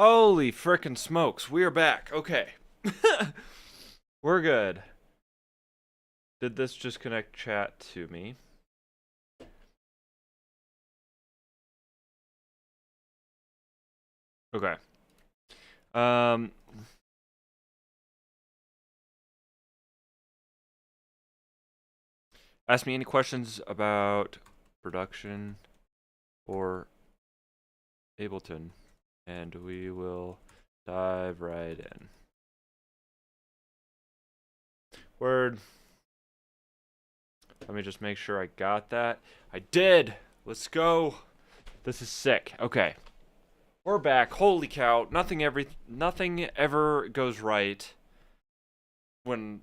Holy frickin' smokes, we are back. Okay. We're good. Did this just connect chat to me? Okay. Um Ask me any questions about production or Ableton, and we will dive right in. Word. Let me just make sure I got that. I did. Let's go. This is sick. Okay. We're back. Holy cow. Nothing ever goes right when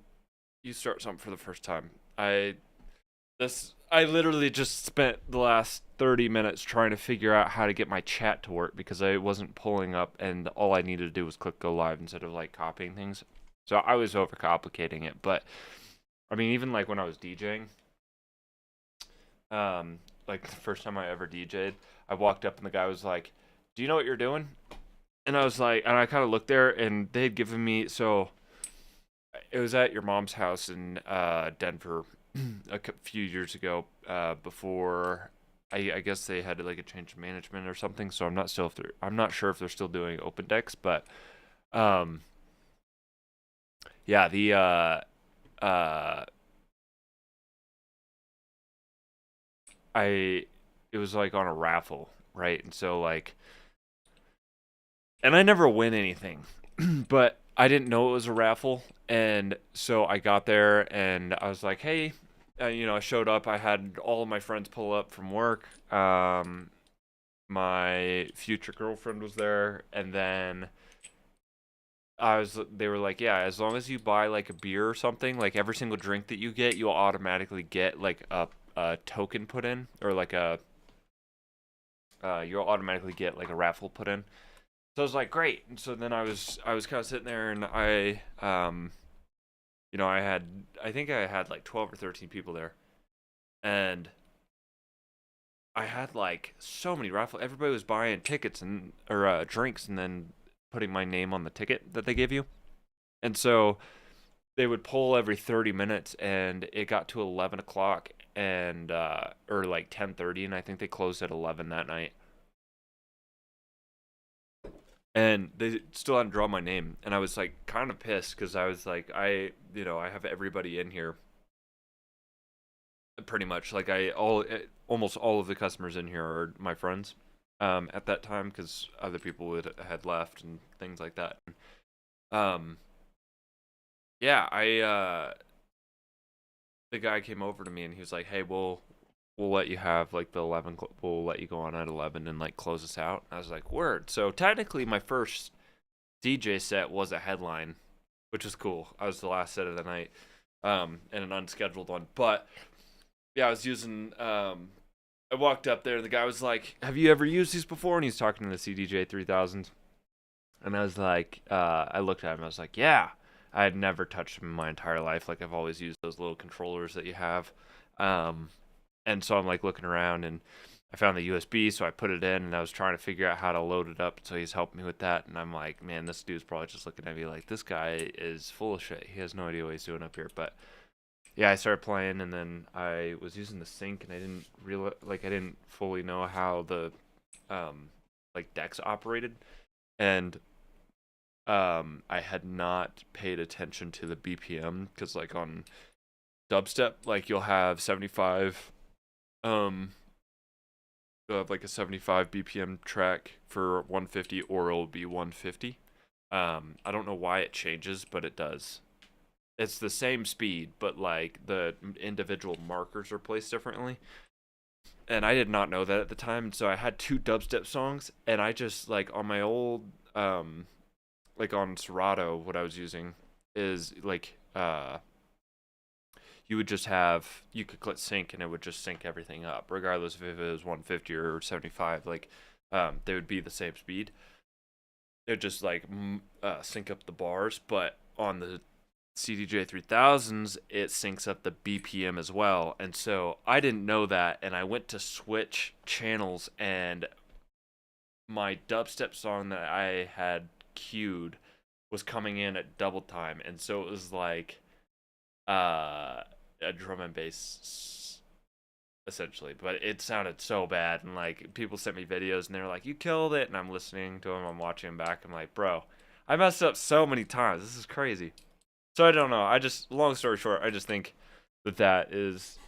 you start something for the first time. I literally just spent the last 30 minutes trying to figure out how to get my chat to work because I wasn't pulling up and all I needed to do was click go live instead of like copying things. So I was overcomplicating it, but I mean even like when I was DJing, like the first time I ever DJ'd, I walked up and the guy was like, "Do you know what you're doing?" And I was like, and I kind of looked there and they had given me, so it was at your mom's house in Denver few years ago, before I guess they had like a change of management or something. So I'm not sure if they're still doing open decks, but um, yeah, uh, I it was like on a raffle, right? And so like, and I never win anything, but I didn't know it was a raffle, and so I got there and I was like, hey, I showed up. I had all of my friends pull up from work. My future girlfriend was there, and then they were like, yeah, as long as you buy like a beer or something, like every single drink that you get, you'll automatically get like a token put in, or like you'll automatically get like a raffle put in. So I was like, great. And so then I was kind of sitting there, and I think I had like 12 or 13 people there, and I had like so many raffle. Everybody was buying tickets and or drinks, and then putting my name on the ticket that they gave you. And so they would pull every 30 minutes, and it got to 11 o'clock, and or like 10:30, and I think they closed at 11 that night. And they still hadn't drawn my name, and I was like kind of pissed because I was like, I have everybody in here pretty much. Like almost all of the customers in here are my friends, at that time, because other people had left and things like that. Um, yeah, the guy came over to me and he was like, "Hey, we'll let you have like the 11. We'll let you go on at 11 and like close us out." I was like, "Word." So technically, my first DJ set was a headline, which was cool. I was the last set of the night, and an unscheduled one. But yeah, I was using. I walked up there, and the guy was like, "Have you ever used these before?" And he's talking to the CDJ 3000. And I was like, I looked at him. I was like, "Yeah." I had never touched them in my entire life. Like I've always used those little controllers that you have. Um, and so I'm like looking around, and I found the USB, so I put it in, and I was trying to figure out how to load it up. So he's helping me with that, and I'm like, man, this dude's probably just looking at me like, this guy is full of shit. He has no idea what he's doing up here. But yeah, I started playing, and then I was using the sync, and I didn't realize, like, I didn't fully know how the like decks operated, and I had not paid attention to the BPM, because like on dubstep, like um you'll have like a 75 BPM track for 150, or it'll be 150. I don't know why it changes, but it does. It's the same speed, but like the individual markers are placed differently. And I did not know that at the time. And so I had two dubstep songs, and I just like on my old like on Serato, what I was using is like you would just have, you could click sync and it would just sync everything up regardless if it was 150 or 75. Like they would be the same speed. It would just like sync up the bars, but on the CDJ 3000s it syncs up the BPM as well. And so I didn't know that, and I went to switch channels, and my dubstep song that I had queued was coming in at double time, and so it was like a drum and bass essentially, but it sounded so bad, and like people sent me videos and they were like, you killed it, and I'm listening to them, I'm watching them back, I'm like, bro, I messed up so many times, this is crazy. So I don't know, I just, long story short, I just think that is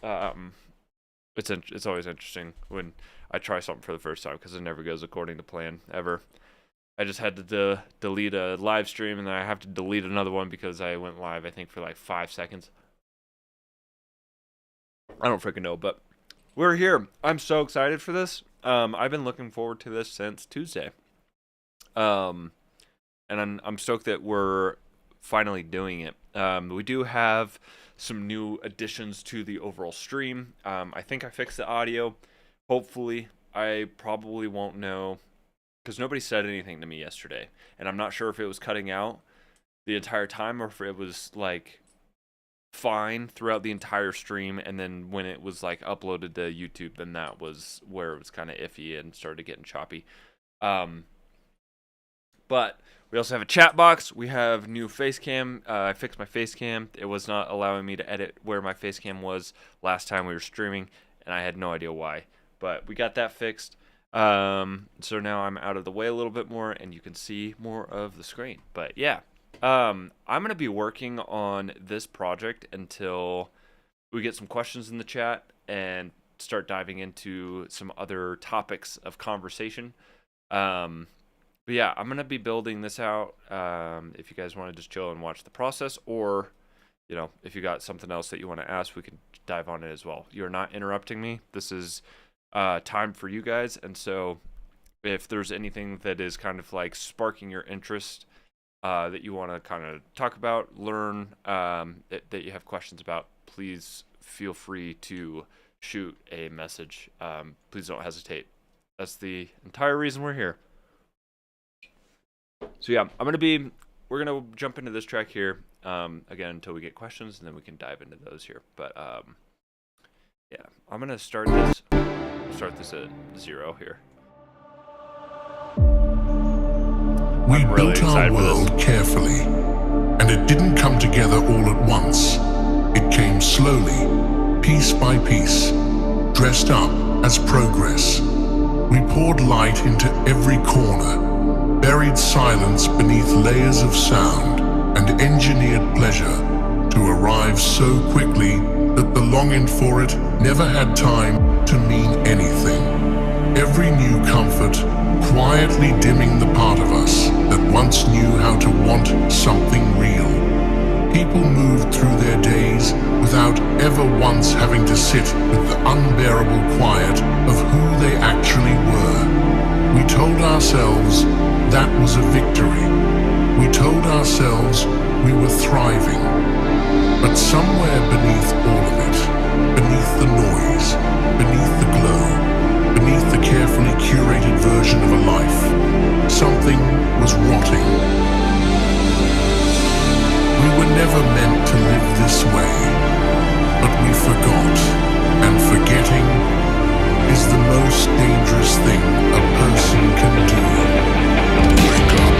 it's always interesting when I try something for the first time, because it never goes according to plan ever. I just had to delete a live stream, and then I have to delete another one because I went live, I think, for like 5 seconds. I don't freaking know, but we're here. I'm so excited for this. I've been looking forward to this since Tuesday. And I'm stoked that we're finally doing it. We do have some new additions to the overall stream. I think I fixed the audio. Hopefully, I probably won't know, because nobody said anything to me yesterday, and I'm not sure if it was cutting out the entire time or if it was like fine throughout the entire stream, and then when it was like uploaded to YouTube, then that was where it was kind of iffy and started getting choppy. But we also have a chat box. We have new face cam. I fixed my face cam. It was not allowing me to edit where my face cam was last time we were streaming, and I had no idea why, but we got that fixed. So now I'm out of the way a little bit more, and you can see more of the screen. But yeah, I'm going to be working on this project until we get some questions in the chat and start diving into some other topics of conversation. But yeah, I'm going to be building this out. If you guys want to just chill and watch the process, or, you know, if you got something else that you want to ask, we can dive on it as well. You're not interrupting me. This is time for you guys, and so if there's anything that is kind of like sparking your interest, that you want to kind of talk about, learn, that you have questions about, please feel free to shoot a message. Please don't hesitate. That's the entire reason we're here. So yeah, we're gonna jump into this track here, again, until we get questions, and then we can dive into those here. But yeah, I'm gonna start this at 0 here. We built our world carefully, and it didn't come together all at once. It came slowly, piece by piece, dressed up as progress. We poured light into every corner, buried silence beneath layers of sound, and engineered pleasure to arrive so quickly that the longing for it never had time to mean anything. Every new comfort quietly dimming the part of us that once knew how to want something real. People moved through their days without ever once having to sit with the unbearable quiet of who they actually were. We told ourselves that was a victory. We told ourselves we were thriving. But somewhere beneath all of it, beneath the noise, beneath the glow, beneath the carefully curated version of a life, something was rotting. We were never meant to live this way, but we forgot, and forgetting is the most dangerous thing a person can do. Wake up.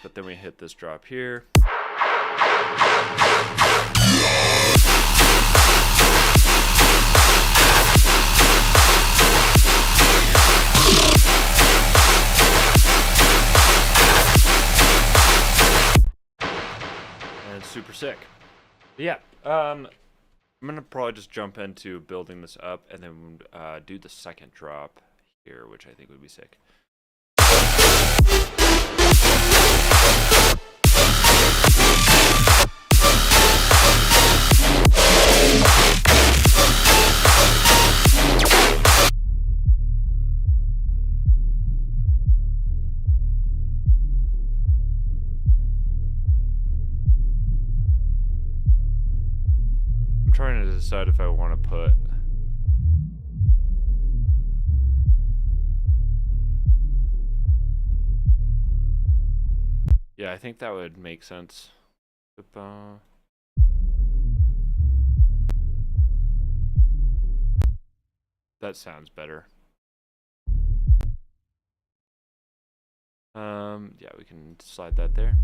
But then we hit this drop here. Sick. Yeah. I'm gonna probably just jump into building this up and then do the second drop here, which I think would be sick. I'm trying to decide if I want to put yeah, I think that would make sense. That sounds better. Yeah, we can slide that there.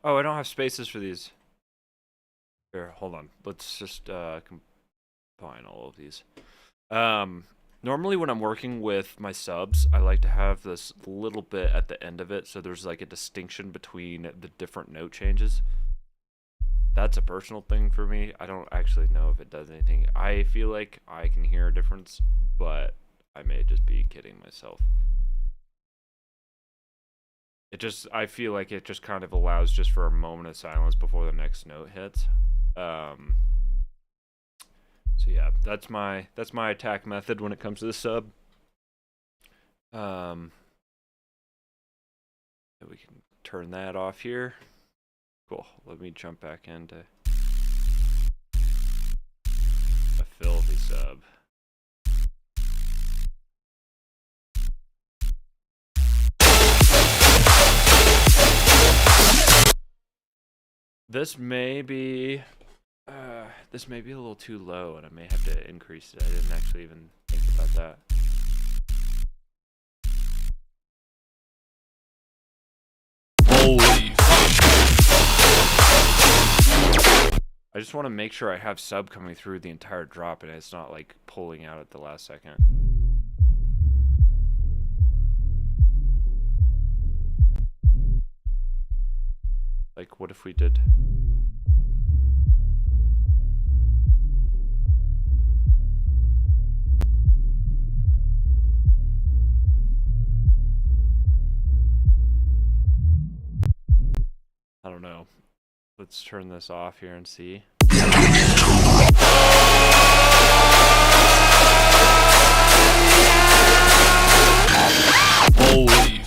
Oh, I don't have spaces for these. Here, hold on. Let's just combine all of these. Normally when I'm working with my subs, I like to have this little bit at the end of it, so there's like a distinction between the different note changes. That's a personal thing for me. I don't actually know if it does anything. I feel like I can hear a difference, but I may just be kidding myself. I feel like it just kind of allows just for a moment of silence before the next note hits. So yeah, that's my attack method when it comes to the sub. We can turn that off here. Cool. Let me jump back into a filthy sub. This may be a little too low, and I may have to increase it. I didn't actually even think about that. Holy! I just want to make sure I have sub coming through the entire drop, and it's not like pulling out at the last second. Like, what if we did? I don't know. Let's turn this off here and see. Holy!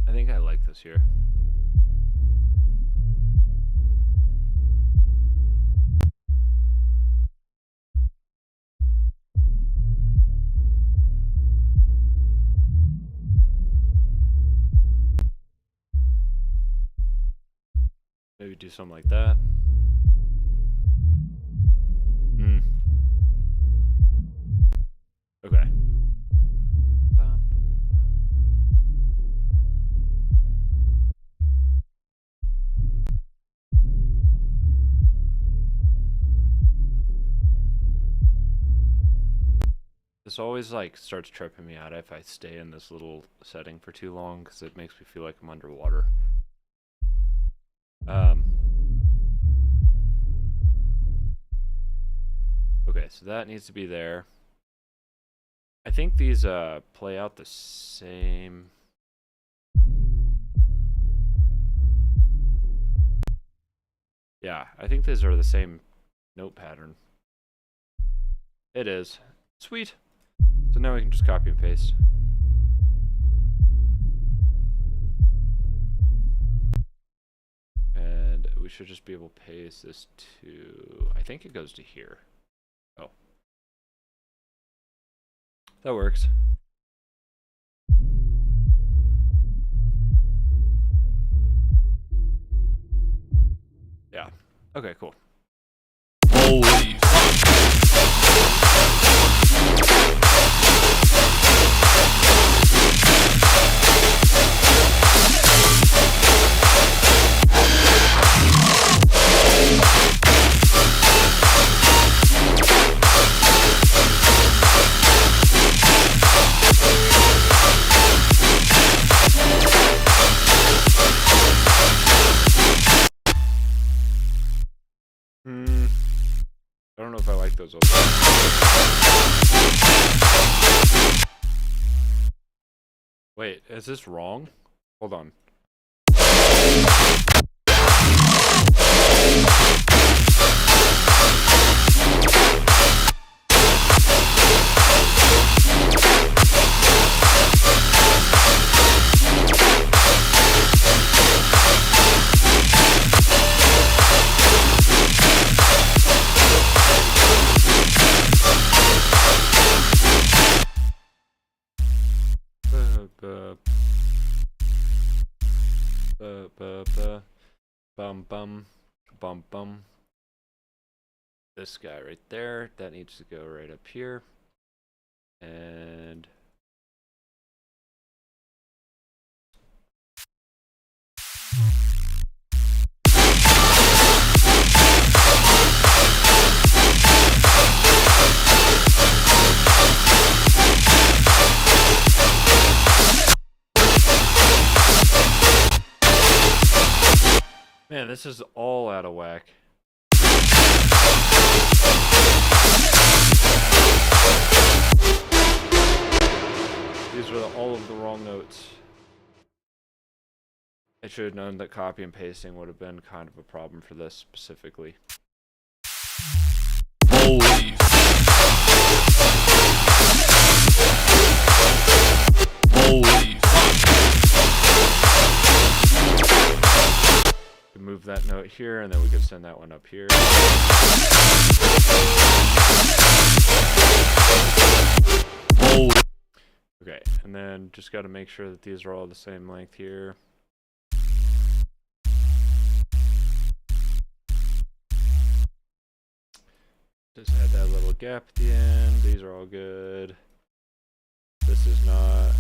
I think I like this here. Maybe do something like that. Okay. This always like starts tripping me out if I stay in this little setting for too long because it makes me feel like I'm underwater. Okay, so that needs to be there. I think these play out the same. Yeah, I think these are the same note pattern. It is. Sweet. So now we can just copy and paste. And we should just be able to paste this to, I think it goes to here. Oh. That works. Yeah. Okay, cool. Holy I don't know if I like those. Wait, is this wrong? Hold on. Bum bum bum bum. This guy right there, that needs to go right up here. And man, this is all out of whack. These were all of the wrong notes. I should have known that copy and pasting would have been kind of a problem for this specifically. Holy Move that note here, and then we could send that one up here. Okay, and then just got to make sure that these are all the same length here. Just had that little gap at the end. These are all good. This is not.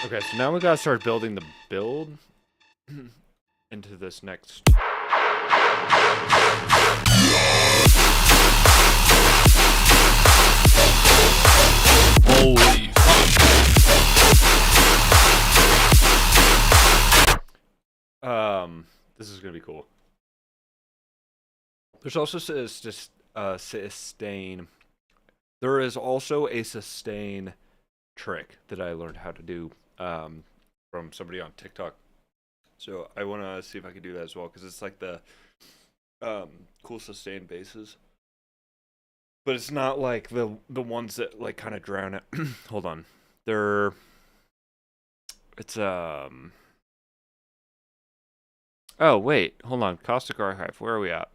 Okay, so now we gotta start building the build into this next. Holy This is gonna be cool. There's also sustain. There is also a sustain trick that I learned how to do from somebody on TikTok. So I want to see if I can do that as well, because it's like the cool sustain basses, but it's not like the ones that like kind of drown it. Hold on, it's oh wait, hold on, Caustic Archive, where are we at?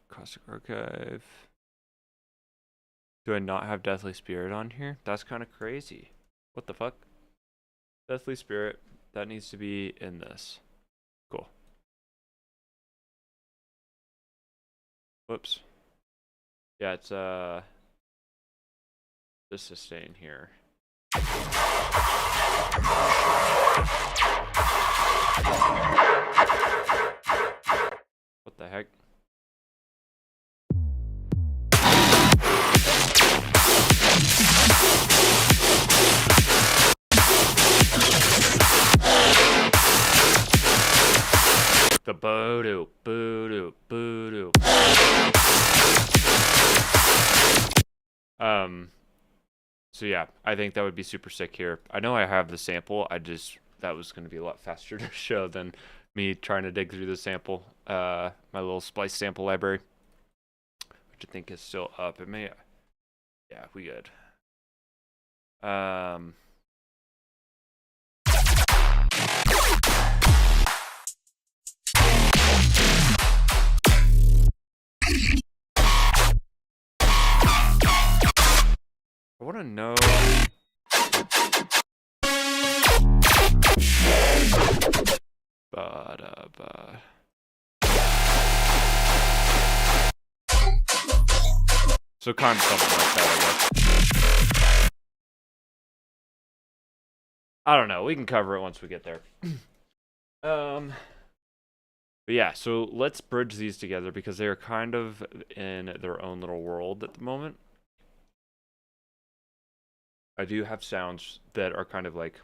Caustic Archive. Do I not have Deathly Spirit on here? That's kind of crazy. What the fuck? Deathly Spirit. That needs to be in this. Cool. Whoops. Yeah, it's this is staying here. What the heck? The boo-doo, boo-doo, boo-doo. So yeah, I think that would be super sick here. I know I have the sample. That was going to be a lot faster to show than me trying to dig through the sample, my little splice sample library, which I think is still up. It may, yeah, we good. I want to know. So kind of something like that, I guess. I don't know. We can cover it once we get there. But yeah, so let's bridge these together because they're kind of in their own little world at the moment. I do have sounds that are kind of like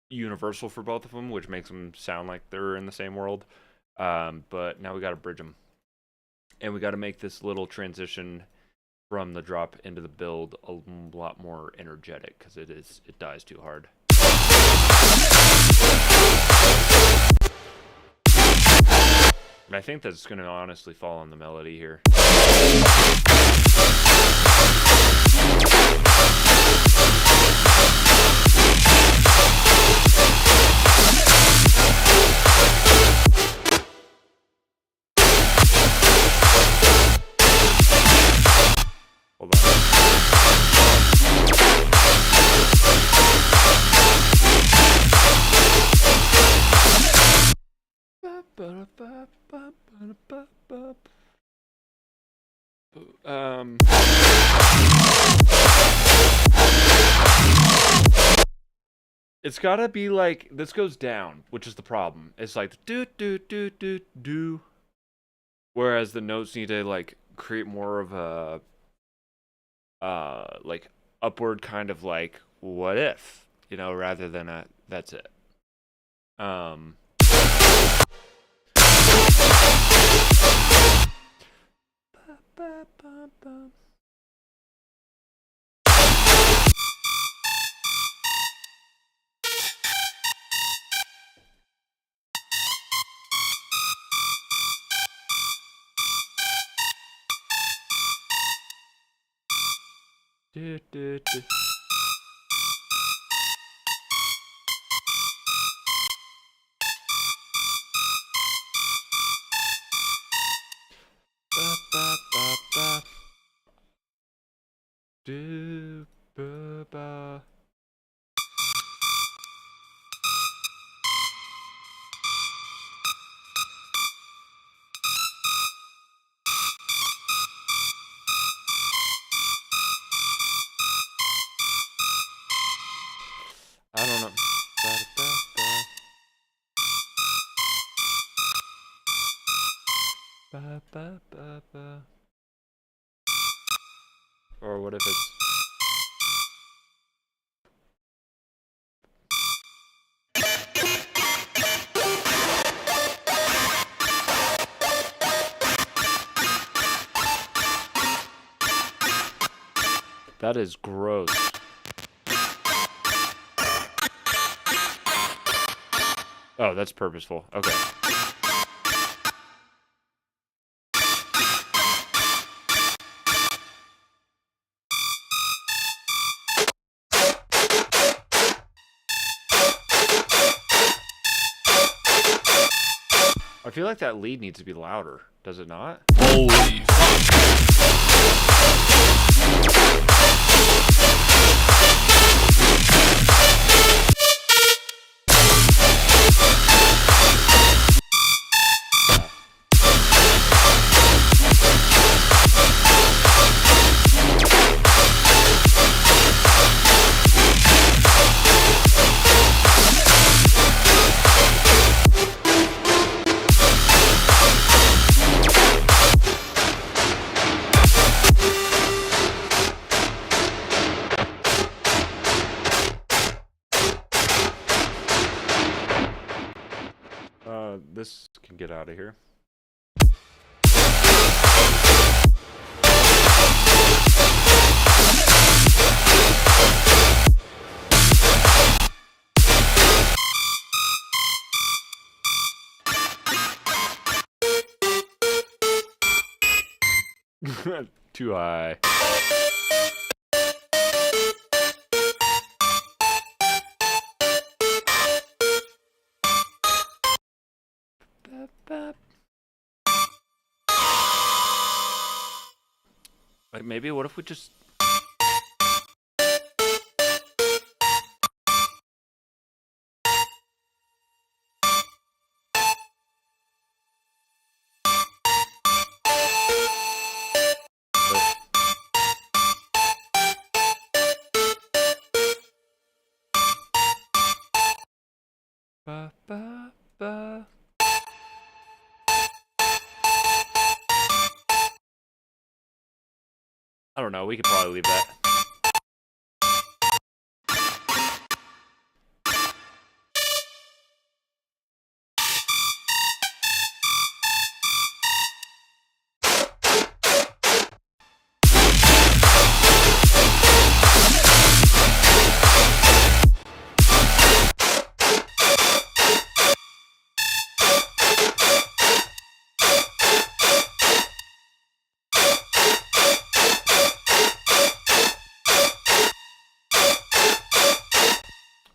universal for both of them, which makes them sound like they're in the same world. But now we got to bridge them. And we got to make this little transition from the drop into the build a lot more energetic because it dies too hard. And I think that's going to honestly fall on the melody here. Hold on. It's gotta be like, this goes down, which is the problem. It's like do do do do do, whereas the notes need to like create more of a like upward kind of like what if, you know, rather than a that's it. Do, do, do. Ba, ba, ba, ba. Do, ba, ba. I don't know. Ba, ba, ba. Ba, ba, ba, ba. Or what if it's... That is gross. Oh, that's purposeful. Okay. I feel like that lead needs to be louder, does it not? Holy fuck. out of here. Too high. Like maybe what if we just ba, ba, ba. I don't know, we could probably leave that.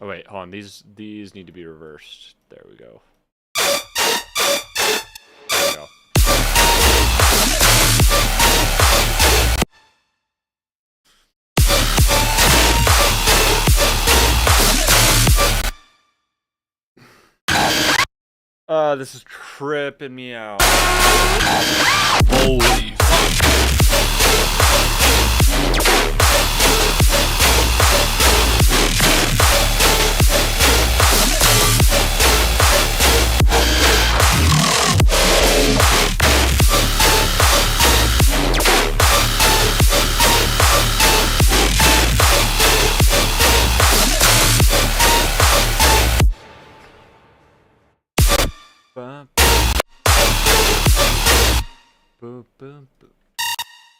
Oh wait, hold on. These need to be reversed. There we go. There we go. This is tripping me out. Holy.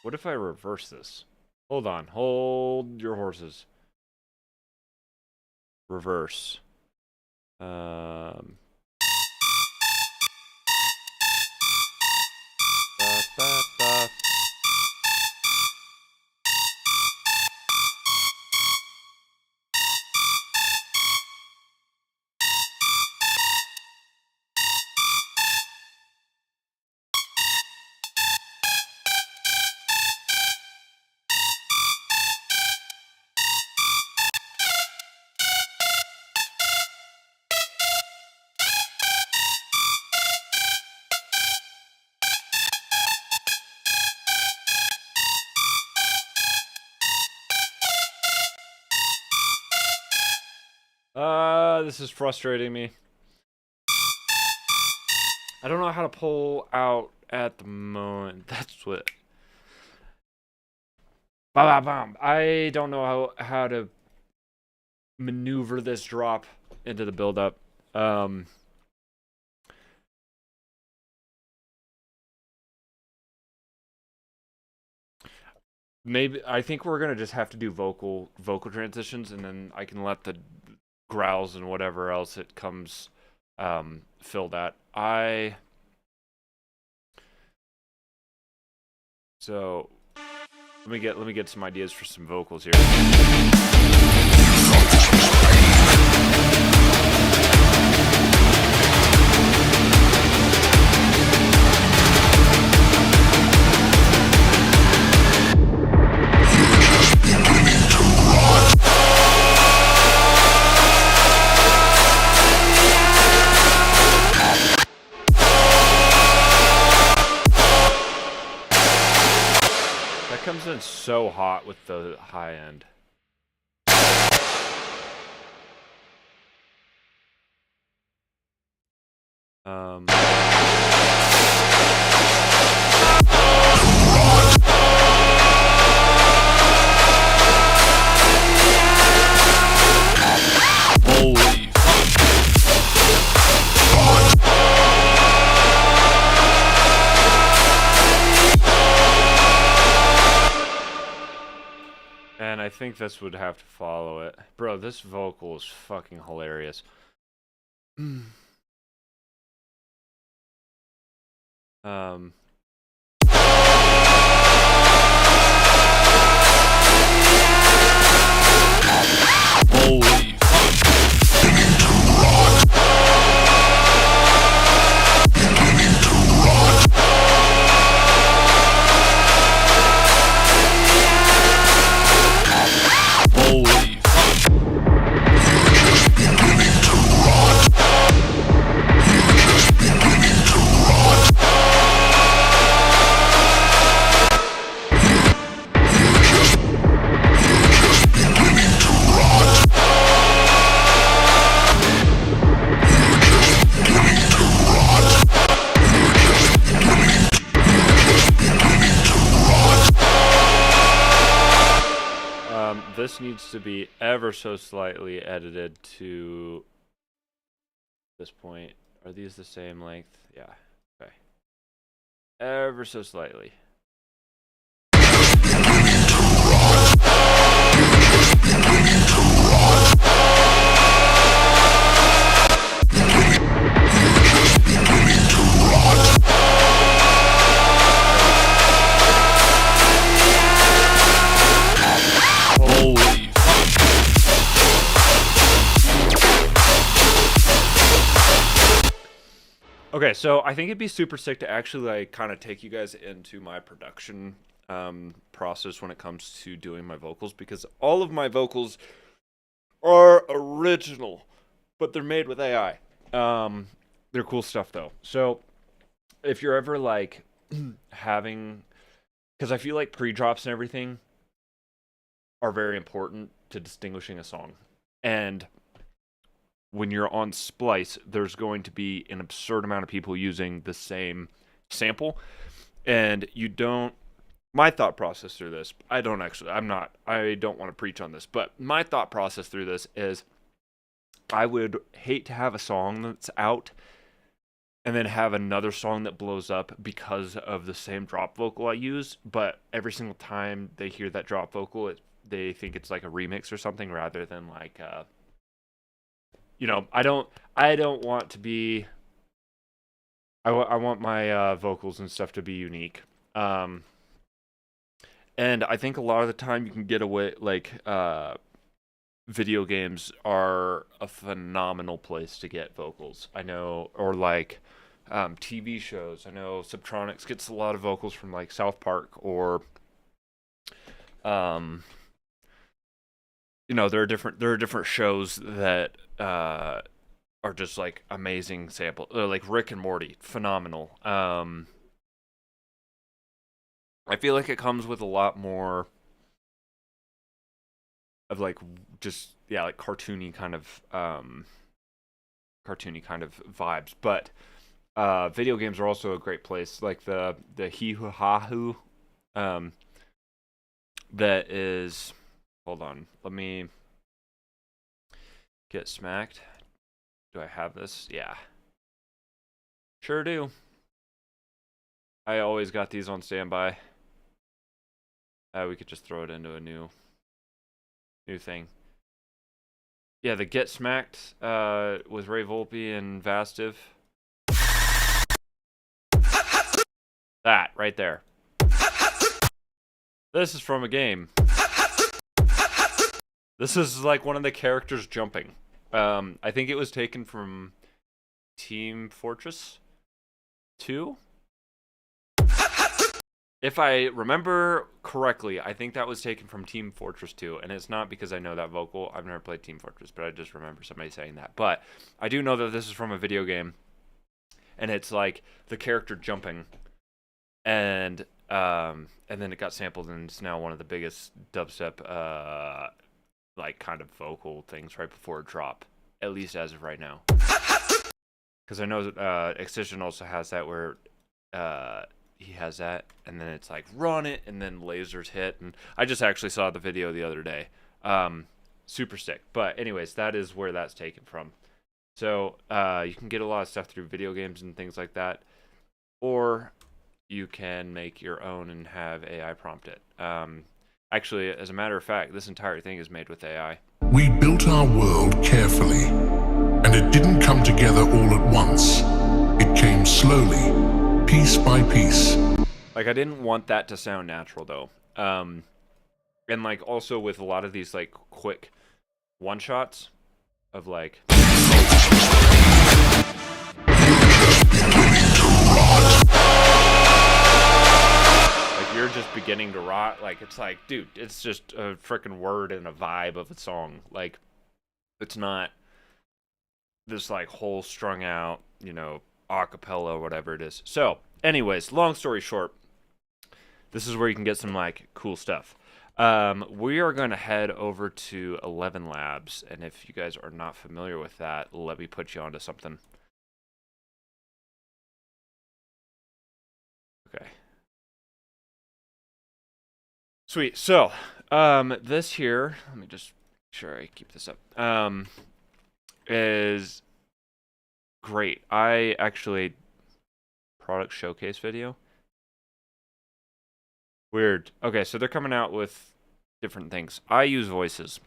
What if I reverse this? Hold on. Hold your horses. Reverse. Ba, ba, ba. This is frustrating me. I don't know how to pull out at the moment. That's what. I don't know how to maneuver this drop into the build-up. Maybe I think we're gonna just have to do vocal transitions, and then I can let the growls and whatever else it comes fill that. So let me get some ideas for some vocals here. Comes in so hot with the high end. Holy. think this would have to follow it. Bro, this vocal is fucking hilarious. Believe. Believe. This needs to be ever so slightly edited to this point. Are these the same length? Yeah. Okay. Ever so slightly. Believe. Okay, so I think it'd be super sick to actually like kind of take you guys into my production process when it comes to doing my vocals, because all of my vocals are original, but they're made with AI. They're cool stuff though. So if you're ever like having, because I feel like pre-drops and everything are very important to distinguishing a song. And when you're on Splice, there's going to be an absurd amount of people using the same sample. And you don't, my thought process through this, I don't want to preach on this, but my thought process through this is I would hate to have a song that's out and then have another song that blows up because of the same drop vocal I use, but every single time they hear that drop vocal, they think it's like a remix or something rather than like I don't want to be, I want my vocals and stuff to be unique. And I think a lot of the time you can get away, like video games are a phenomenal place to get vocals. I know, or like TV shows. I know Subtronics gets a lot of vocals from like South Park, or there are different shows that are just like amazing sample, like Rick and Morty, phenomenal. I feel like it comes with a lot more of like just like cartoony kind of vibes, but video games are also a great place, like the Hee Hoo Ha Hoo that is, hold on, let me get smacked. Do I have this? Yeah, sure do. I always got these on standby. We could just throw it into a new thing. Yeah, the Get Smacked with Ray Volpe and Vastiv. That right there. This is from a game. This is like one of the characters jumping. I think it was taken from Team Fortress 2. If I remember correctly, I think that was taken from Team Fortress 2, and it's not because I know that vocal. I've never played Team Fortress, but I just remember somebody saying that. But I do know that this is from a video game, and it's like the character jumping, and then it got sampled, and it's now one of the biggest dubstep like kind of vocal things right before a drop, at least as of right now. Because I know Excision also has that where he has that, and then it's like run it, and then lasers hit, and I just actually saw the video the other day. Super sick. But anyways, that is where that's taken from. So you can get a lot of stuff through video games and things like that, or you can make your own and have AI prompt it. Actually, as a matter of fact, this entire thing is made with AI. We built our world carefully, and it didn't come together all at once. It came slowly, piece by piece. Like, I didn't want that to sound natural, though. And, like, also with a lot of these, like, quick one-shots of, like... Like, you're just beginning to rot. Like, it's like, dude, it's just a freaking word and a vibe of a song. Like, it's not this, like, whole strung out, you know, acapella or whatever it is. So, anyways, long story short, this is where you can get some, like, cool stuff. We are going to head over to 11 Labs, and if you guys are not familiar with that, let me put you onto something. Okay. Sweet. So, this here, let me just make sure I keep this up, is great. I actually, product showcase video. Weird. Okay, so they're coming out with different things. I use voices.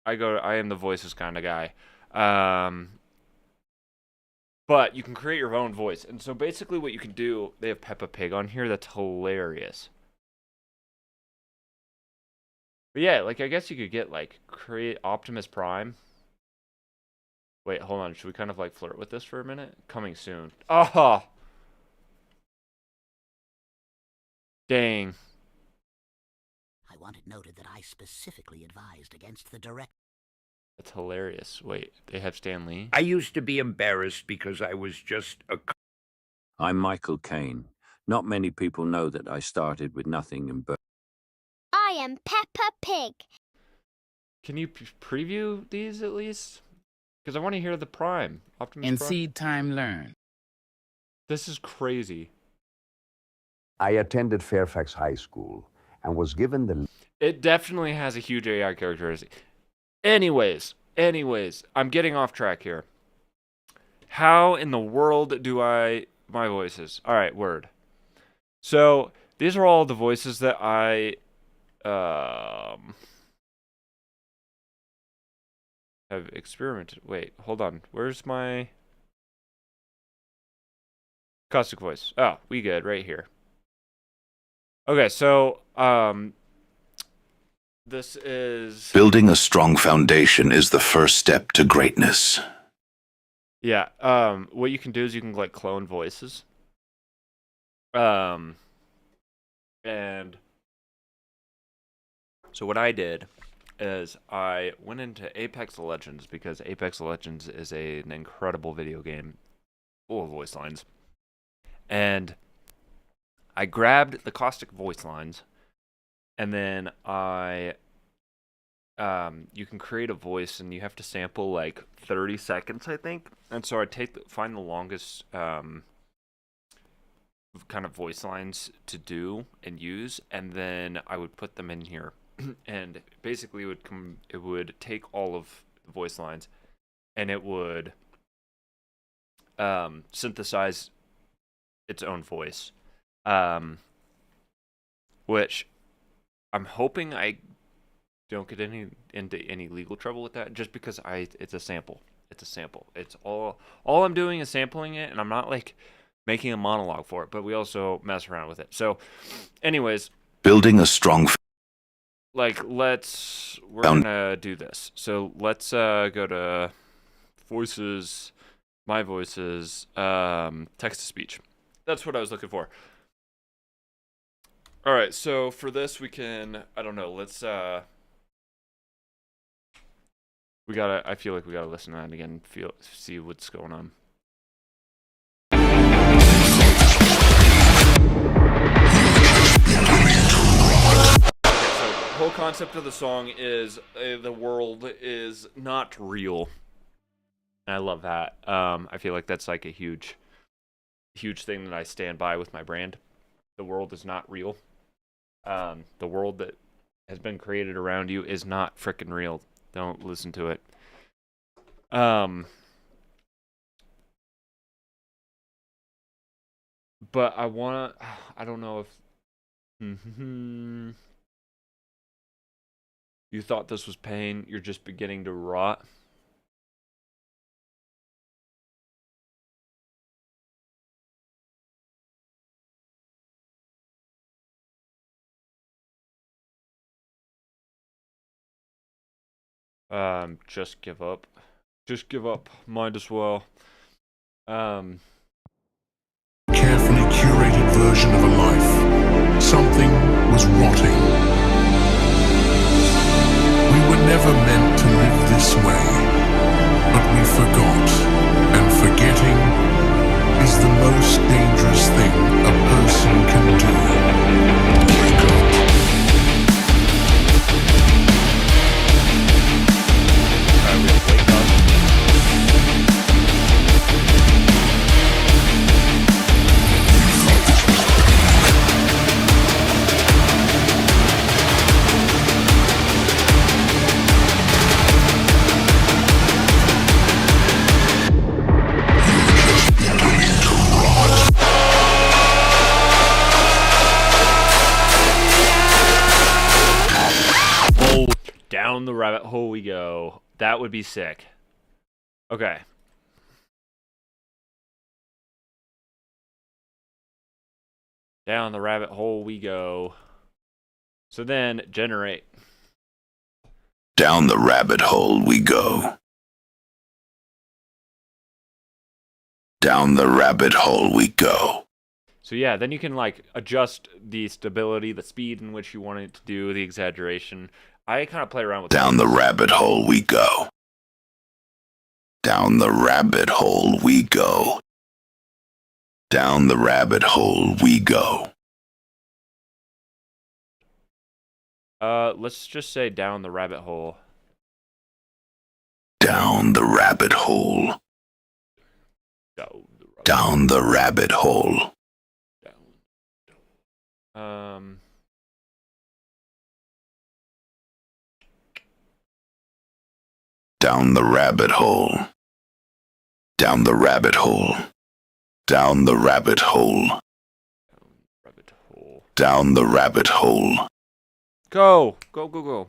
I am the voices kind of guy. But you can create your own voice. And so basically what you can do, they have Peppa Pig on here. That's hilarious. But yeah, like, I guess you could get, like, create Optimus Prime. Wait, hold on. Should we kind of, like, flirt with this for a minute? Coming soon. Oh! Dang. I want it noted that I specifically advised against the direct. That's hilarious. Wait, they have Stan Lee? I used to be embarrassed because I was just a... I'm Michael Caine. Not many people know that I started with nothing in Berkeley. I am Peppa Pig. Can you preview these at least? Because I want to hear the Prime. Optimus In Prime. seed time learn. This is crazy. I attended Fairfax High School and was given the... It definitely has a huge AI characteristic. Anyways, I'm getting off track here. How in the world do I... My voices. All right, word. So, these are all the voices that I... have experimented. Wait, hold on. Where's my... Caustic voice. Oh, we good. Right here. Okay, so, this is... Building a strong foundation is the first step to greatness. Yeah, what you can do is you can, like, clone voices. And so what I did is I went into Apex Legends because Apex Legends is an incredible video game full of voice lines. And I grabbed the caustic voice lines, and then you can create a voice, and you have to sample like 30 seconds, I think. And so I find the longest kind of voice lines to do and use, and then I would put them in here. And basically, it would take all of the voice lines, and it would synthesize its own voice. Which I'm hoping I don't get into any legal trouble with that, just because it's a sample. It's a sample. It's all I'm doing is sampling it, and I'm not like making a monologue for it, but we also mess around with it. So, anyways, Building a strong like we're gonna do this. So let's go to voices, my voices, text to speech. That's what I was looking for. All right, so for this we can, I don't know, let's I feel like we gotta listen to that again, see what's going on. The whole concept of the song is the world is not real. And I love that. I feel like that's like a huge thing that I stand by with my brand. The world is not real. The world that has been created around you is not frickin' real. Don't listen to it. But I don't know if You thought this was pain. You're just beginning to rot. Just give up. Just give up. Might as well. Carefully curated version of a life. Something was rotting. We were never meant to live this way, but we forgot. And forgetting is the most dangerous thing a person can do. Wake up. Down the rabbit hole we go. That would be sick. Okay. Down the rabbit hole we go. So then, generate. Down the rabbit hole we go. Down the rabbit hole we go. So yeah, then you can like adjust the stability, the speed in which you want it to do, the exaggeration. I kind of play around with Down the rabbit hole we go. Down the rabbit hole we go. Down the rabbit hole we go. Let's just say down the rabbit hole. Down the rabbit hole. Down the rabbit hole. Down the rabbit hole. Down the rabbit hole. Down the rabbit hole. Down the rabbit hole. Go! Go, go, go.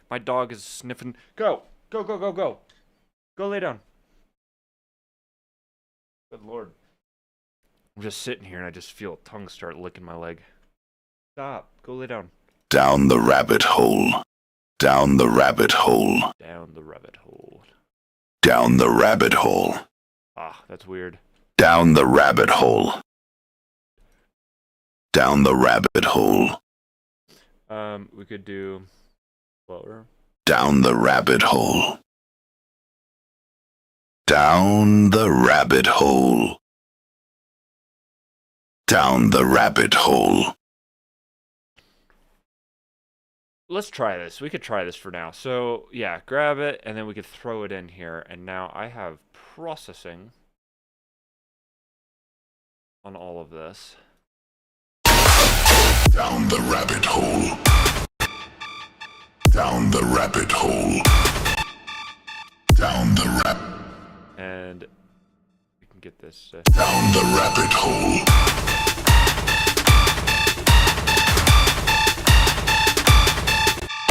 My dog is sniffing. Go! Go, go, go, go. Go lay down. Good lord. I'm just sitting here and I just feel a tongue start licking my leg. Stop. Go lay down. Down the rabbit hole. Down the rabbit hole. Down the rabbit hole. Down the rabbit hole. Ah, that's weird. Down the rabbit hole. Down the rabbit hole. We could do lower. Down the rabbit hole. Down the rabbit hole. Down the rabbit hole. Let's try this. We could try this for now. So, yeah, grab it, and then we could throw it in here. And now I have processing on all of this. Down the rabbit hole. Down the rabbit hole. Down the And we can get this. Down the rabbit hole.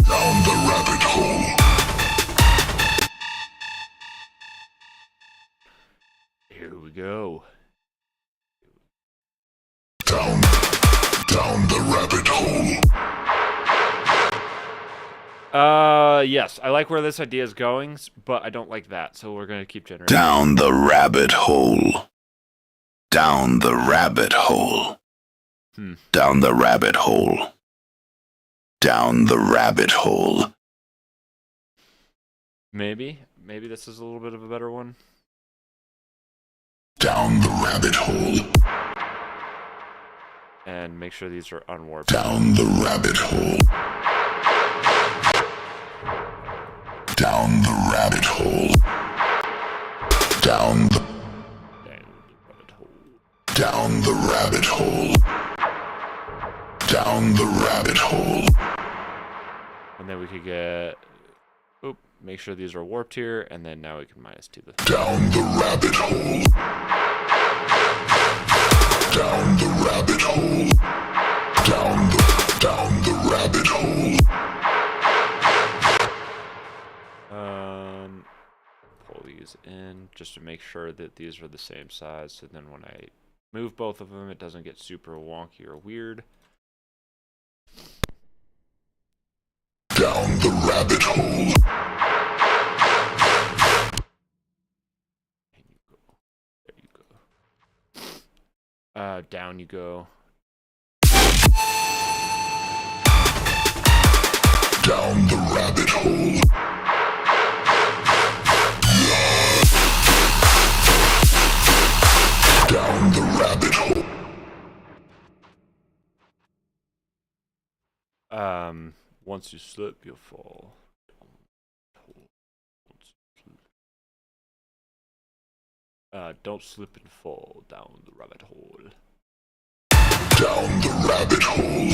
Down the rabbit hole. Here we go. Down the rabbit hole. Yes, I like where this idea is going, but I don't like that, so we're gonna keep generating. Down the rabbit hole. Down the rabbit hole. Down the rabbit hole. Down the rabbit hole. Maybe this is a little bit of a better one. Down the rabbit hole. And make sure these are unwarped. Down the rabbit hole. Down the rabbit hole. Down the rabbit hole. Down the rabbit hole. Down the rabbit hole. And then we could get. Oop, make sure these are warped here, and then now we can -2 the. Down the rabbit hole. Down the rabbit hole. Down the rabbit hole. in just to make sure that these are the same size. So then when I move both of them, it doesn't get super wonky or weird. Down the rabbit hole. And you go. There you go. Down you go. Down the rabbit hole. Down the rabbit hole. Once you slip, you'll fall. Don't slip and fall down the rabbit hole. Down the rabbit hole.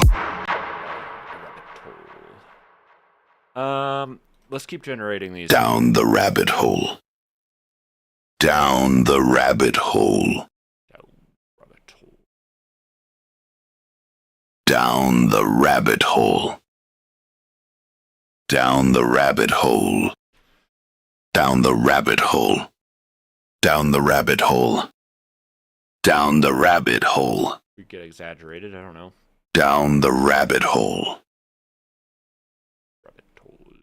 Let's keep generating these. Down the rabbit hole. Down the rabbit hole. Down the rabbit hole. Down the rabbit hole. Down the rabbit hole. Down the rabbit hole. Down the rabbit hole. We get exaggerated, I don't know. Down the rabbit hole. Rabbit hole.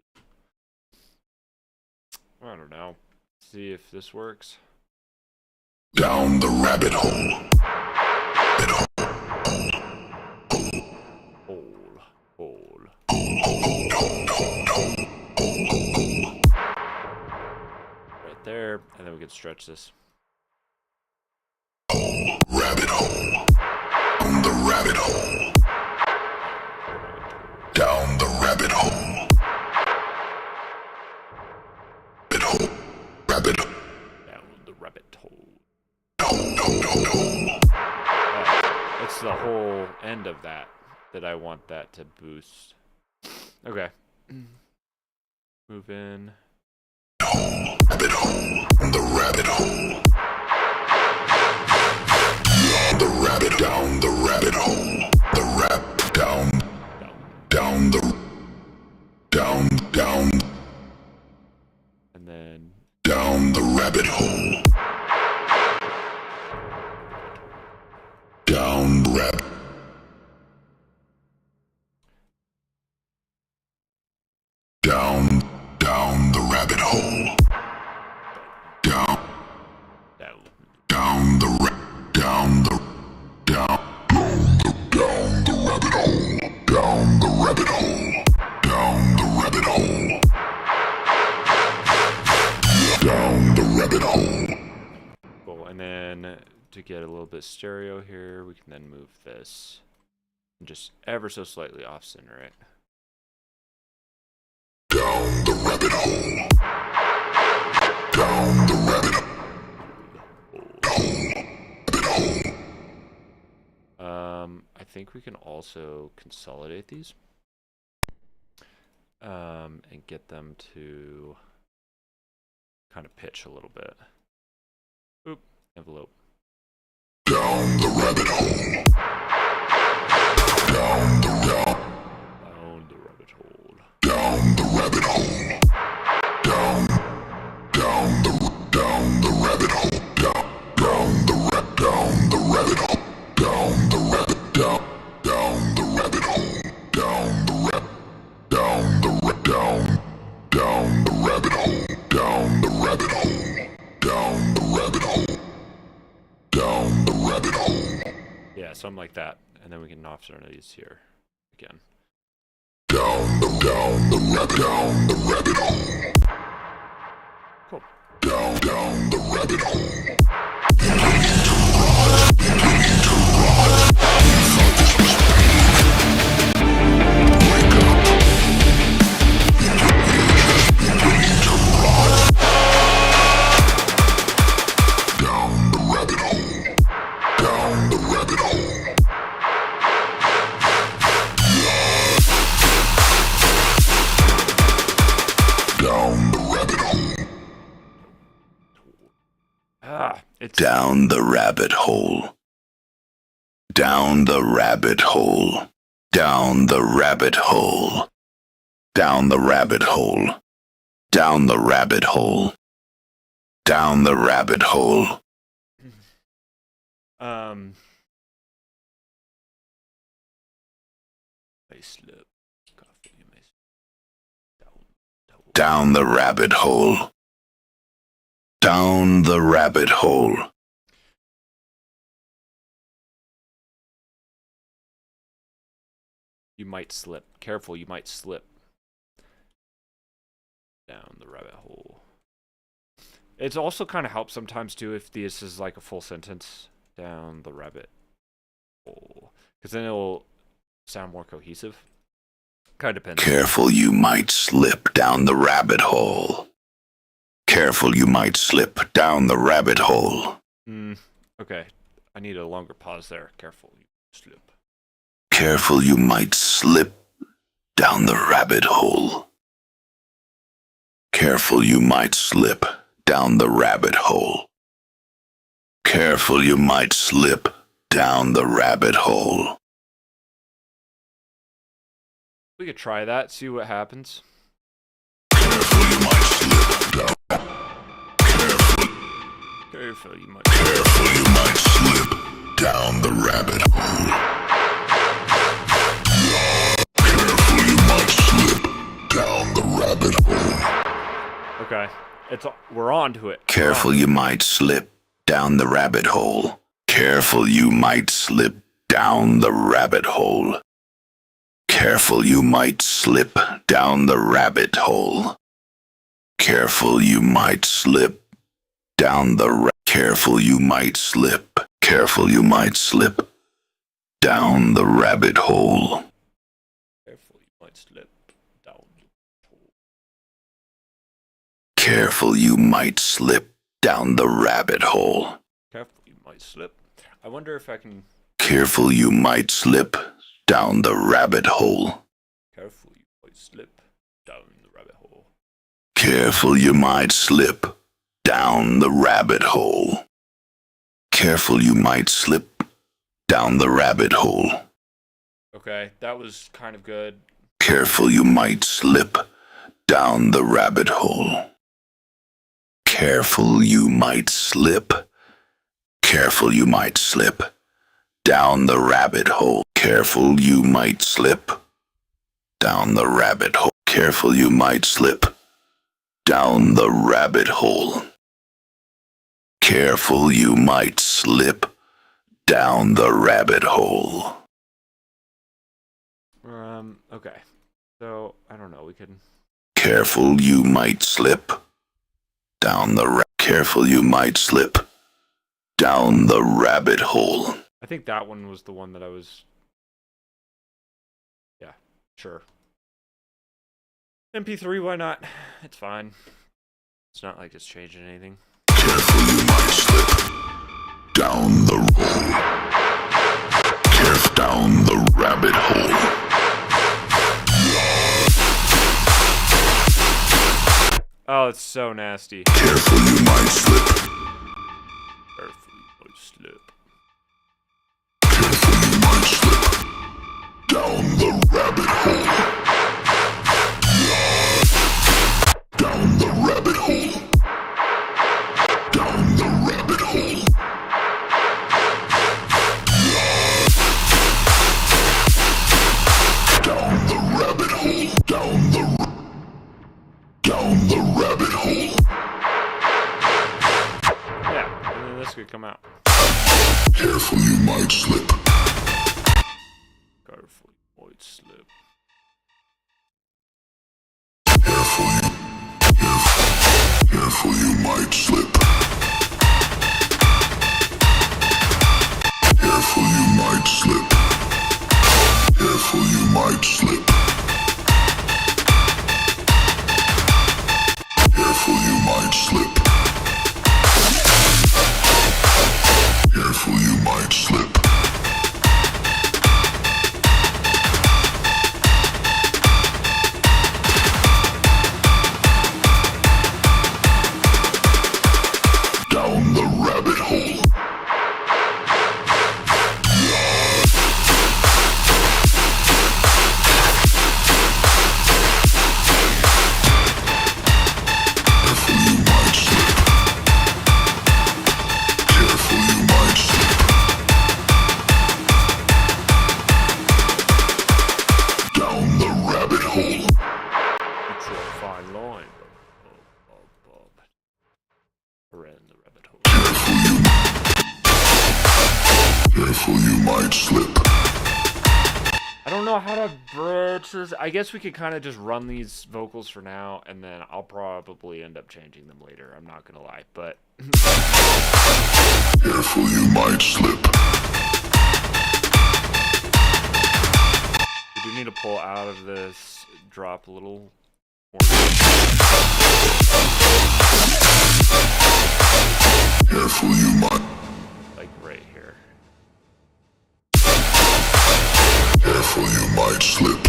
I don't know. See if this works. Down the rabbit hole. Right there, and then we can stretch this. Rabbit hole. Down the rabbit hole. Down the rabbit hole. Rabbit hole. Rabbit hole. Down the rabbit hole. No. It's the whole end of that I want that to boost. Okay. Move in. Rabbit hole. The rabbit hole. The rabbit down the rabbit hole. The rap down. Down the. Down. And then. Down the rabbit hole. Down rabbit. Down the rabbit hole. Down the rabbit hole. Down the rabbit hole. Down the rabbit hole. Down the rabbit hole. Cool. And then to get a little bit stereo here, we can then move this and just ever so slightly off center it. Down the rabbit hole. Down the rabbit hole. I think we can also consolidate these. And get them to kind of pitch a little bit. Oop, envelope. Down the rabbit hole. Down the rabbit hole. Down the rabbit hole. Down the rabbit hole. Down the rabbit hole. Down the rabbit hole. Down the rabbit hole. Down the rabbit hole. Down the rabbit hole. Down the rabbit hole. Down the rabbit hole. Yeah, something like that. And then we can offset these here again. Down the rabbit hole. Cool. Down the rabbit hole. It's Down the rabbit hole. Down the rabbit hole. Down the rabbit hole. Down the rabbit hole. Down the rabbit hole. Down the rabbit hole. May slip. Careful, you may slip. Down the rabbit hole. Down the rabbit hole. You might slip. Careful, you might slip. Down the rabbit hole. It's also kind of helps sometimes too if this is like a full sentence. Down the rabbit hole. Because then it'll sound more cohesive. Kind of depends. Careful, you might slip down the rabbit hole. Careful, you might slip down the rabbit hole. Okay. I need a longer pause there. Careful, you slip. Careful, you might slip down the rabbit hole. Careful, you might slip down the rabbit hole. Careful, you might slip down the rabbit hole. We could try that, see what happens. Careful, you might slip down. Careful, you might. Careful, you might slip down the rabbit hole. Careful, you might slip down the rabbit hole. Okay. We're on to it. Careful, you might slip down the rabbit hole. Careful, you might slip down the rabbit hole. Careful, you might slip down the rabbit hole. Careful, you might slip down the Careful, you might slip. Careful, you might slip down the rabbit hole. Careful, you might slip down the hole. Careful, you might slip down the rabbit hole. Careful, you might slip. I wonder if I can. Careful, you might slip down the rabbit hole. Careful, you might slip down the rabbit hole. Careful, you might slip down the rabbit hole. Careful, you might slip down the rabbit hole. Okay, that was kind of good. Careful, you might slip down the rabbit hole. Careful, you might slip. Careful, you might slip down the rabbit hole. Careful, you might slip down the rabbit hole. Careful, you might slip down the rabbit hole. Careful, you might slip down the rabbit hole. Okay. So, I don't know, we can. Careful, you might slip down the Careful, you might slip down the rabbit hole. I think that one was the one that I was. Yeah, sure. MP3, why not? It's fine. It's not like it's changing anything. Careful, you might slip down the hole. Careful, down the rabbit hole. Oh, it's so nasty. Careful, you might slip. Careful, you might slip. Careful, you might slip down the rabbit hole. Down the rabbit hole. Down the rabbit hole. Down the rabbit hole. Down the rabbit hole. Yeah, and then this could come out. Careful, you might slip. Careful, you might slip. Careful, you might slip. Careful, you might slip. Careful, you might slip. Careful, you might slip. Careful, you might slip. Down the rabbit hole. slip. I don't know how to bridge this. I guess we could kind of just run these vocals for now, and then I'll probably end up changing them later. I'm not gonna lie, but Careful, you might slip. we do need to pull out of this drop a little more. Careful, you might. Like right here. Careful, you might slip.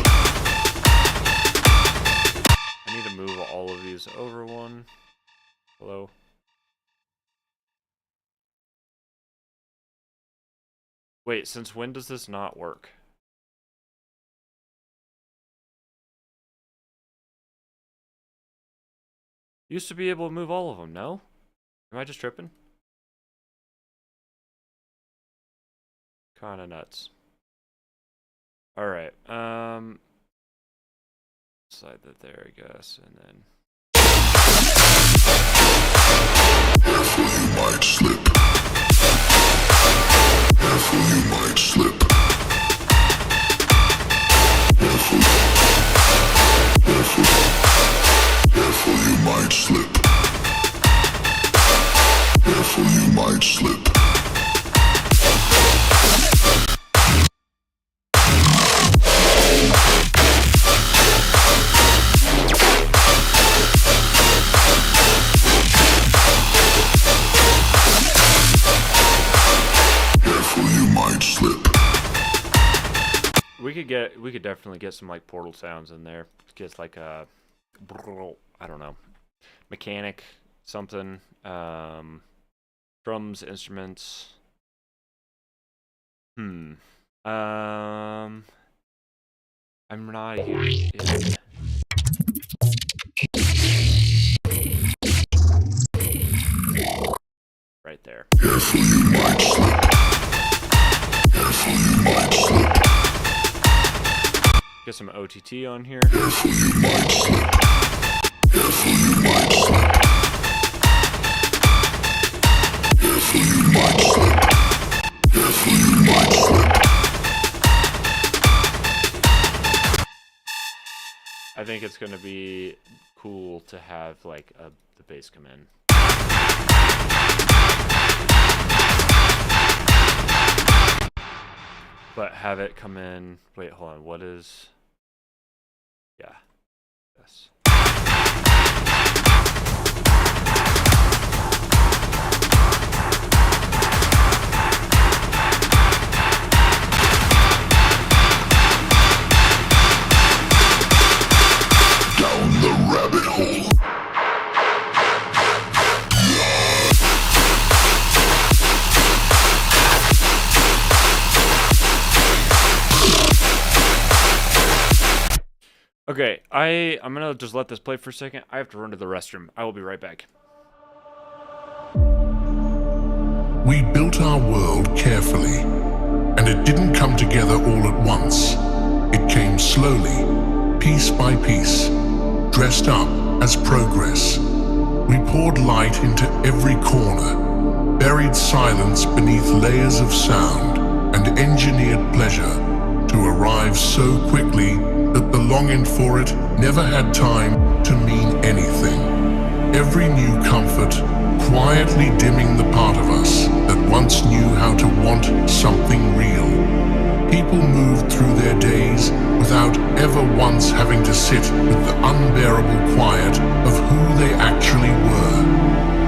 I need to move all of these over one. Hello. Wait, since when does this not work? Used to be able to move all of them, no? Am I just tripping? Kinda nuts. Alright, slide that there, I guess, and then... Careful, you might slip. Careful, you might slip. Careful. Careful. Careful, you might slip. Careful, you might slip. We could definitely get some like Portal sounds in there. Get like a, I don't know, mechanic something, drums, instruments. I'm not here. Right there. Careful, you might slip. Careful, you might slip. Get some OTT on here. Careful, you might slip. Careful, you might slip. Careful, you might slip. Careful, you might slip. I think it's gonna be cool to have like the bass come in. But have it come in. Wait, hold on. What is? Yeah. Yes. Down the rabbit hole. Okay, I'm gonna just let this play for a second. I have to run to the restroom. I will be right back. We built our world carefully, and it didn't come together all at once. It came slowly, piece by piece, dressed up as progress. We poured light into every corner, buried silence beneath layers of sound, and engineered pleasure to arrive so quickly that the longing for it never had time to mean anything. Every new comfort quietly dimming the part of us that once knew how to want something real. People moved through their days without ever once having to sit with the unbearable quiet of who they actually were.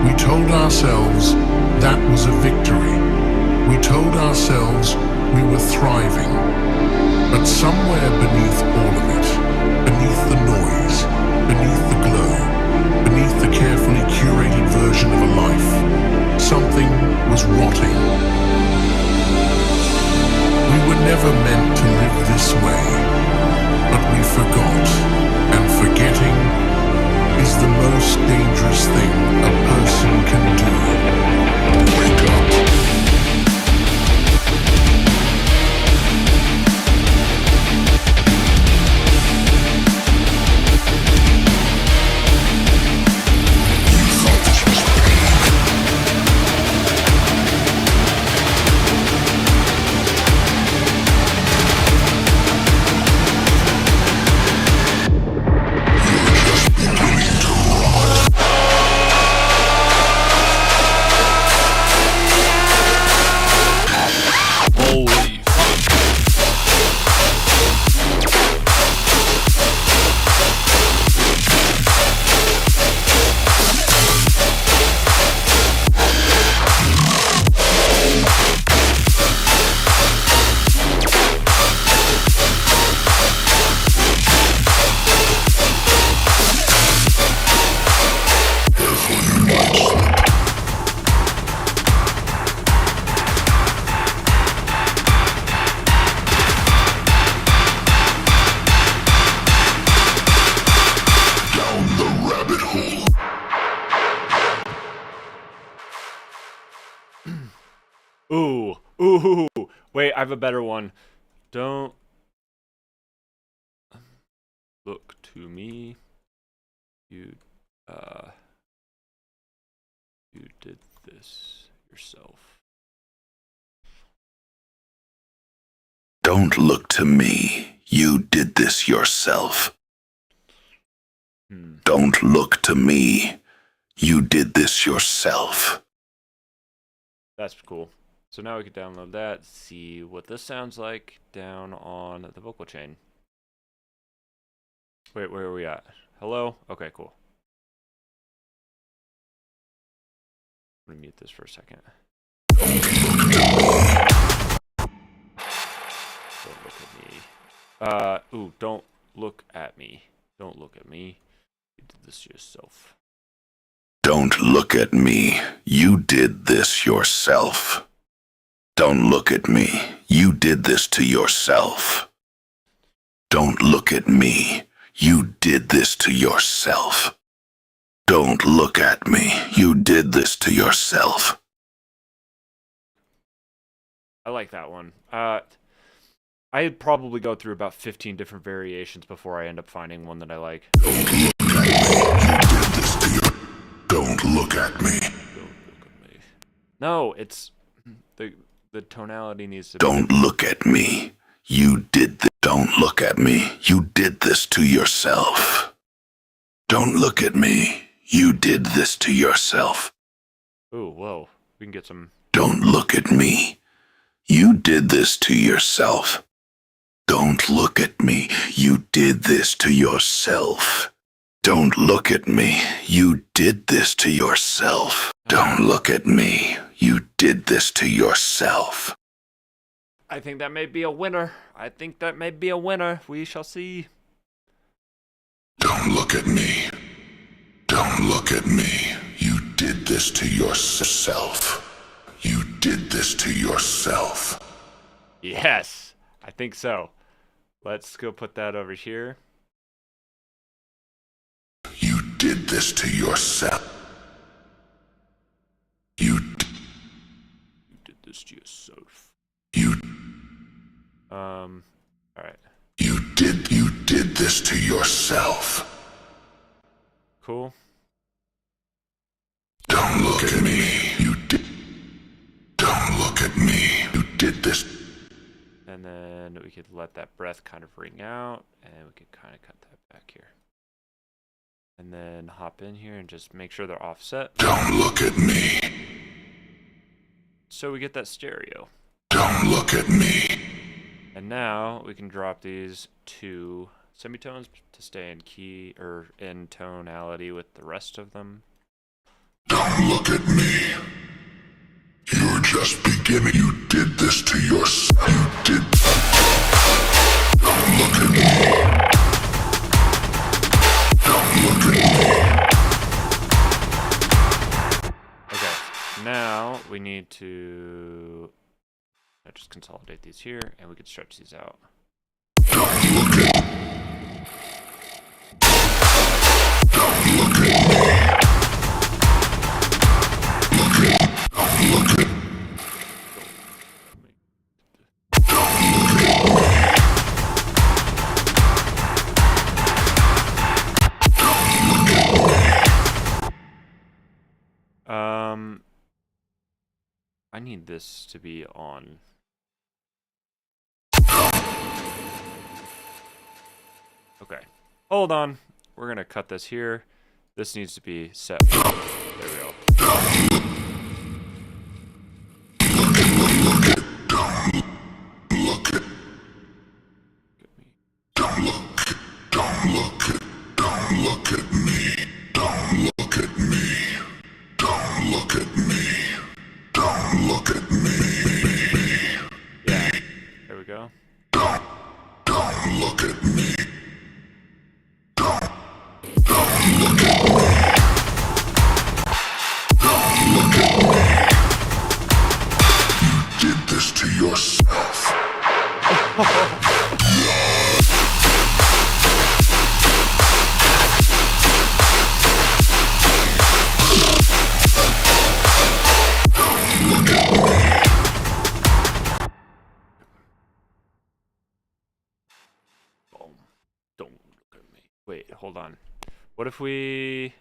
We told ourselves that was a victory. We told ourselves we were thriving. But somewhere beneath all of it, beneath the noise, beneath the glow, beneath the carefully curated version of a life, something was rotting. We were never meant to live this way, but we forgot, and forgetting is the most dangerous thing a person can do. Wake up. have a better one. Don't look to me. You did this yourself. Don't look to me. You did this yourself. Don't look to me. You did this yourself. That's cool. So now we can download that, see what this sounds like down on the vocal chain. Wait, where are we at? Hello? Okay, cool. I'm gonna mute this for a second. Don't look at me. Don't look at me. Don't look at me. You did this yourself. Don't look at me. You did this yourself. Don't look at me. You did this to yourself. Don't look at me. You did this to yourself. Don't look at me. You did this to yourself. I like that one. I'd probably go through about 15 different variations before I end up finding one that I like. Don't look at me. You did this to your... Don't look at me. Don't look at me. No, it's... The tonality needs to be... Don't look at me. You did this. Don't look at me. You did this to yourself. Don't look at me. You did this to yourself. Ooh, whoa. We can get some... Don't look at me. You did this to yourself. Don't look at me. You did this to yourself. Don't look at me. You did this to yourself. Don't look at me. You did this to yourself. I think that may be a winner. I think that may be a winner. We shall see. Don't look at me. Don't look at me. You did this to yourself. You did this to yourself. Yes, I think so. Let's go put that over here. You did this to yourself. You did this to yourself. You all right. You did this to yourself. Cool. Don't look at me. You did. Don't look at me. You did this. And then we could let that breath kind of ring out, and we could kind of cut that back here. And then hop in here and just make sure they're offset. Don't look at me. So we get that stereo. Don't look at me. And now we can drop these two semitones to stay in key or in tonality with the rest of them. Don't look at me. You're just beginning. You did this to yourself. You did. Don't look at me. Don't look at me. Okay, now we need to just consolidate these here, and we could stretch these out. Don't look at me. Don't look at me. Don't look at me. I need this to be on. Okay, hold on. We're gonna cut this here. This needs to be set. There we go. Yeah, there we go. Don't look at me. You did this to yourself. Don't look at me. Wait, hold on. What if we...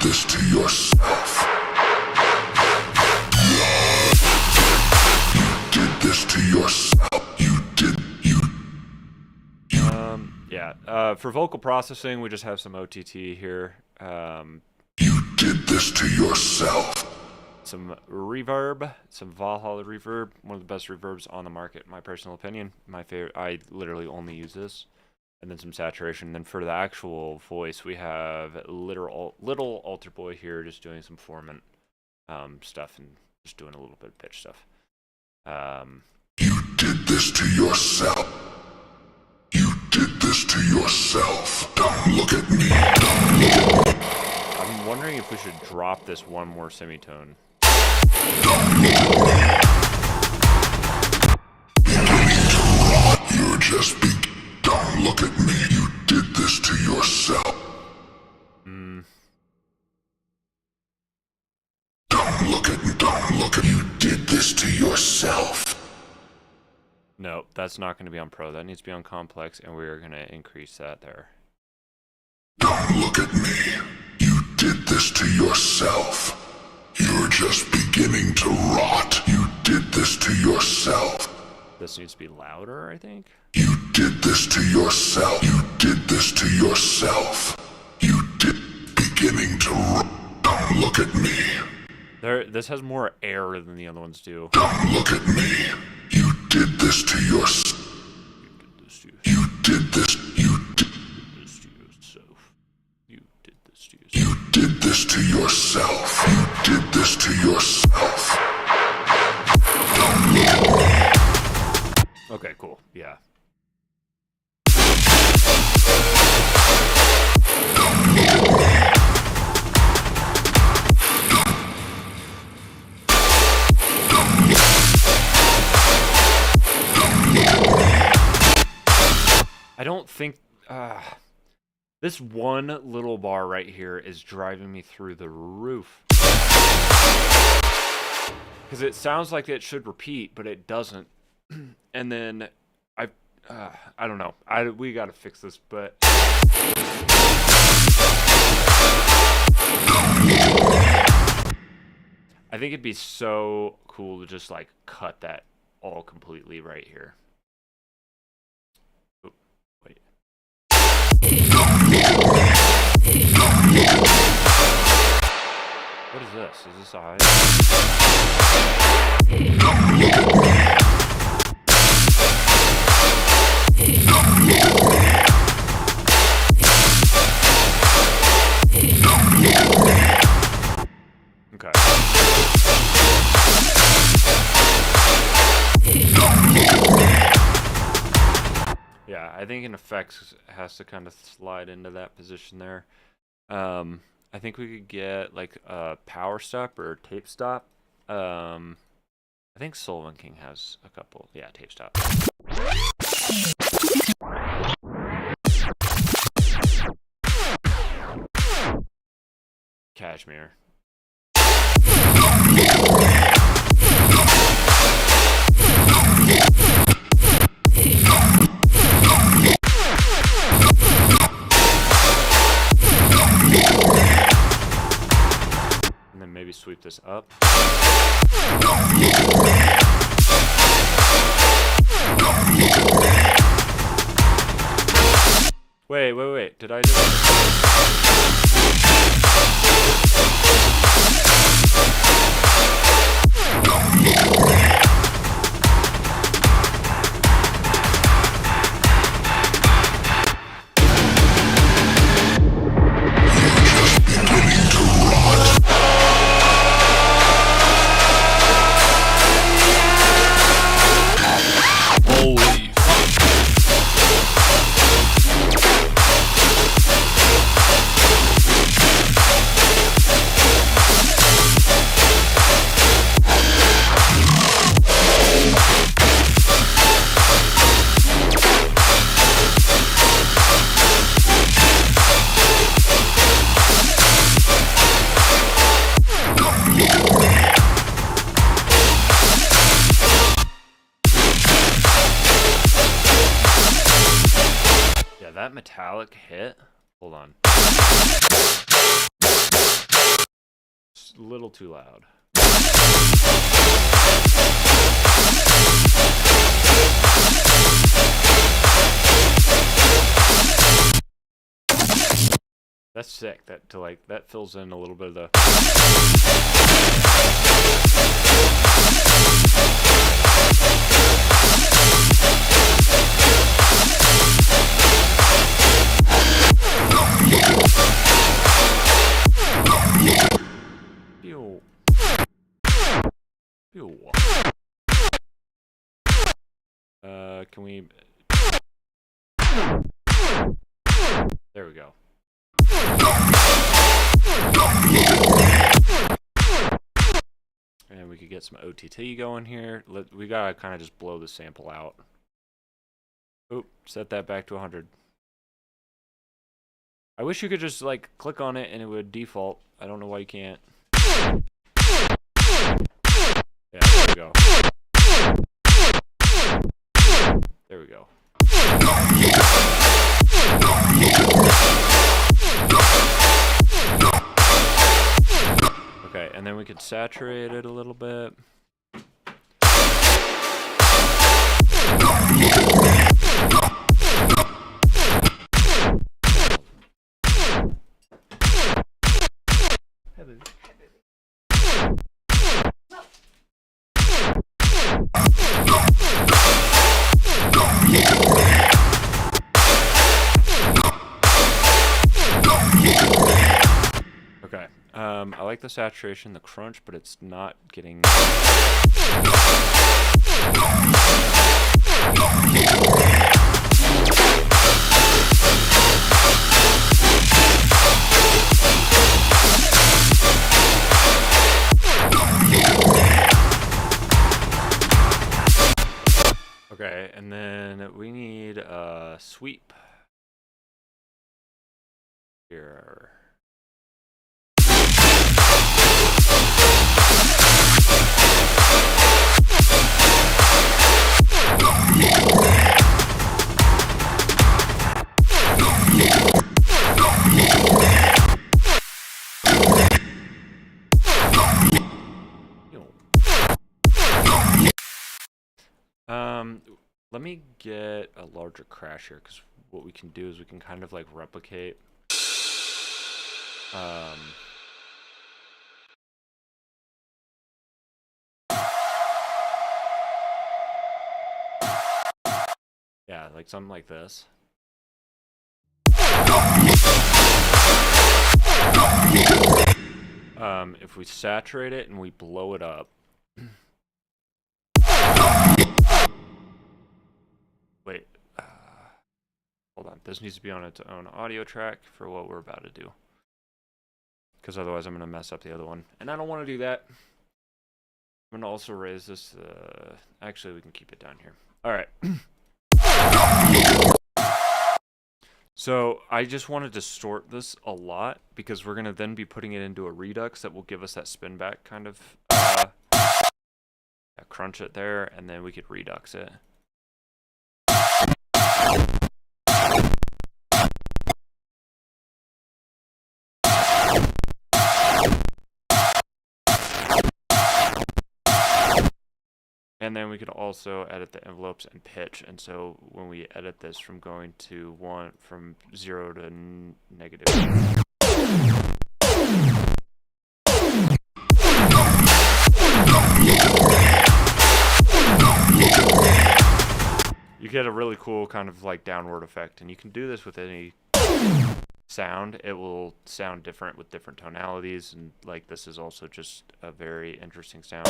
This to yourself. You did this to yourself. Yeah. For vocal processing, we just have some OTT here. You did this to yourself. Some reverb, some Valhalla reverb, one of the best reverbs on the market, in my personal opinion. My favorite. I literally only use this. And then some saturation. And then for the actual voice, we have little altar boy here, just doing some formant stuff and just doing a little bit of pitch stuff. You did this to yourself. You did this to yourself. Don't look at me. Don't look at me. I'm wondering if we should drop this one more semitone. Don't look at me. Beginning to rot. You're just beginning. Don't look at me. You did this to yourself. Don't look at me. Don't look at you. Did this to yourself. No, that's not going to be on Pro. That needs to be on Complex, and we're going to increase that there. Don't look at me. You did this to yourself. You're just beginning to rot. You did this to yourself. This needs to be louder, I think. You did this to yourself. You did this to yourself. You did beginning to rot. Don't look at me. This has more air than the other ones do. Don't look at me. You did this to yourself. You did this. You did this to yourself. You did this to yourself. You did this to yourself. You did this to yourself. Don't look at me. Okay, cool. Yeah. Don't look at me. I don't think this one little bar right here is driving me through the roof. Because it sounds like it should repeat, but it doesn't. And then I don't know. We got to fix this, but I think it'd be so cool to just like cut that all completely right here. Oh, wait. What is this? Is this a high? Okay. Yeah, I think an effects has to kind of slide into that position there. I think we could get like a power stop or tape stop. I think Sullivan King has a couple. Yeah, tape stop. Cashmere. And then maybe sweep this up. Wait. Did I do Holy. metallic hit? Hold on. It's a little too loud. That's sick. That fills in a little bit of the. Ew. Ew. Can we? There we go. And we could get some OTT going here. We gotta kind of just blow the sample out. Oop, set that back to 100. I wish you could just like click on it and it would default. I don't know why you can't. Yeah, there we go. There we go. Okay, and then we could saturate it a little bit. Okay, I like the saturation, the crunch, but it's not getting. Okay, and then we need a sweep here. Let me get a larger crash here, because what we can do is we can kind of like replicate yeah, like something like this. If we saturate it and we blow it up. Wait, hold on. This needs to be on its own audio track for what we're about to do. Because otherwise I'm going to mess up the other one. And I don't want to do that. I'm going to also raise this. Actually, we can keep it down here. All right. So I just want to distort this a lot because we're going to then be putting it into a redux that will give us that spin back kind of crunch it there, and then we could redux it. And then we could also edit the envelopes and pitch. And so when we edit this from going to from 0 to negative. You get a really cool kind of like downward effect. And you can do this with any sound. It will sound different with different tonalities. And like this is also just a very interesting sound.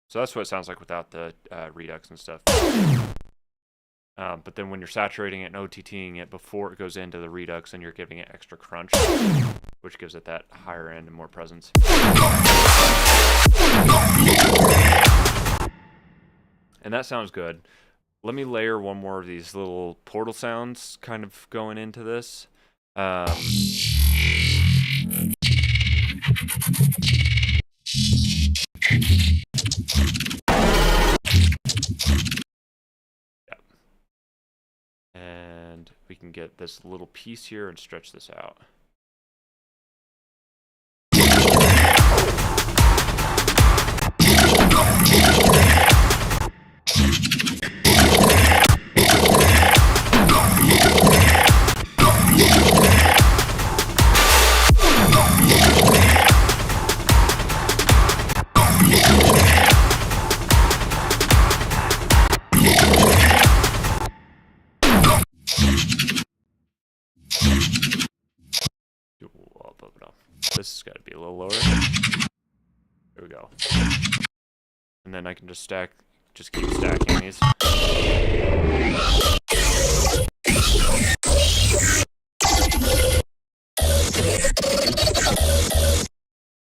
So that's what it sounds like without the redux and stuff. But then when you're saturating it and OTTing it before it goes into the redux, and you're giving it extra crunch, which gives it that higher end and more presence. And that sounds good. Let me layer one more of these little portal sounds kind of going into this. and we can get this little piece here and stretch this out. This has got to be a little lower. There we go. And then I can just keep stacking these.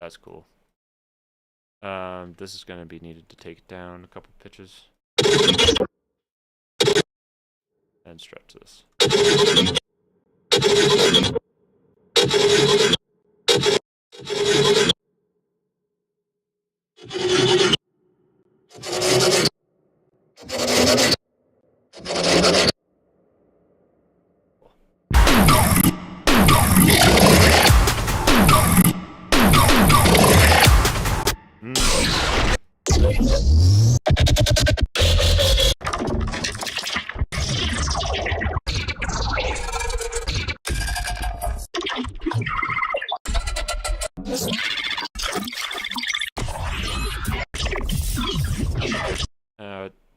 That's cool. This is going to be needed to take it down a couple pitches. And stretch this.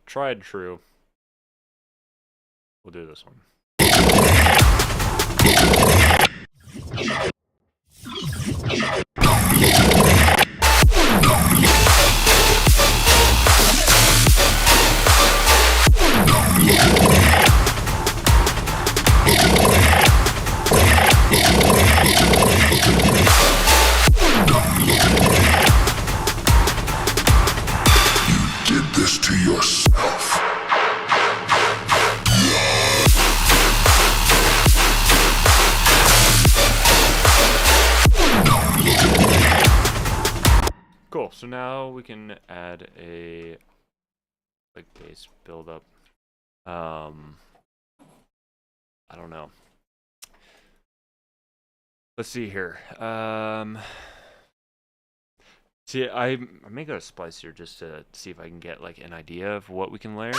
Tried and true. We'll do this one. You did this to yourself. Cool. So now we can add a like bass build up. I don't know. Let's see here. See, I may go to Splice here just to see if I can get like an idea of what we can layer.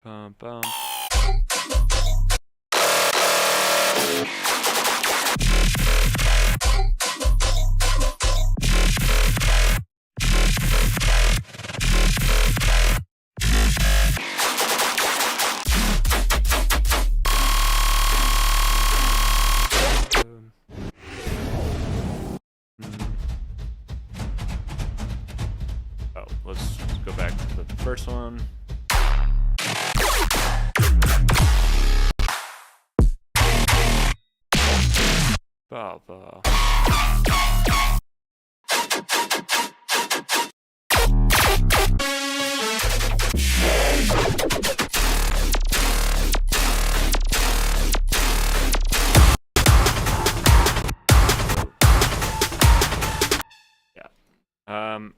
Bum, bum. Oh, let's go back to the first one. Baba.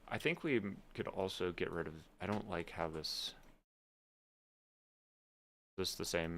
I think we could also get rid of. I don't like how this. This the same.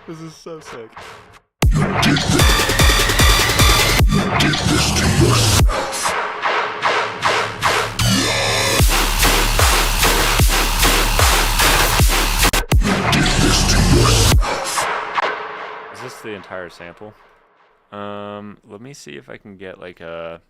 This is so sick. You did this to yourself. that's the entire sample. Let me see if I can get like a.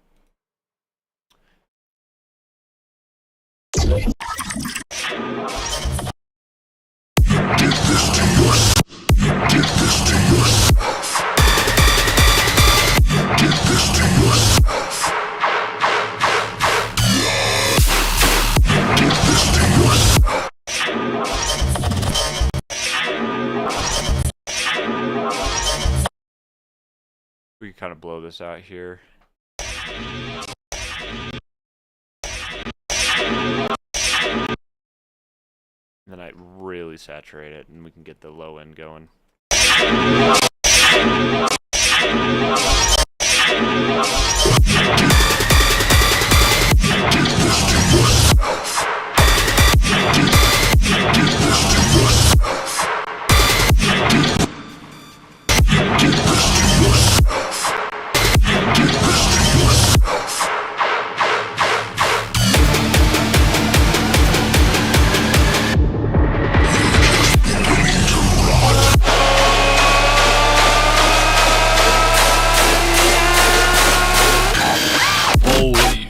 We can kind of blow this out here. And then I really saturate it, and we can get the low end going. Holy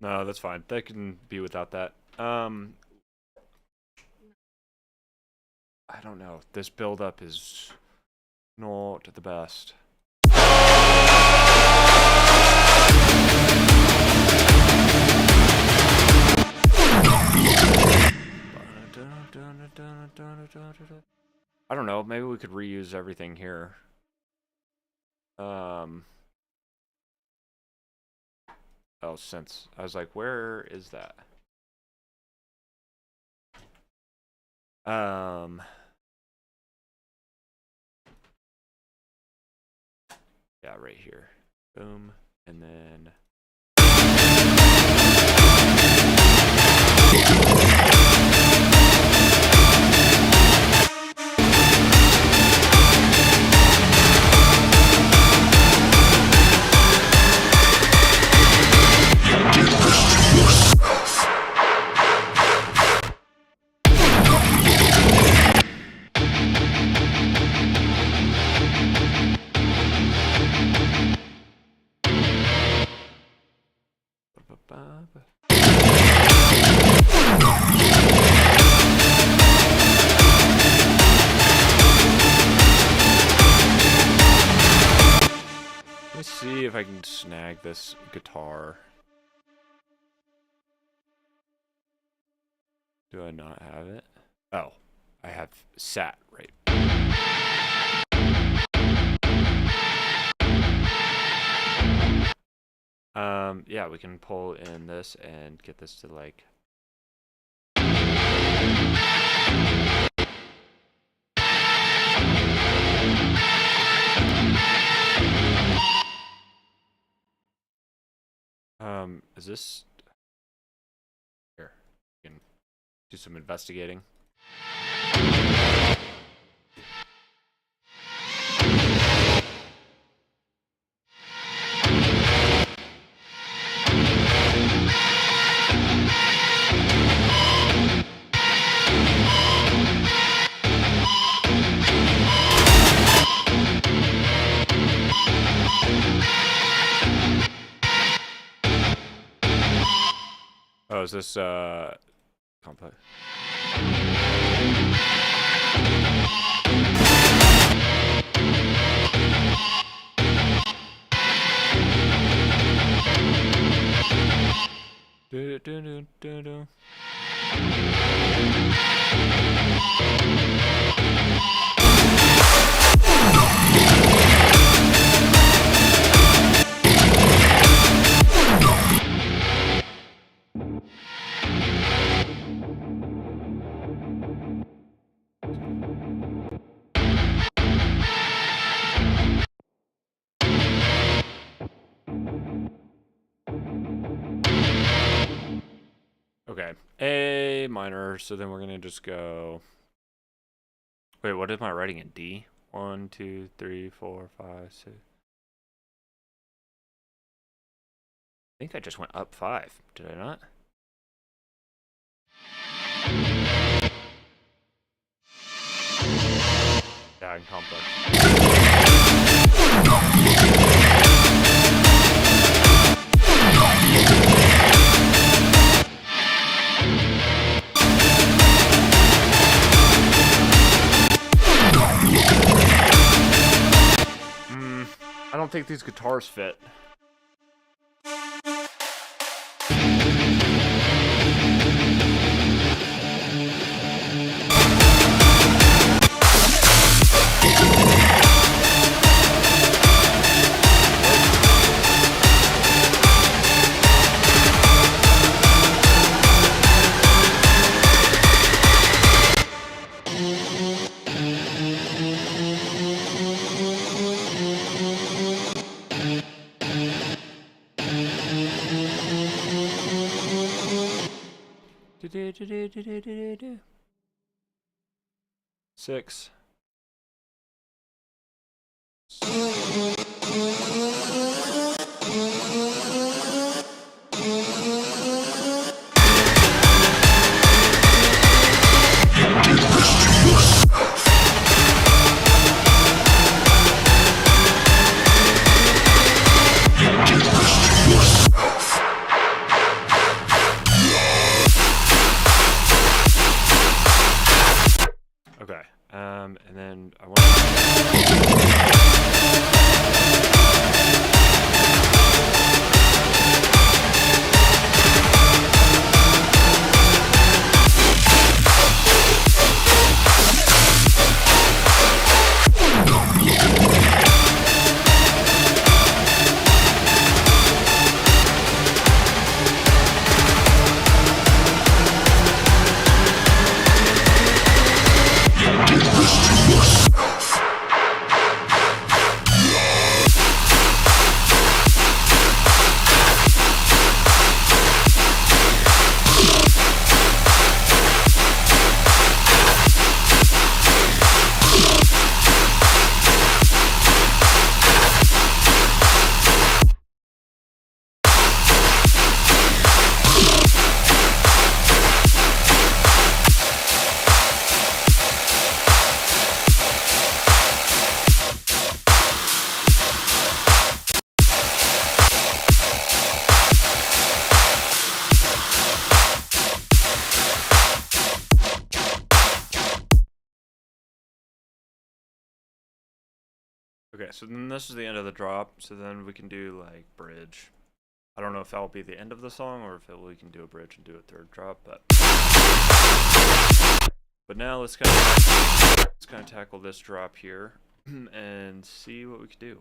No, that's fine. That can be without that. I don't know. This build-up is not the best. I don't know. Maybe we could reuse everything here. Oh, since I was like, where is that? Yeah, right here. Boom, and then. Let me see if I can snag this guitar. Do I not have it? Oh, I have sat right. Yeah, we can pull in this and get this to like. Is this here? We can do some investigating. Oh, is this complex? Do do do do do. Okay, A minor. So then we're gonna just go. Wait, what am I writing in D? 1, 2, 3, 4, 5, 6. I think I just went up 5. Did I not? Yeah, in complex. I don't think these guitars fit. Six. Okay. And then I want. Okay, so then this is the end of the drop. So then we can do like bridge. I don't know if that will be the end of the song or if we can do a bridge and do a third drop, but now let's kind of tackle this drop here and see what we can do.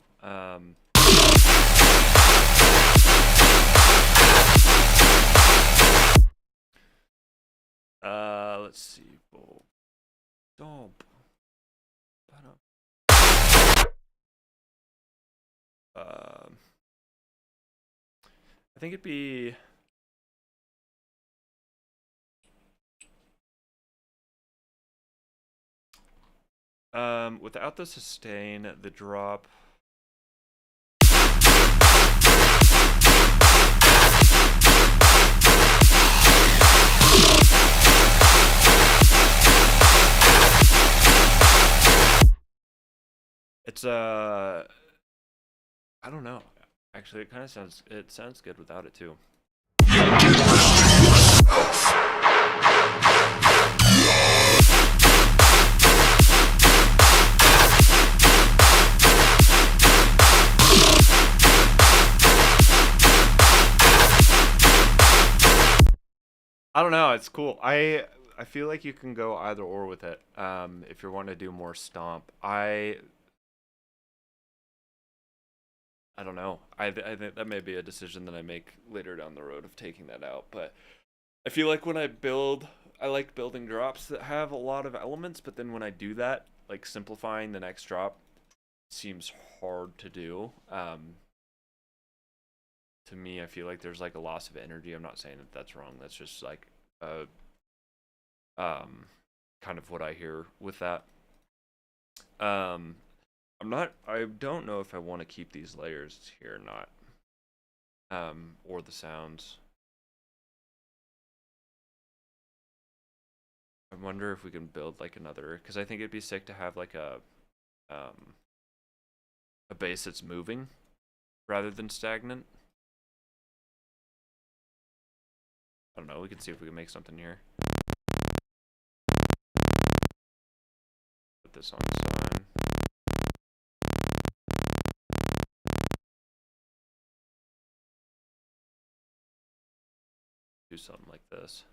Let's see. Stomp. I think it'd be without the sustain, the drop. It's I don't know. Actually, it sounds good without it too. I don't know, it's cool. I feel like you can go either or with it. If you're wanting to do more stomp. I don't know. I think that may be a decision that I make later down the road of taking that out. But I feel like when I build, I like building drops that have a lot of elements. But then when I do that, like simplifying the next drop seems hard to do. To me, I feel like there's like a loss of energy. I'm not saying that that's wrong. That's just like kind of what I hear with that. I don't know if I want to keep these layers here or not. Or the sounds. I wonder if we can build like another, because I think it'd be sick to have like a bass that's moving rather than stagnant. I don't know, we can see if we can make something here. Put this on the side. Do something like this.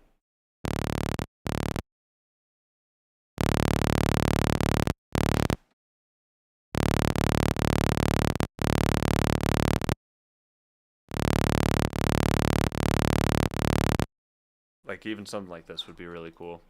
Like even something like this would be really cool.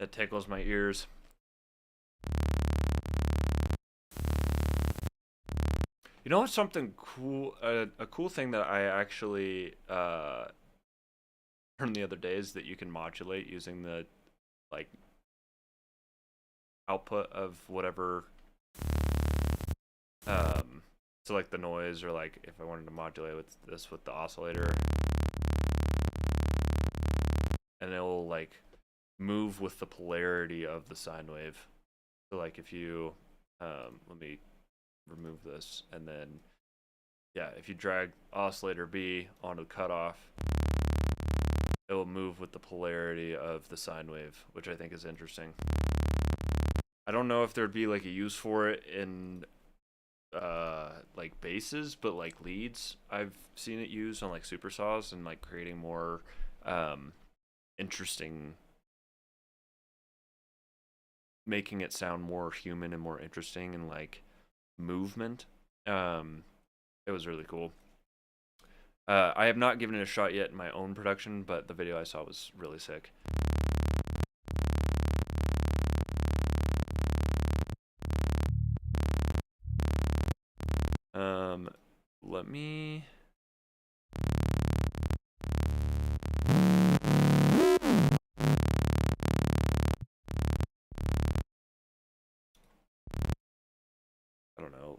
That tickles my ears. You know what's something cool? A cool thing that I actually learned the other day is that you can modulate using the like output of whatever. So like the noise, or like if I wanted to modulate with this with the oscillator, and it'll like move with the polarity of the sine wave. So like if you let me remove this, and then yeah, if you drag oscillator B onto the cutoff, it will move with the polarity of the sine wave, which I think is interesting. I don't know if there'd be like a use for it in like basses, but like leads I've seen it used on like super saws and like creating more interesting, making it sound more human and more interesting and like movement. It was really cool. I have not given it a shot yet in my own production, but the video I saw was really sick. Let me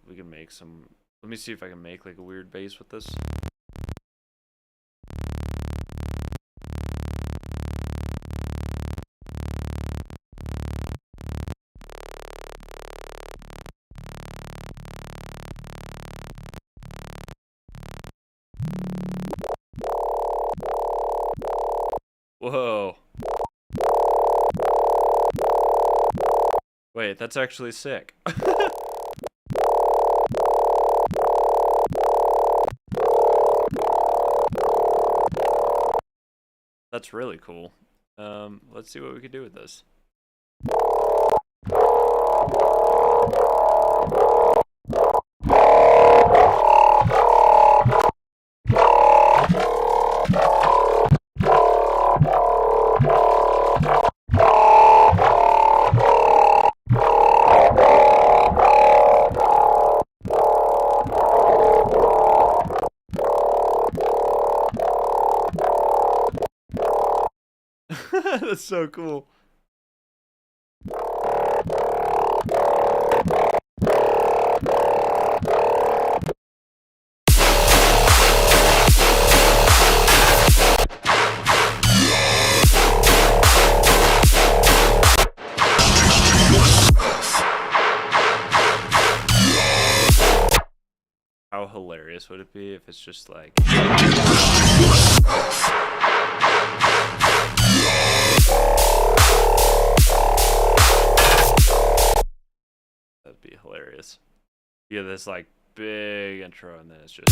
we can make some. Let me see if I can make like a weird bass with this. Whoa. Wait, that's actually sick. That's really cool. Let's see what we can do with this. That's so cool. How hilarious would it be if it's just like... That'd be hilarious. You get this like big intro and then it's just...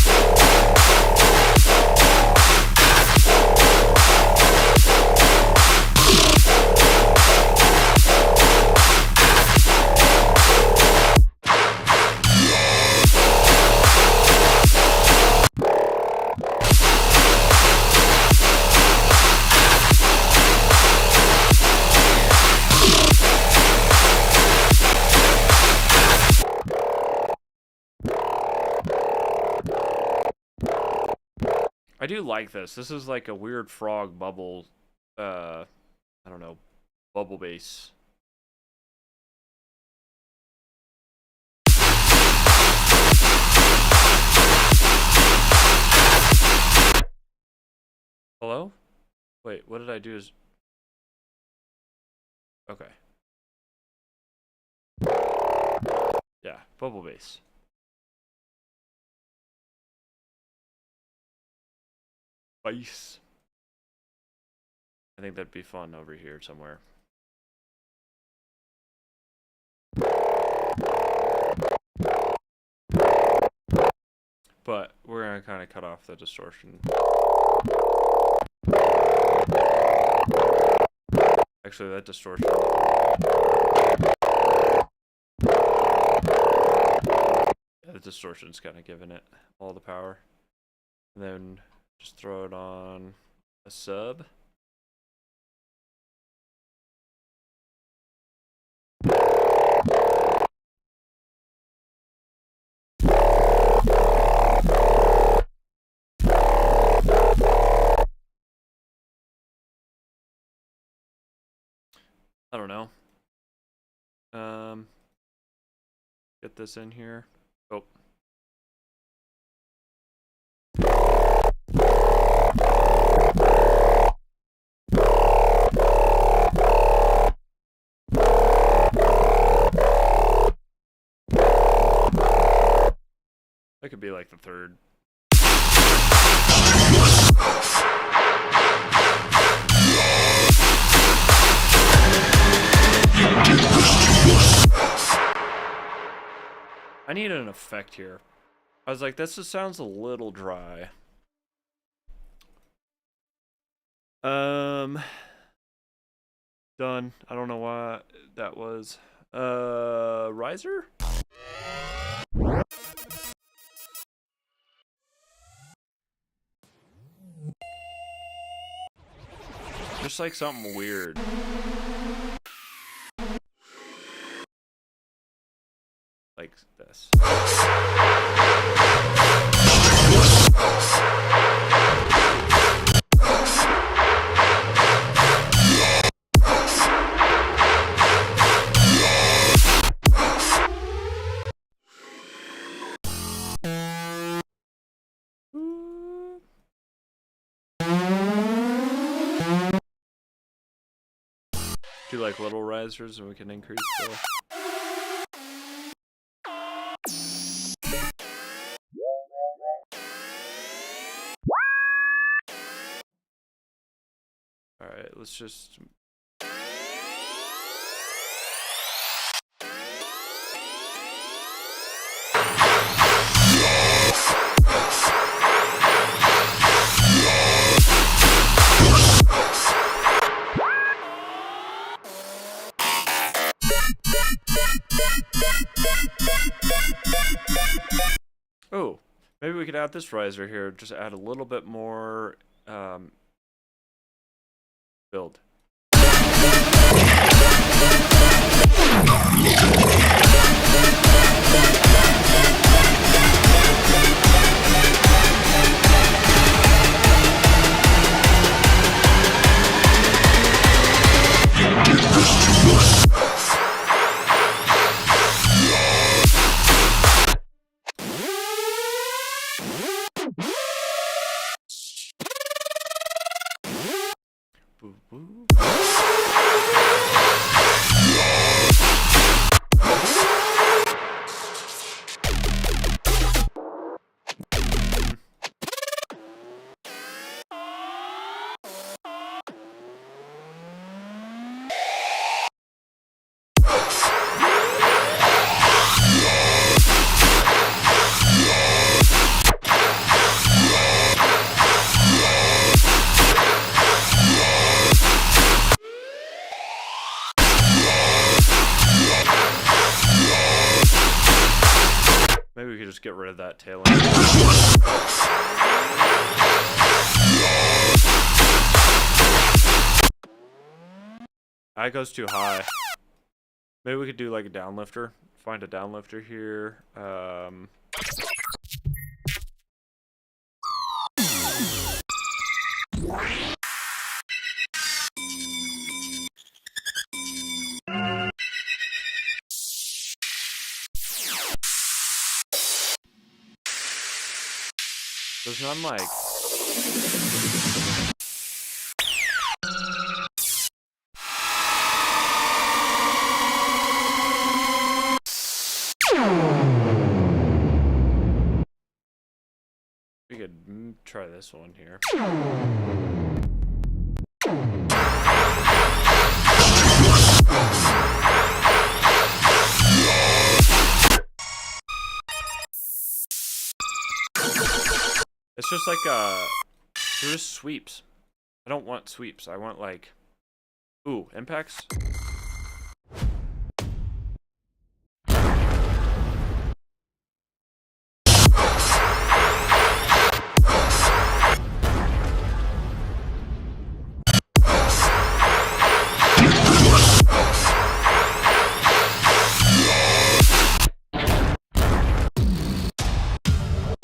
I do like this. This is like a weird frog bubble, I don't know, bubble bass. Hello? Wait, what did I do? Okay. Yeah, bubble bass. Bass. I think that'd be fun over here somewhere. But we're gonna kind of cut off the distortion. Actually, that distortion. Yeah, the distortion's kind of giving it all the power. And then just throw it on a sub. I don't know. Get this in here. Oh. That could be like the third. I need an effect here. I was like, this just sounds a little dry. Done. I don't know why that was. Riser? Just like something weird. Like this. do like little risers and we can increase the... Alright, let's just... Oh, maybe we could add this riser here, just add a little bit more build. Boo boo. Maybe we could just get rid of that tail end. That goes too high. Maybe we could do like a downlifter. Find a downlifter here. There's none like... We could try this one here. It's just like they're just sweeps. I don't want sweeps. I want like, ooh, impacts.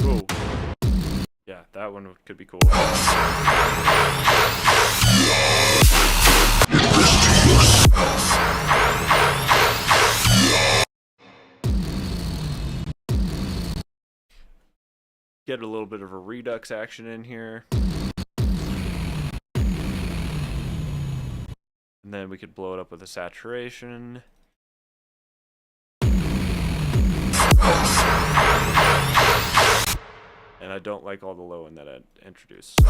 Ooh. Yeah, that one could be cool. Get a little bit of a redux action in here. And then we could blow it up with a saturation. And I don't like all the low end that I introduced.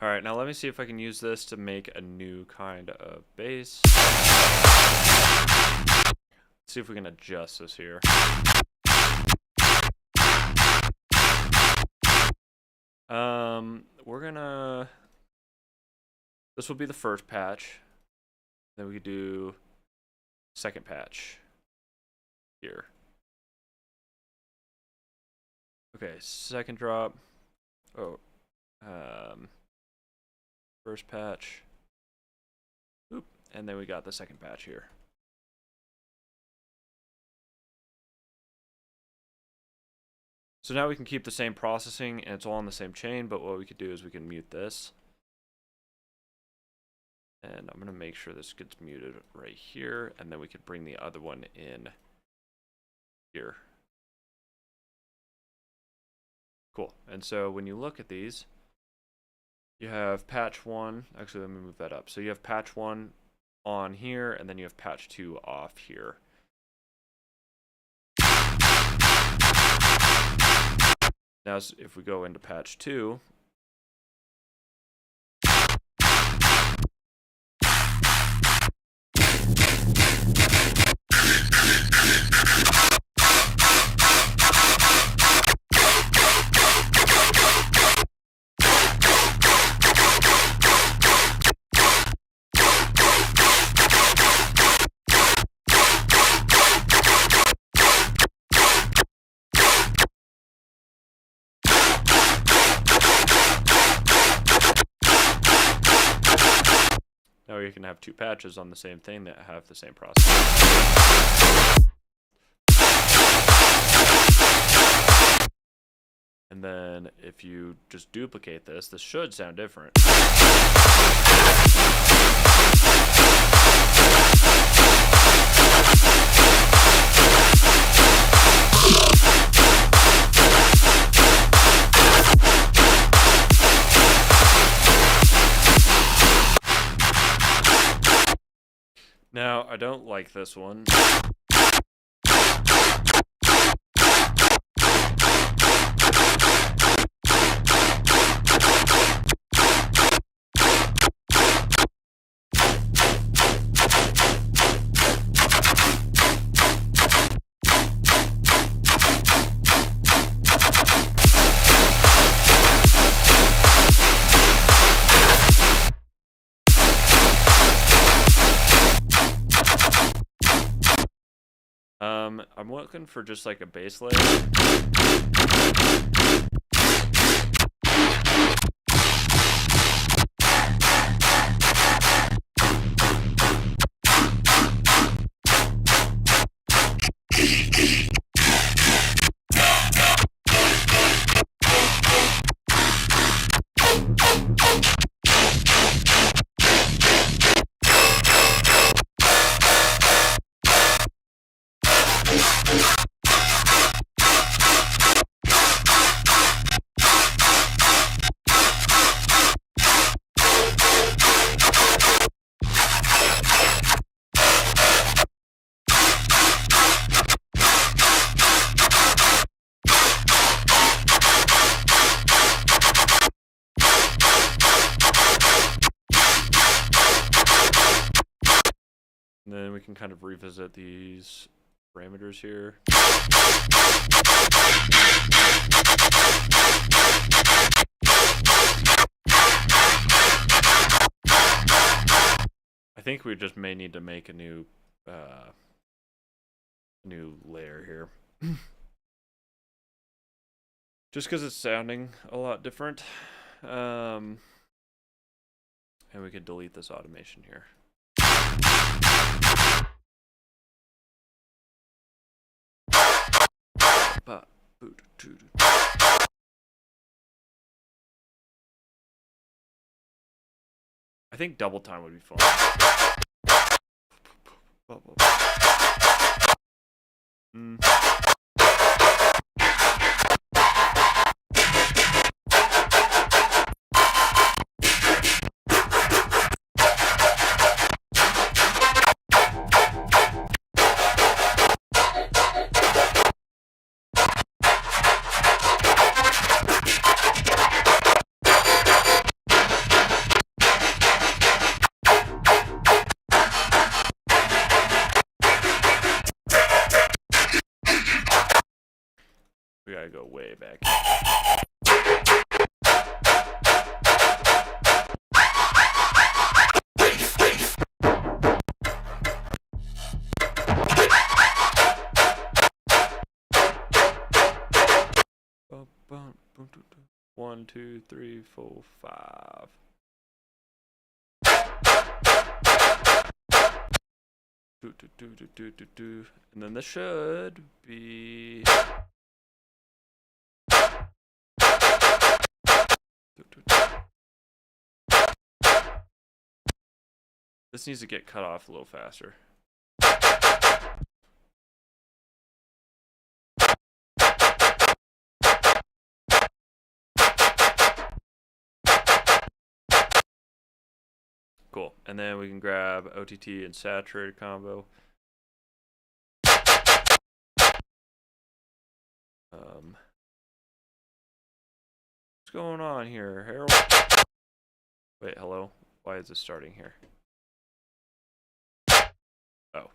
Alright, now let me see if I can use this to make a new kind of bass. Let's see if we can adjust this here. We're gonna... This will be the first patch. Then we could do second patch here. Okay, second drop. Oh, first patch. Oop, and then we got the second patch here. So now we can keep the same processing and it's all on the same chain, but what we could do is we can mute this. And I'm going to make sure this gets muted right here, and then we could bring the other one in here. Cool. And so when you look at these, you have patch 1. Actually, let me move that up. So you have patch 1 on here, and then you have patch 2 off here. Now, if we go into patch 2, now you can have 2 patches on the same thing that have the same process. And then if you just duplicate this, this should sound different. Now, I don't like this one. I'm looking for just like a base layer. And then we can kind of revisit these parameters here. I think we just may need to make a new layer here. Just because it's sounding a lot different. And we could delete this automation here. I think double time would be fun. We gotta go way back. One, two, three, four, five. And then this should be This needs to get cut off a little faster. Cool. And then we can grab OTT and saturated combo. What's going on here, Harold? Wait, hello? Why is it starting here? Oh.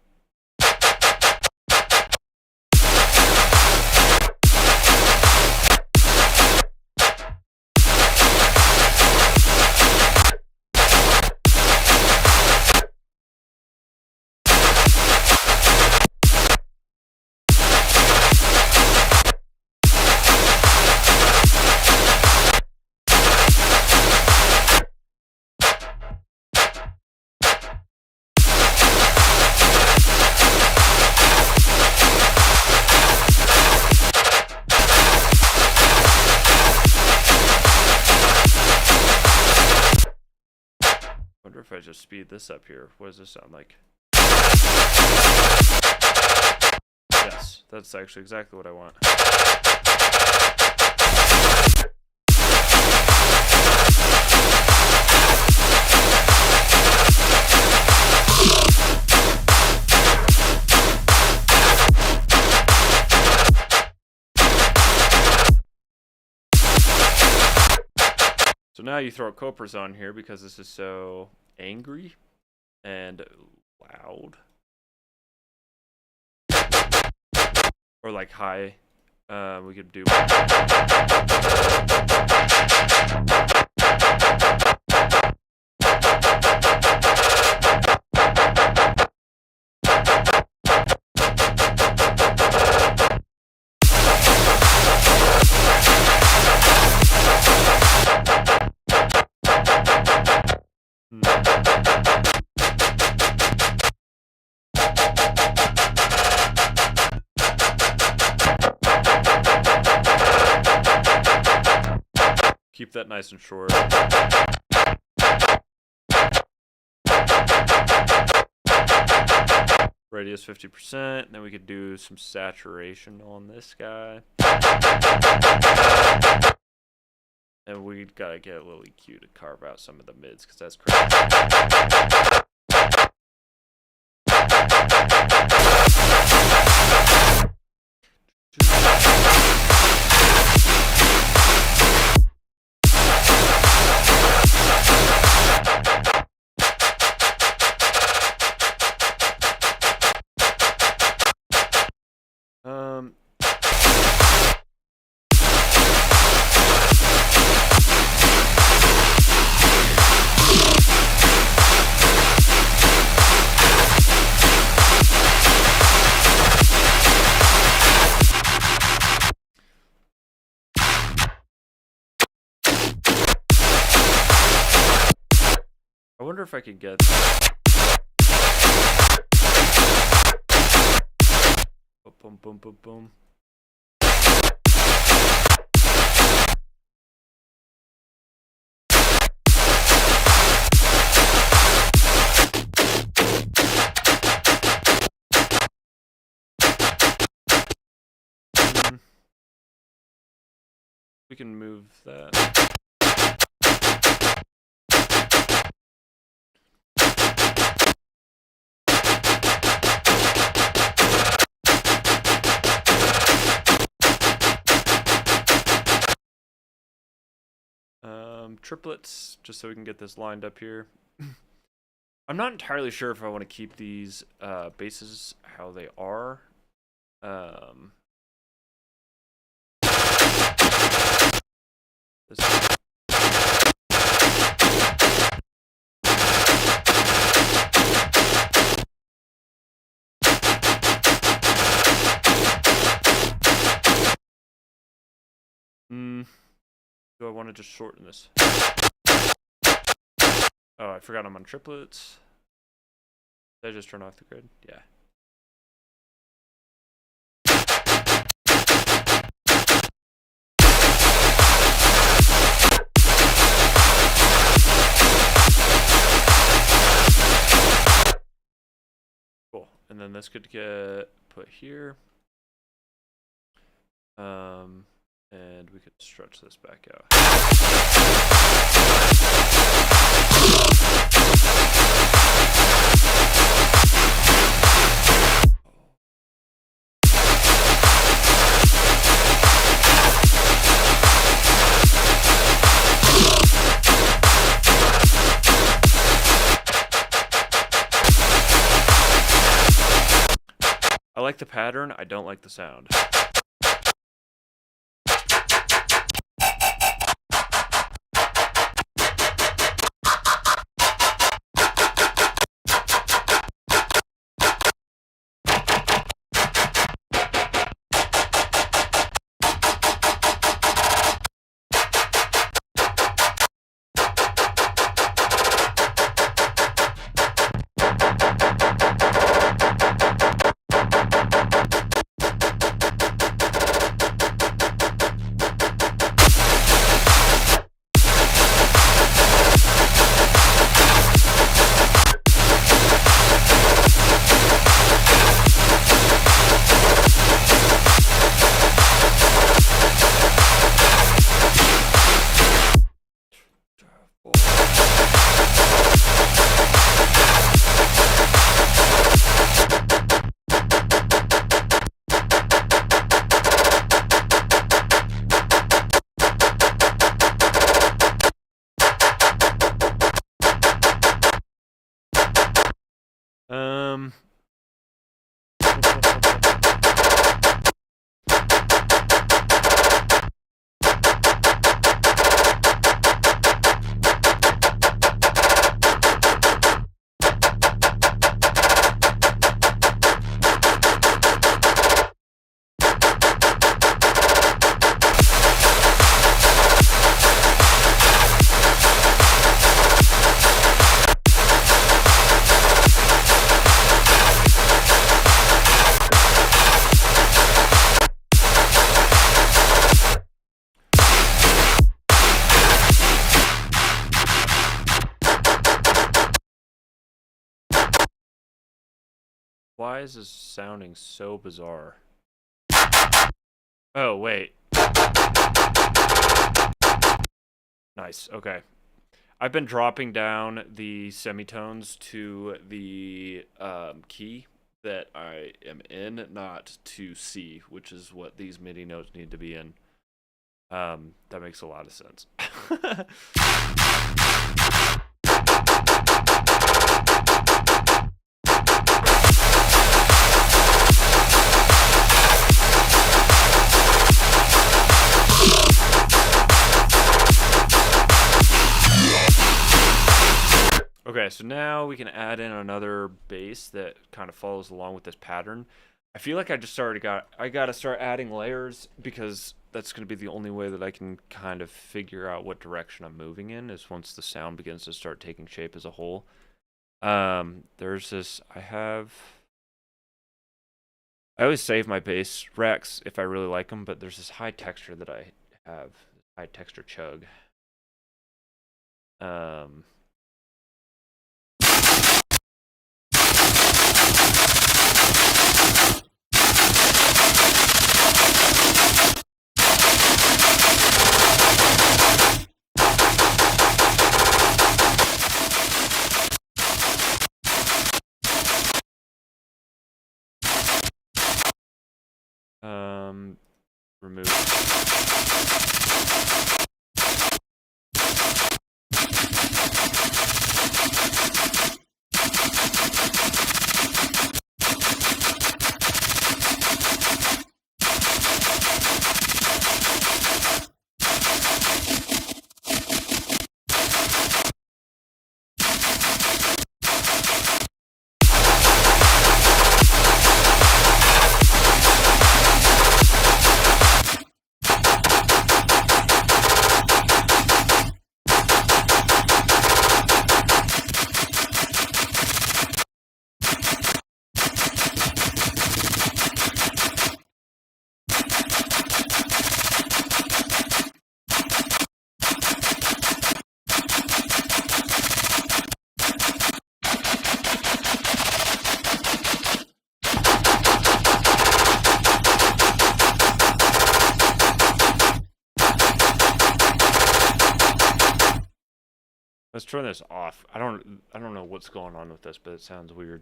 Wonder if I just speed this up here. What does this sound like? Yes, that's actually exactly what I want. So now you throw Copras on here because this is so angry and loud. Or like high. We could do. Keep that nice and short. Radius 50%. Then we could do some saturation on this guy. And we gotta get a little EQ to carve out some of the mids because that's crazy. I wonder if I could get boom, boom, boom, boom. We can move that. Triplets, just so we can get this lined up here. I'm not entirely sure if I want to keep these bases how they are. This do I want to just shorten this? Oh, I forgot I'm on triplets. Did I just turn off the grid? Yeah. then this could get put here. And we could stretch this back out. I like the pattern, I don't like the sound. Why is this sounding so bizarre? Oh, wait. Nice, okay. I've been dropping down the semitones to the key that I am in, not to C, which is what these MIDI notes need to be in. That makes a lot of sense. Okay, so now we can add in another bass that kind of follows along with this pattern. I feel like I gotta start adding layers because that's gonna be the only way that I can kind of figure out what direction I'm moving in is once the sound begins to start taking shape as a whole. There's this, I always save my bass racks if I really like them, but there's this high texture that I have, high texture chug. Remove. Let's turn this off. I don't know what's going on with this, but it sounds weird.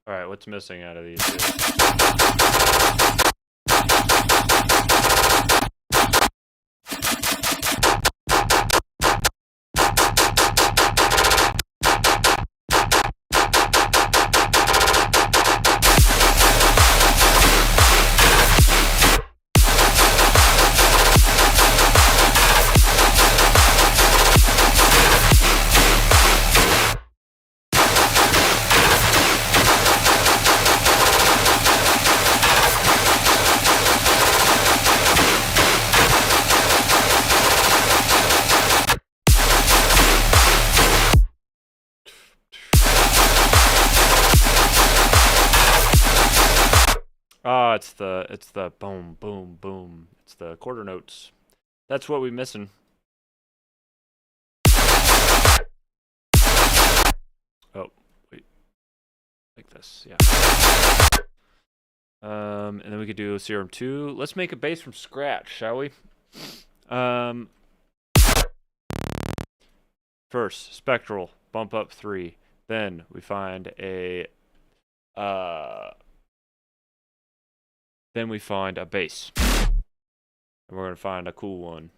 Alright, what's missing out of these two? Ah, it's the boom, boom, boom. It's the quarter notes. That's what we're missing. Oh, wait. Like this, yeah. And then we could do Serum 2. Let's make a bass from scratch, shall we? First, spectral, bump up 3. Then we find a bass. And we're gonna find a cool one.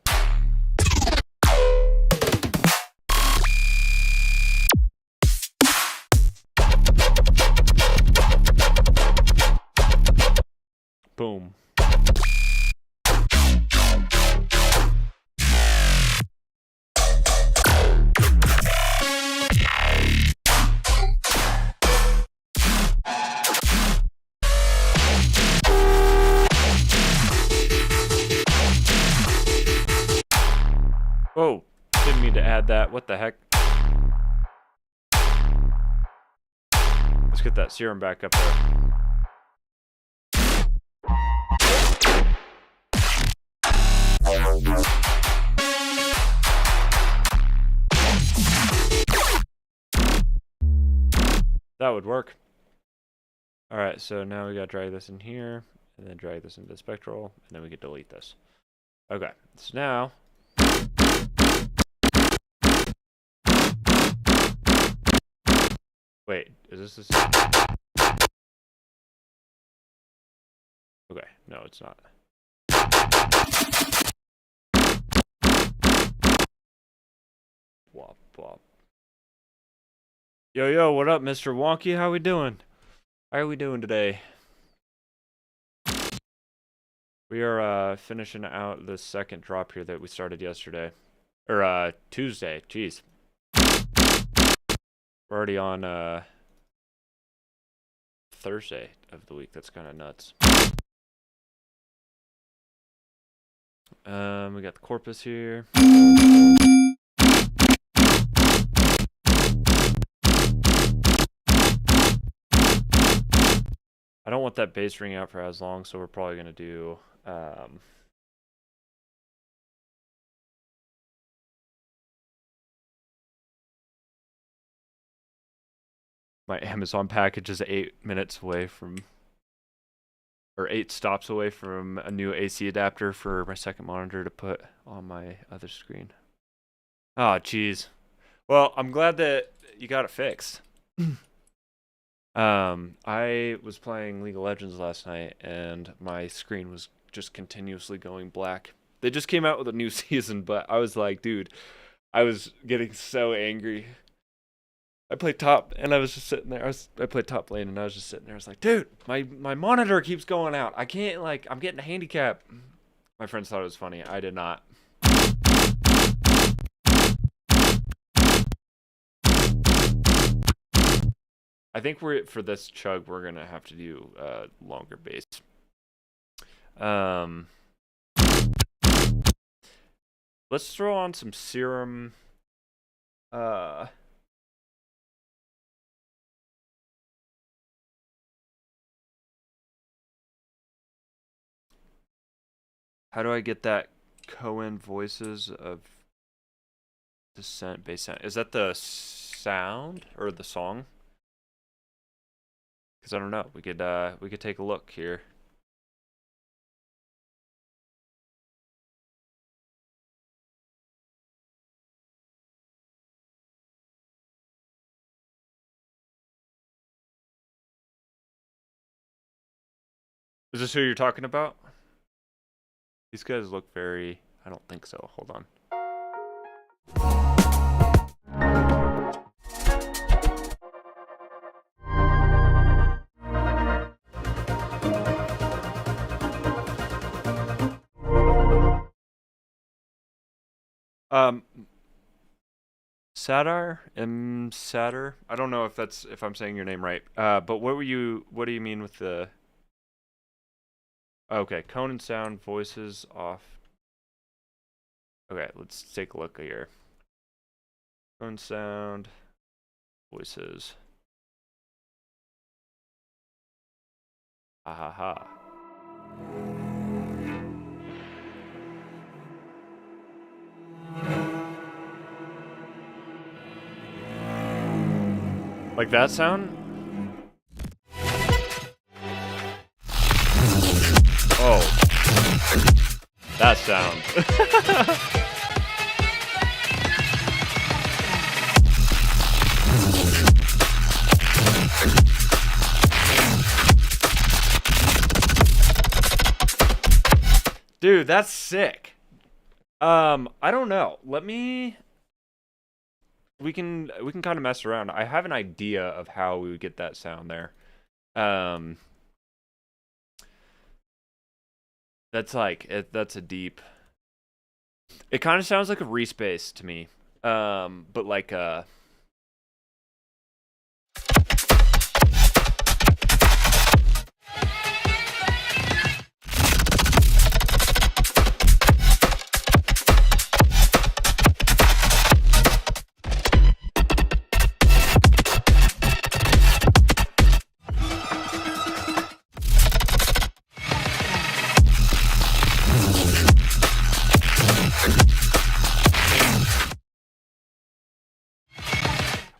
Boom. Oh, didn't mean to add that. What the heck? Let's get that serum back up there. That would work. Alright, so now we gotta drag this in here, and then drag this into the spectral, and then we can delete this. Okay, so now... Wait, is this the same? Okay, no, it's not. Wop, wop. Yo, what up, Mr. Wonky? How we doing? How are we doing today? We are finishing out the second drop here that we started yesterday. Or Tuesday, jeez. We're already on Thursday of the week. That's kind of nuts. We got the corpus here. I don't want that bass ring out for as long, so we're probably gonna do my Amazon package is 8 minutes away from, or 8 stops away from a new AC adapter for my second monitor to put on my other screen. Oh, jeez. Well, I'm glad that you got it fixed. I was playing League of Legends last night, and my screen was just continuously going black. They just came out with a new season, but I was like, dude, I was getting so angry. I played top, and I was just sitting there. I played top lane, and I was just sitting there. I was like, dude, my monitor keeps going out. I can't, like, I'm getting a handicap. My friends thought it was funny. I did not. I think for this chug, we're gonna have to do longer bass. Let's throw on some serum. How do I get that Cohen voices of descent bass sound? Is that the sound or the song? Because I don't know. We could take a look here. Is this who you're talking about? These guys look very... I don't think so. Hold on. Sadar? Sadar? I don't know if I'm saying your name right. But what do you mean with the... Okay, Conan sound, voices off. Okay, let's take a look here. Conan sound, voices. Ha ha ha. Like that sound? Oh. That sound. Dude, that's sick. I don't know. We can kind of mess around. I have an idea of how we would get that sound there. That's that's a deep. It kind of sounds like a respace to me. But like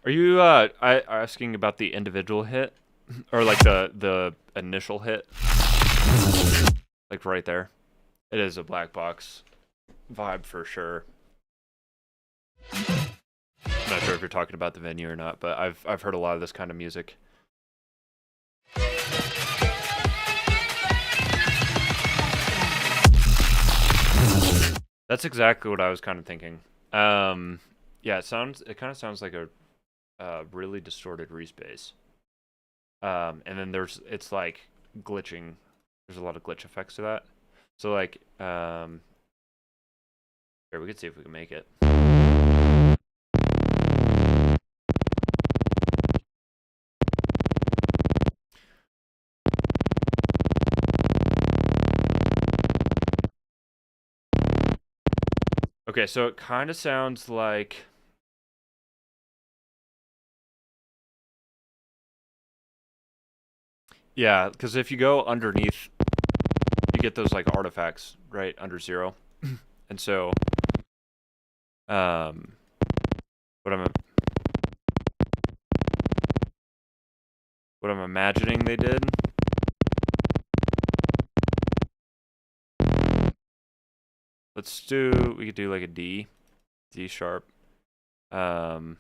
Are you asking about the individual hit, or like the initial hit, like right there? It is a black box vibe for sure. I'm not sure if you're talking about the venue or not, but I've heard a lot of this kind of music. That's exactly what I was kind of thinking. Yeah, it kind of sounds like a really distorted respace. And then it's like glitching. There's a lot of glitch effects to that. So like, here, we could see if we can make it. Okay, so it kind of sounds like... Yeah, because if you go underneath, you get those like artifacts right under 0. And so what I'm imagining they did, we could do like a D sharp, and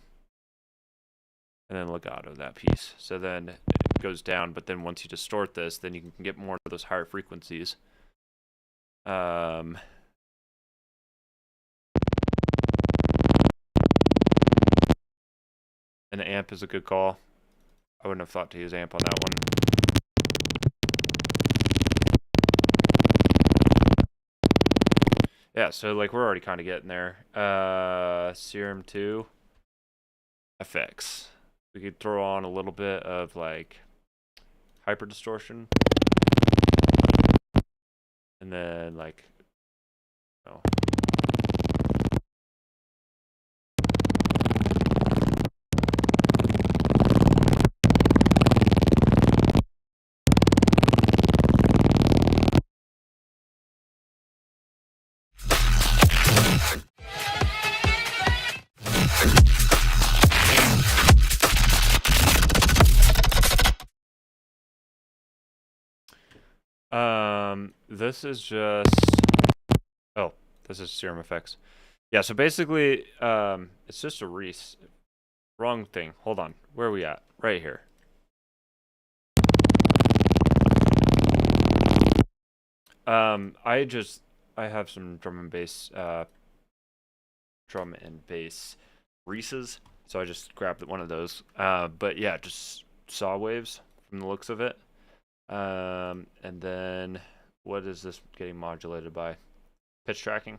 then legato that piece. So then it goes down, but then once you distort this, then you can get more of those higher frequencies. And And the amp is a good call. I wouldn't have thought to use amp on that one. Yeah, so like we're already kind of getting there. Serum 2 effects. We could throw on a little bit of like hyper distortion. And then like oh. This is just this is serum effects. Yeah, so basically it's just a wrong thing. Hold on. Where are we at? Right here. I have some drum and bass Reese's, so I just grabbed one of those. But yeah, just saw waves from the looks of it. And then what is this getting modulated by? Pitch tracking.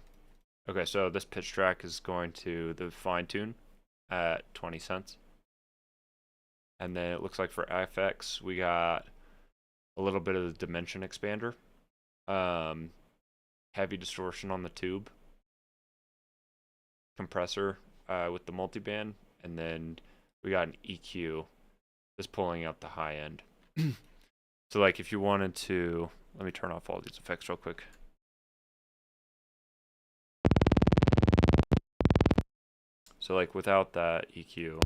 Okay, so this pitch track is going to the fine tune at 20 cents. And then it looks like for FX, we got a little bit of the dimension expander. Heavy distortion on the tube. Compressor with the multiband. And then we got an EQ just pulling out the high end. So like if you wanted to, let me turn off all these effects real quick. So like without that EQ.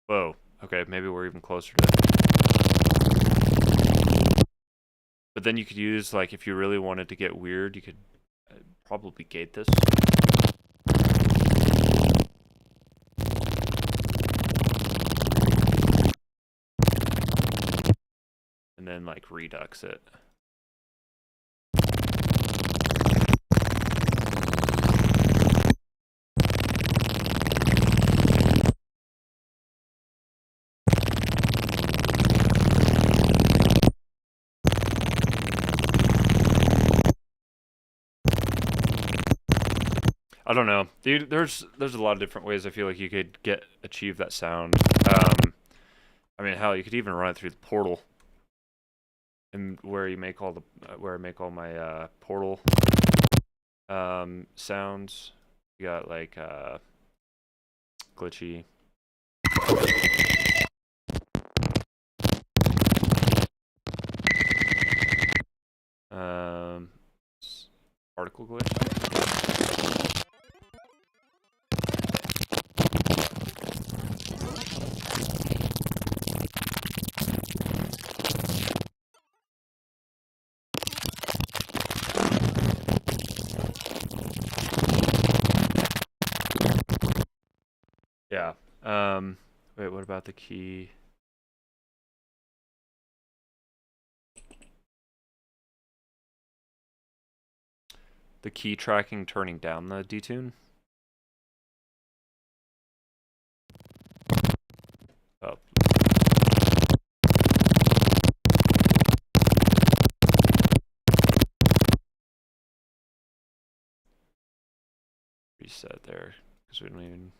Whoa, okay, maybe we're even closer to it. But then you could use, like, if you really wanted to get weird, you could probably gate this. And then like redux it. I don't know, dude. There's a lot of different ways I feel like you could achieve that sound. I mean, hell, you could even run it through the portal, and where I make all my portal sounds. You got like glitchy. Particle glitch. Yeah. Wait, what about the key? The key tracking turning down the detune? Oh. Reset there, because we don't even...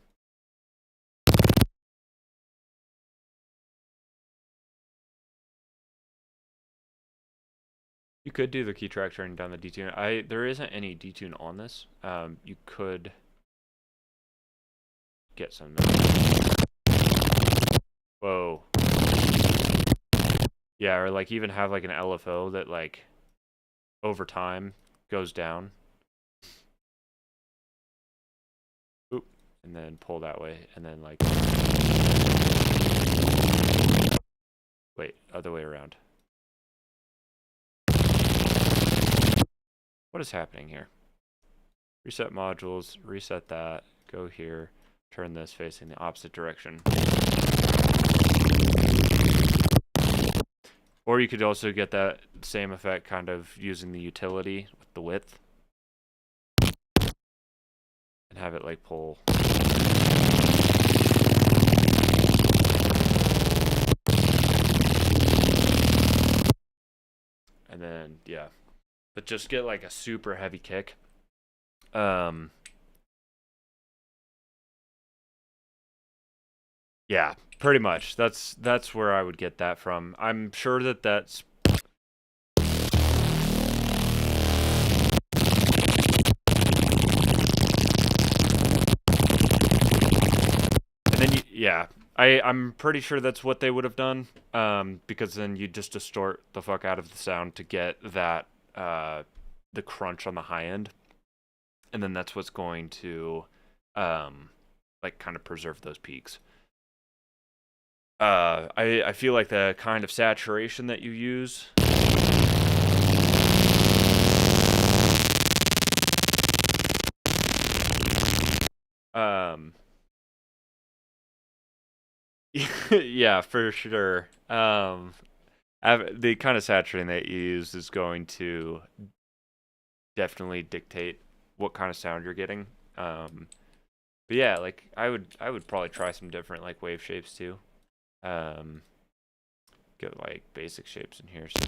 You could do the key track turning down the detune. There isn't any detune on this. You could get some. Whoa. Yeah, or like even have like an LFO that like over time goes down. Oop. And then pull that way, and then like... Wait, other way around. What is happening here? Reset modules, reset that, go here, turn this facing the opposite direction. Or you could also get that same effect kind of using the utility with the width. And have it like pull. And then, yeah. But just get like a super heavy kick. Yeah, pretty much. That's where I would get that from. I'm sure that that's and then yeah, I'm pretty sure that's what they would have done. Because then you just distort the fuck out of the sound to get that the crunch on the high end. And then that's what's going to like kind of preserve those peaks. I feel like the kind of saturation that you use yeah, for sure. The kind of saturating that you use is going to definitely dictate what kind of sound you're getting. But yeah, like I would probably try some different like wave shapes too. Get like basic shapes in here. So.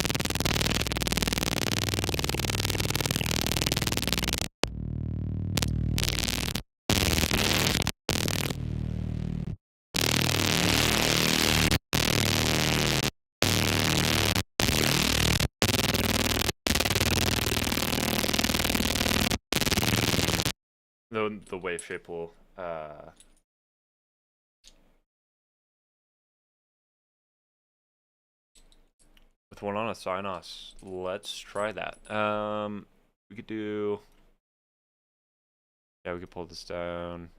The wave shape will with one on a Synos. Let's try that. We could do, yeah, we could pull this down.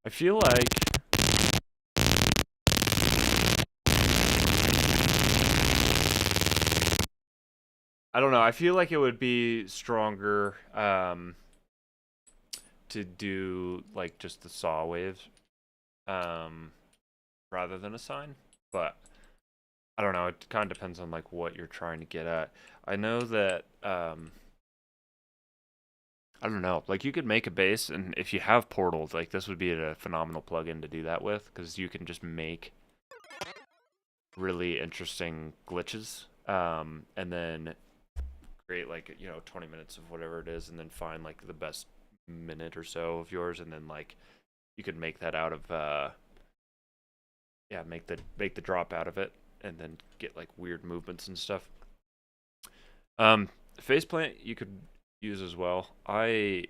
I feel like I don't know. I feel like it would be stronger to do like just the saw waves rather than a sine, but I don't know. It kind of depends on like what you're trying to get at. I know that I don't know. Like you could make a bass, and if you have portals, like this would be a phenomenal plugin to do that with, because you can just make really interesting glitches, and then create like 20 minutes of whatever it is, and then find like the best minute or so of yours, and then like you could make that out of yeah, make the drop out of it, and then get like weird movements and stuff. Faceplant you could use as well. I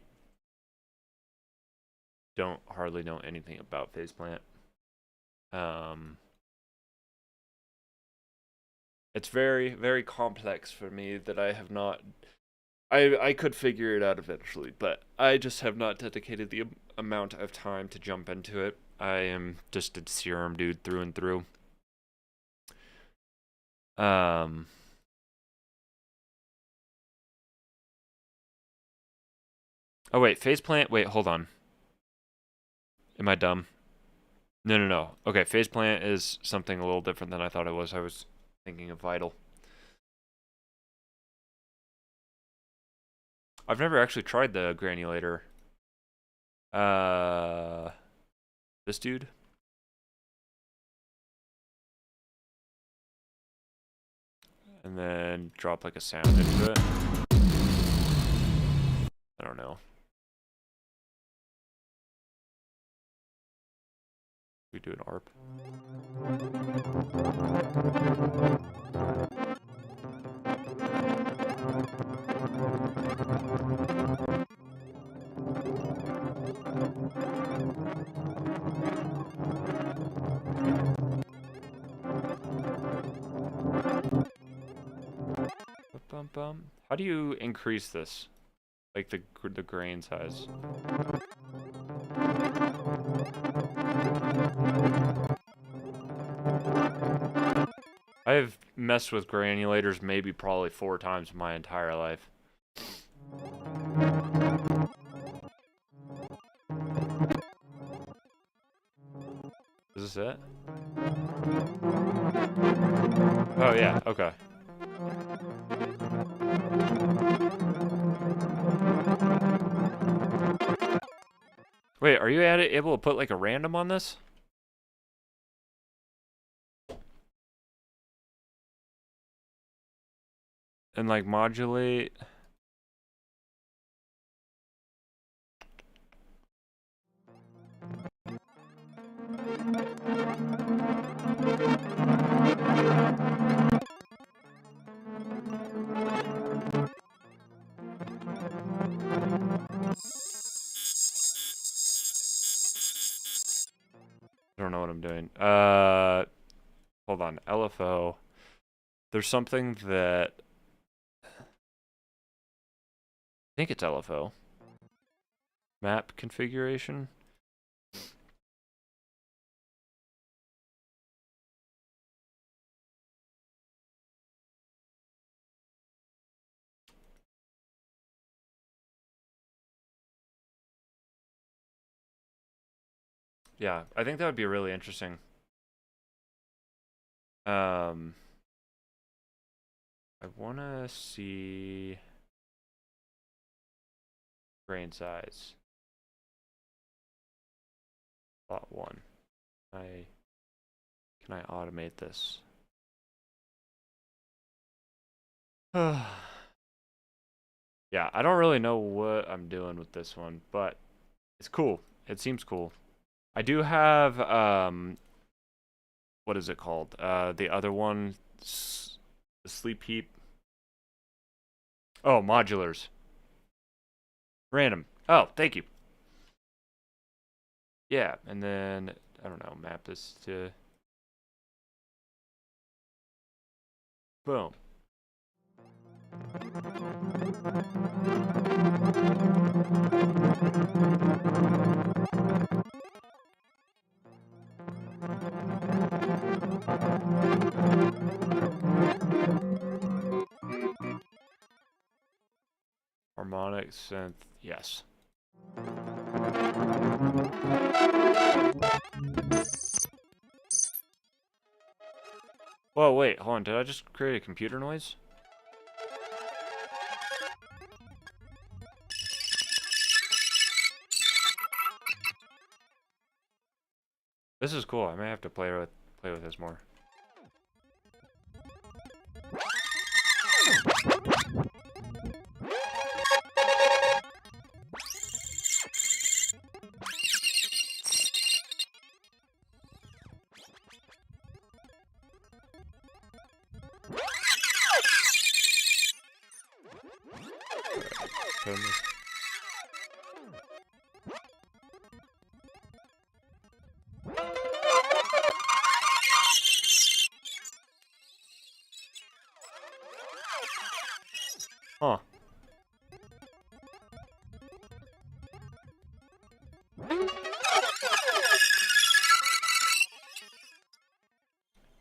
don't hardly know anything about faceplant. It's very, very complex for me that I have not. I could figure it out eventually, but I just have not dedicated the amount of time to jump into it. I am just a serum dude through and through. Oh wait, faceplant. Wait, hold on. Am I dumb? No. Okay, faceplant is something a little different than I thought it was. I was thinking of Vital. I've never actually tried the granulator. This dude. And then drop like a sound into it. I don't know. We do an ARP. How do you increase this? Like the grain size? I've messed with granulators maybe probably 4 times in my entire life. Is this it? Oh yeah, okay. Wait, are you able to put like a random on this? And like modulate? I don't know what I'm doing. Hold on. LFO. There's something that I think it's LFO. Map configuration. Yeah, I think that would be really interesting. I want to see grain size. Plot 1. Can I automate this? Yeah, I don't really know what I'm doing with this one, but it's cool. It seems cool. I do have what is it called? The other one, the sleep heap. Oh, modulars. Random. Oh, thank you. Yeah, and then I don't know, map this to boom. Harmonic synth, yes. Whoa, wait, hold on. Did I just create a computer noise? This is cool. I may have to play with this more. Huh.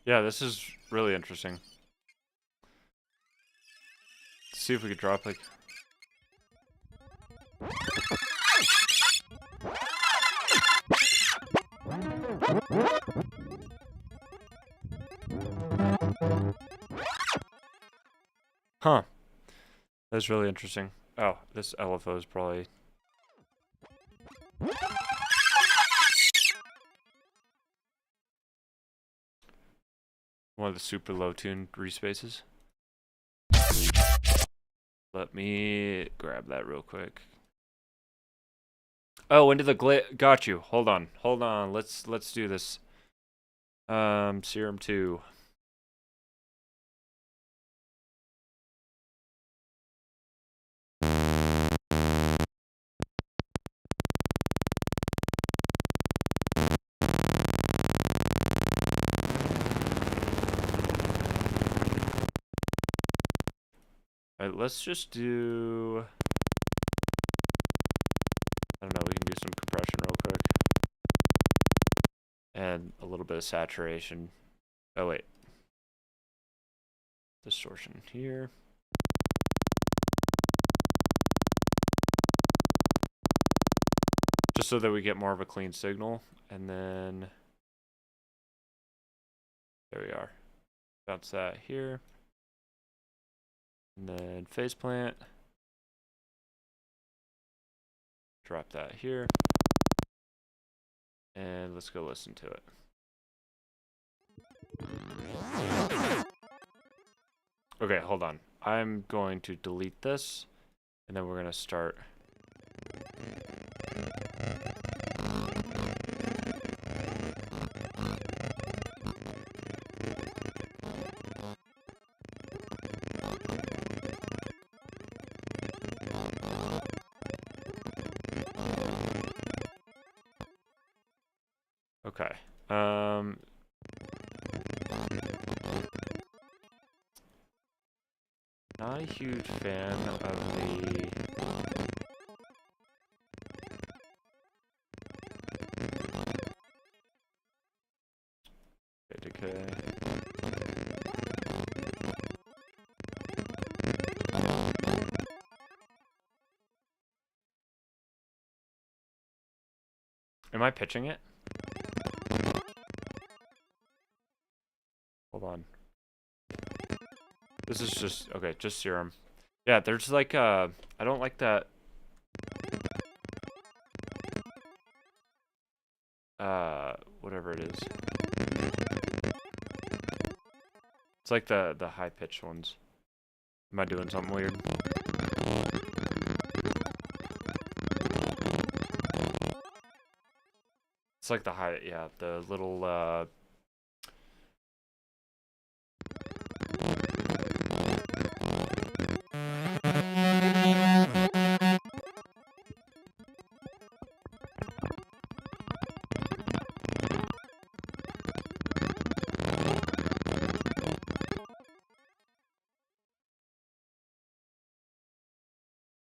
Yeah, this is really interesting. Let's see if we could drop like... Huh. That's really interesting. Oh, this LFO is probably... one of the super low tune respaces. Let me grab that real quick. Oh, into the got you. Hold on. Hold on. Let's do this. Serum 2. Alright, let's just do... I don't know, we can do some compression real quick. And a little bit of saturation. Oh, wait. Distortion here. just so that we get more of a clean signal. And then there we are. Bounce that here. And then phase plant. Drop that here. And let's go listen to it. Okay, hold on. I'm going to delete this, and then we're going to start. Okay. Not a huge fan of the decay. Am I pitching it? Hold on. This is just, okay, just serum. Yeah, there's like, I don't like that. Whatever it is. It's like the high pitched ones. Am I doing something weird? It's like the high, yeah, the little,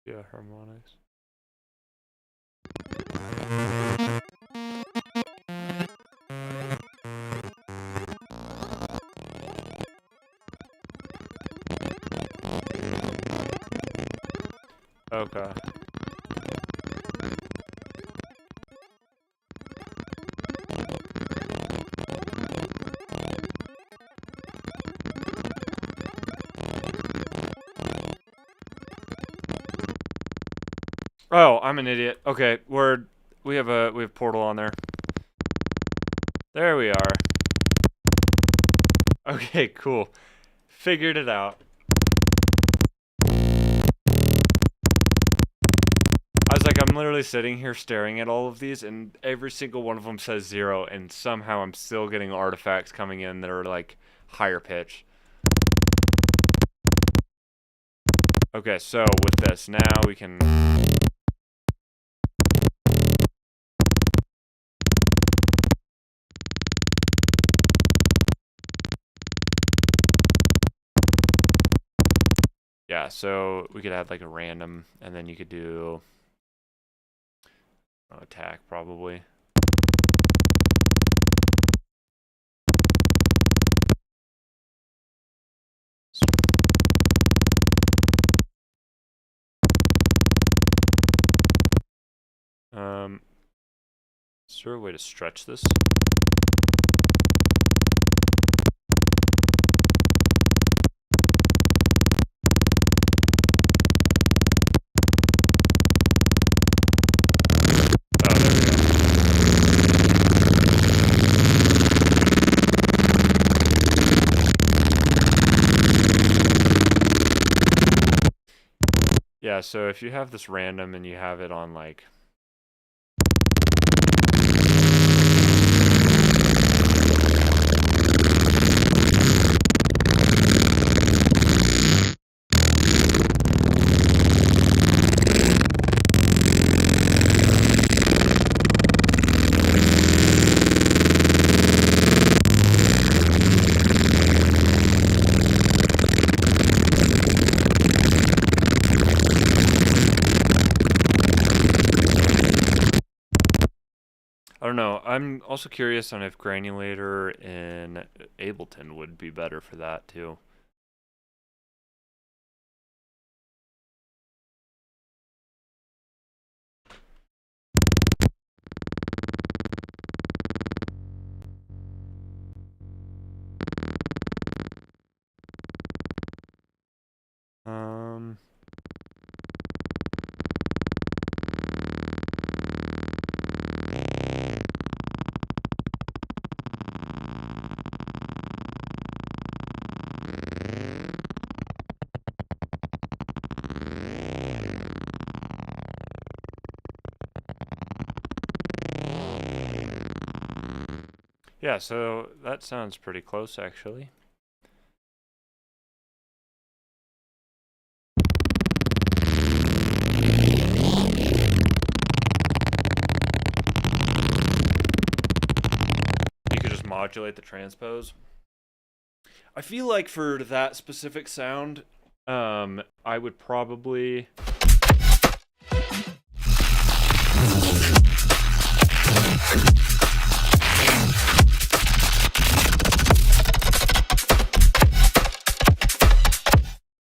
yeah, harmonics. Okay. Oh, I'm an idiot. Okay, we have Portal on there. There we are. Okay, cool. Figured it out. I was like, I'm literally sitting here staring at all of these, and every single one of them says 0, and somehow I'm still getting artifacts coming in that are like higher pitch. Okay, so with this, now we can. Yeah, so we could add like a random, and then you could do attack probably. Is there a way to stretch this? Oh, there we go. Yeah, so if you have this random and you have it on like I don't know. I'm also curious on if granulator in Ableton would be better for that too. Yeah, so that sounds pretty close, actually. You could just modulate the transpose. I feel like for that specific sound, I would probably...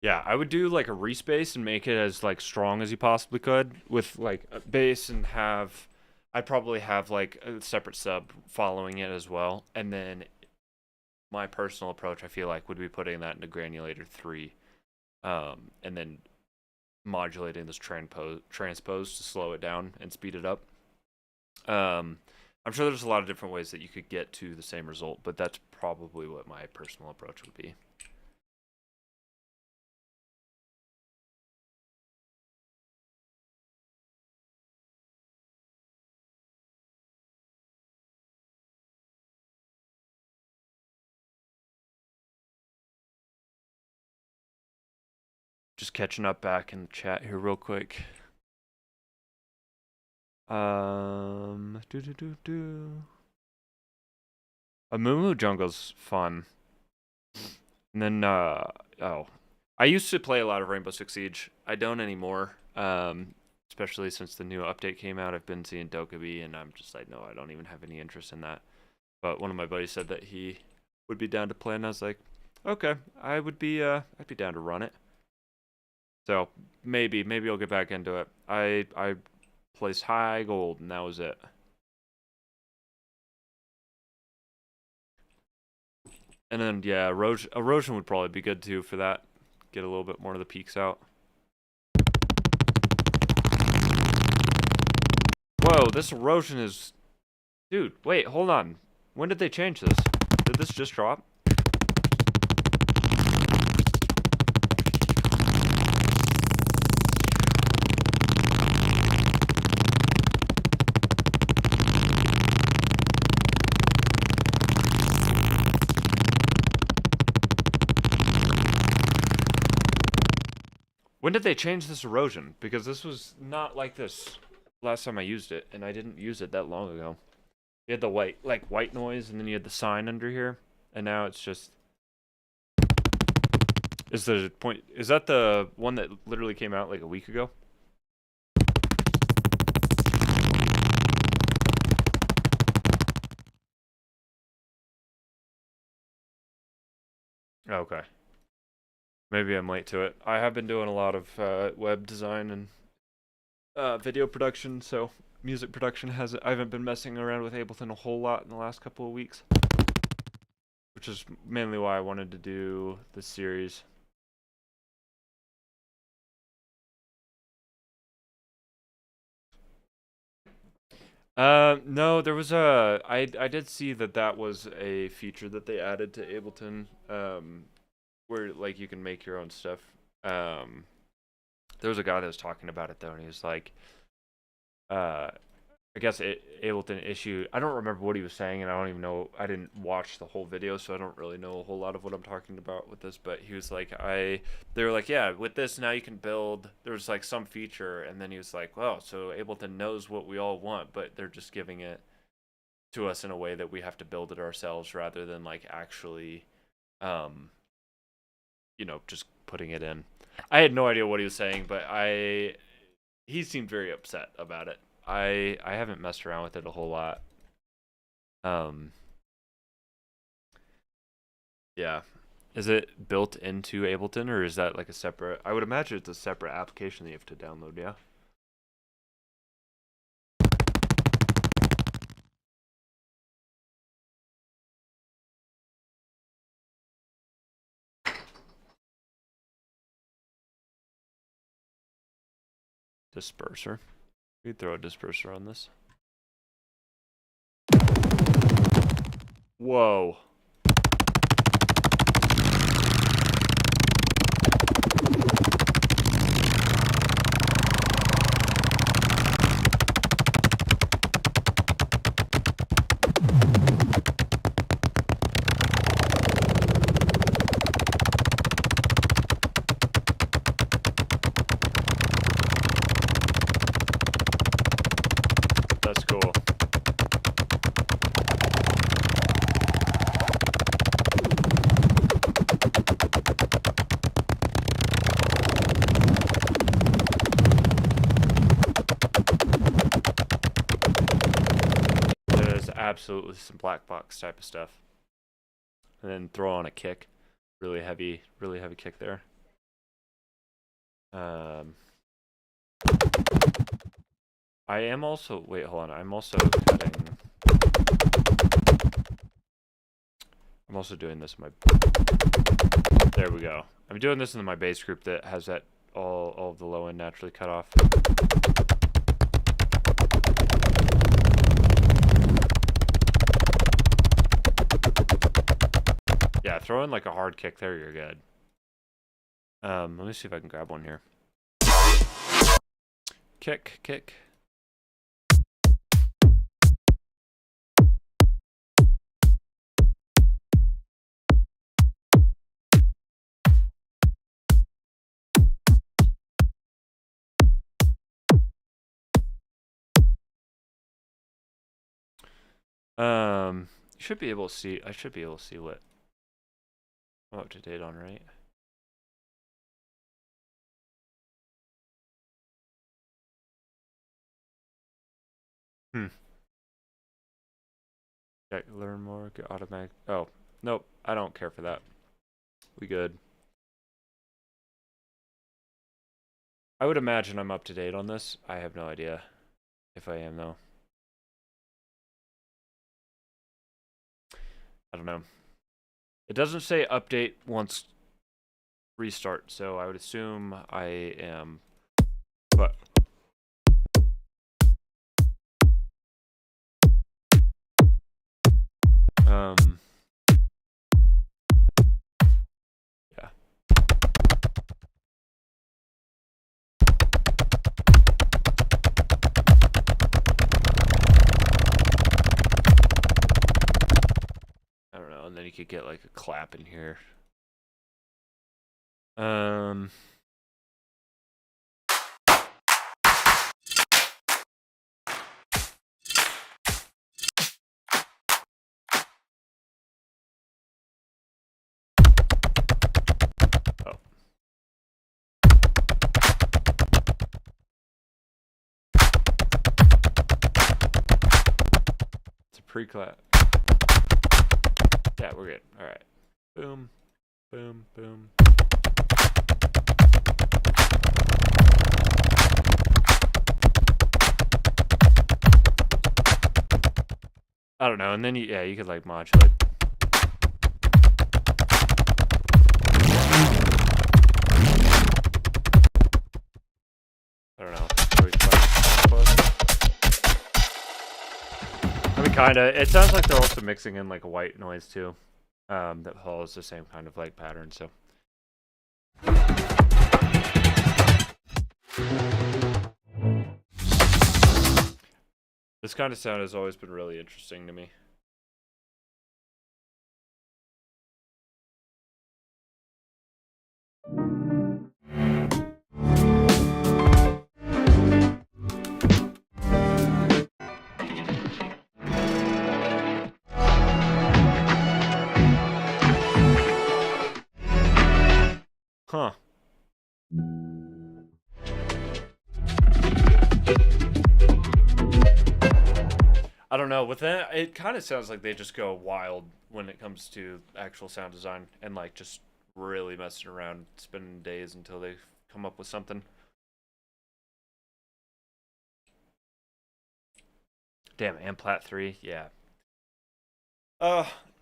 Yeah, I would do like a respace and make it as like strong as you possibly could with like a bass and have... I'd probably have like a separate sub following it as well. And then my personal approach, I feel like, would be putting that into Granulator 3. And then modulating this transpose to slow it down and speed it up. I'm sure there's a lot of different ways that you could get to the same result, but that's probably what my personal approach would be. Just catching up back in the chat here real quick. A Moo Jungle's fun. And then I used to play a lot of Rainbow Six Siege. I don't anymore. Especially since the new update came out. I've been seeing Dokkaebi and I'm just like, no, I don't even have any interest in that. But one of my buddies said that he would be down to play, and I was like, okay, I'd be down to run it. So maybe I'll get back into it. I placed high gold, and that was it. And then yeah, erosion would probably be good too for that. Get a little bit more of the peaks out. Whoa, this erosion is... Dude, wait, hold on. When did they change this? Did this just drop? When did they change this erosion? Because this was not like this last time I used it, and I didn't use it that long ago. You had the white noise, and then you had the sign under here, and now it's just... Is that the one that literally came out like a week ago? Okay. Maybe I'm late to it. I have been doing a lot of web design and video production, so music production I haven't been messing around with Ableton a whole lot in the last couple of weeks. Which is mainly why I wanted to do this series. No, there was I did see that was a feature that they added to Ableton, where like you can make your own stuff. There was a guy that was talking about it though, and he was like, I guess Ableton issued... I don't remember what he was saying, and I don't even know... I didn't watch the whole video, so I don't really know a whole lot of what I'm talking about with this, but he was like, they were like, yeah, with this, now you can build... There was, like, some feature, and then he was like, well, so Ableton knows what we all want, but they're just giving it to us in a way that we have to build it ourselves rather than, like, actually, you know, just putting it in. I had no idea what he was saying, but he seemed very upset about it. I haven't messed around with it a whole lot. Yeah. Is it built into Ableton, or is that like a separate... I would imagine it's a separate application that you have to download, yeah? Disperser. We could throw a disperser on this. Whoa. absolutely some black box type of stuff. And then throw on a kick. Really heavy kick there. I am also, wait, hold on. I'm also doing this in my, there we go. I'm doing this in my bass group that has that all of the low end naturally cut off. Yeah, throw in like a hard kick there, you're good. Let me see if I can grab one here. Kick, kick. You should be able to see, I should be able to see what I'm up to date on, right? Okay, learn more, get automatic. Oh, nope, I don't care for that. We good. I would imagine I'm up to date on this. I have no idea if I am, though. I don't know. It doesn't say update once restart, so I would assume I am. But yeah. I don't know, and then you could get like a clap in here. Oh. It's a pre-clap. Yeah, we're good. All right. Boom, boom, boom. I don't know, and then you could like modulate. I don't know. I mean, kinda. It sounds like they're also mixing in like a white noise too, that follows the same kind of like pattern. So. This kind of sound has always been really interesting to me. Huh. I don't know. With that, it kind of sounds like they just go wild when it comes to actual sound design and like just really messing around, spending days until they come up with something. Damn, and Plat 3, yeah.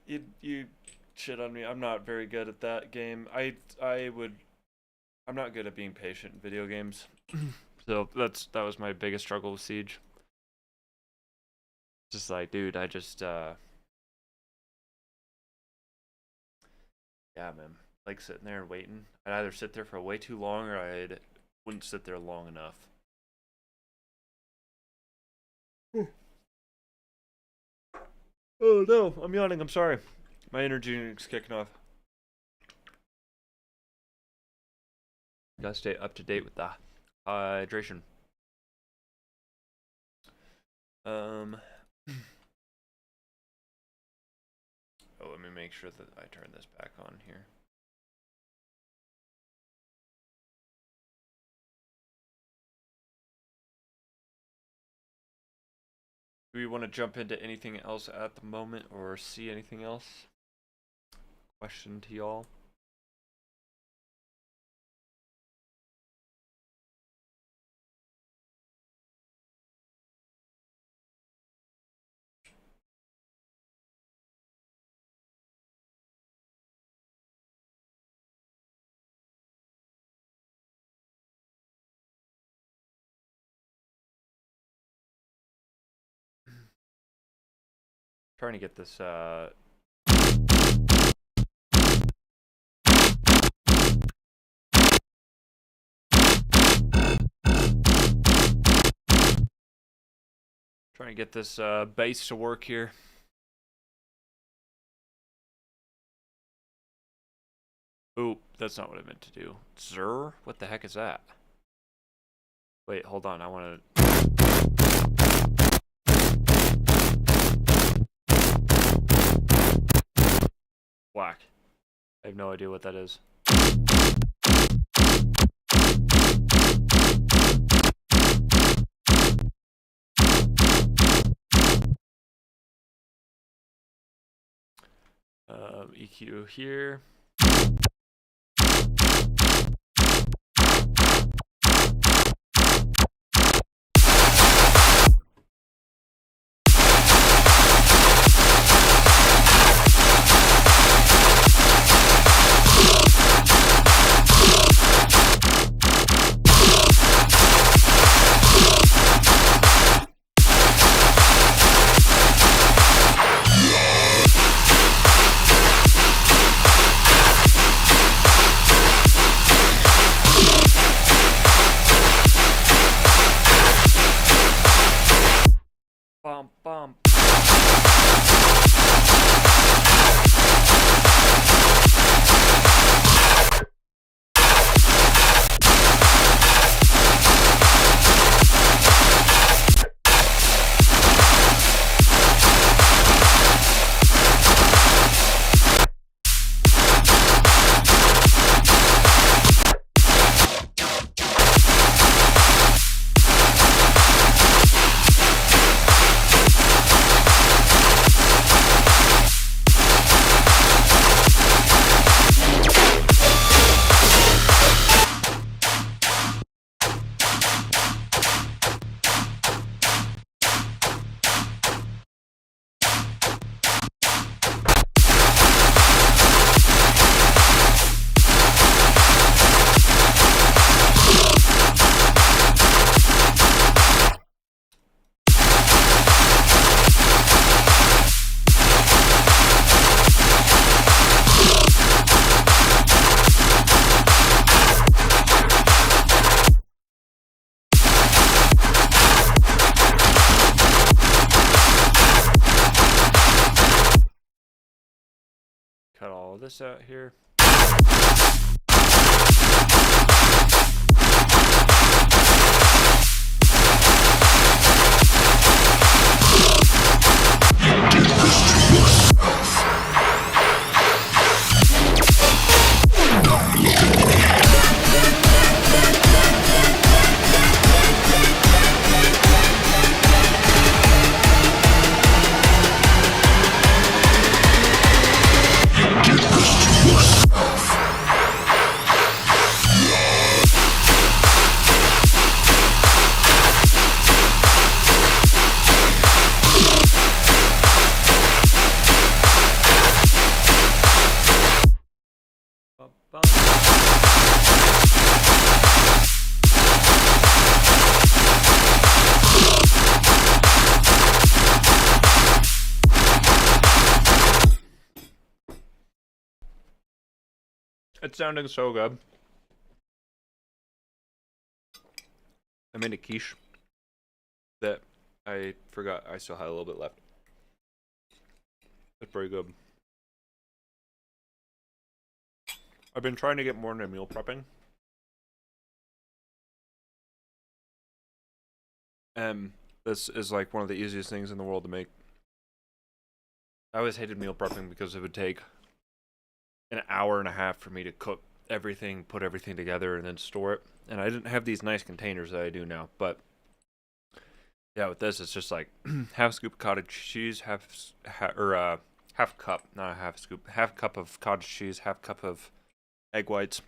You shit on me. I'm not very good at that game. I'm not good at being patient in video games. So that was my biggest struggle with Siege. Just like, dude, I just yeah, man. Like sitting there and waiting. I'd either sit there for way too long or I wouldn't sit there long enough. Oh no, I'm yawning. I'm sorry. My energy is kicking off. Gotta stay up to date with the hydration. Oh, let me make sure that I turn this back on here. Do we want to jump into anything else at the moment or see anything else? Question to y'all. Trying to get this bass to work here. Oop, that's not what I meant to do. Zer? What the heck is that? Wait, hold on, I want to... Whack. I have no idea what that is. EQ here. Bum, bum. Cut all of this out here. It's sounding so good. I made a quiche that I forgot I still had a little bit left. It's pretty good. I've been trying to get more into meal prepping. This is like one of the easiest things in the world to make. I always hated meal prepping because it would take an hour and a half for me to cook everything, put everything together, and then store it. And I didn't have these nice containers that I do now, but Yeah, with this, it's just like half scoop of cottage cheese, half cup, not a half scoop, half cup of cottage cheese, half cup of egg whites,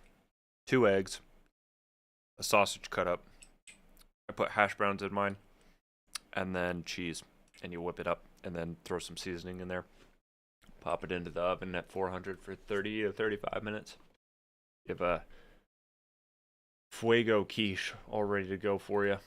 2 eggs, a sausage cut up. I put hash browns in mine, and then cheese, and you whip it up, and then throw some seasoning in there. Pop it into the oven at 400 for 30 to 35 minutes. You have a fuego quiche all ready to go for you.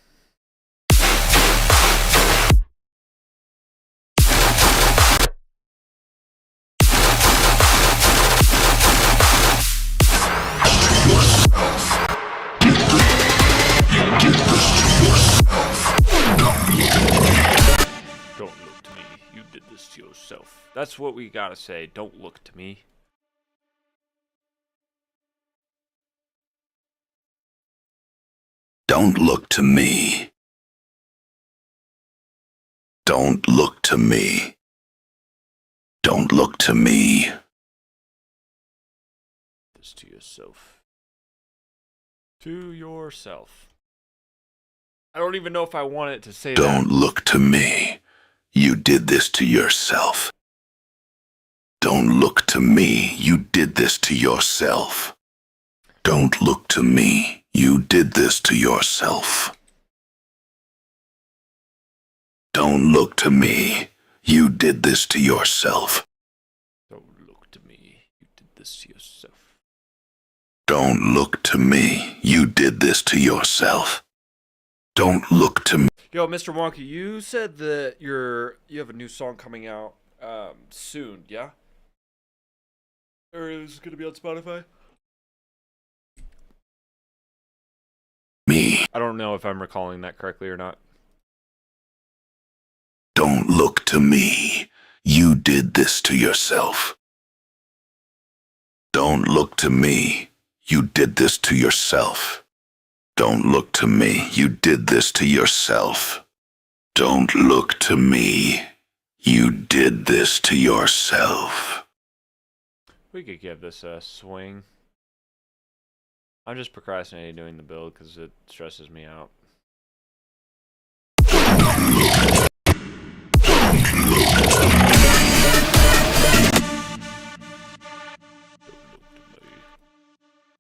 Don't look to me. You did this to yourself. That's what we gotta say. Don't look to me. Don't look to me. Don't look to me. Don't look to me. This to yourself. To yourself. I don't even know if I want it to say that. Don't look to me. You did this to yourself. Don't look to me. You did this to yourself. Don't look to me. You did this to yourself. Don't look to me. You did this to yourself. Don't look to me. You did this to yourself. Don't look to me. You did this to yourself. Don't look to me. Yo, Mr. Wonky, you said that you have a new song coming out soon, yeah? Or is it gonna be on Spotify? Me. I don't know if I'm recalling that correctly or not. Don't look to me. You did this to yourself. Don't look to me. You did this to yourself. Don't look to me. You did this to yourself. Don't look to me. You did this to yourself. We could give this a swing. I'm just procrastinating doing the build because it stresses me out.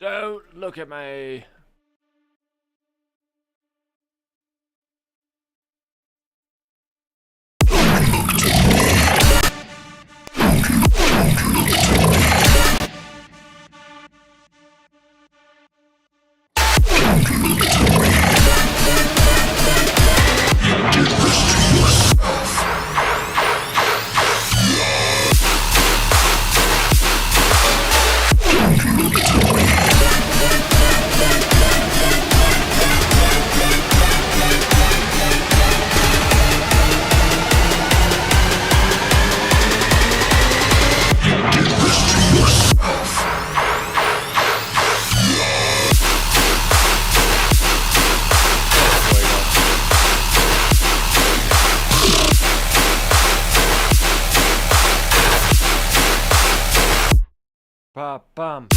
Don't look at me. Ba bum.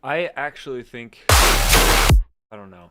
I actually think, I don't know.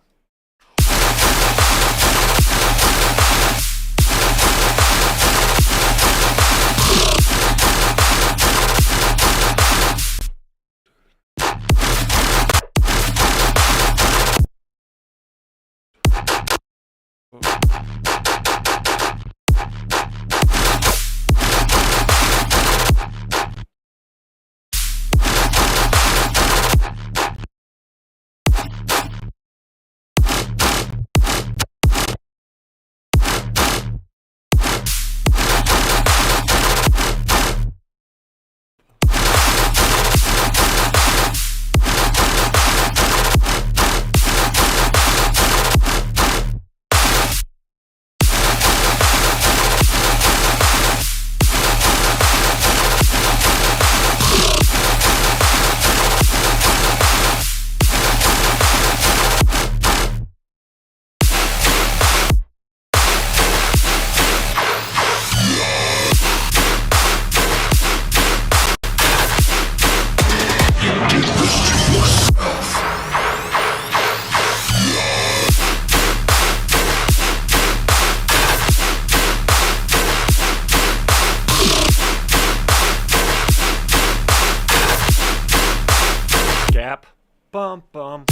Gap. Bum bum.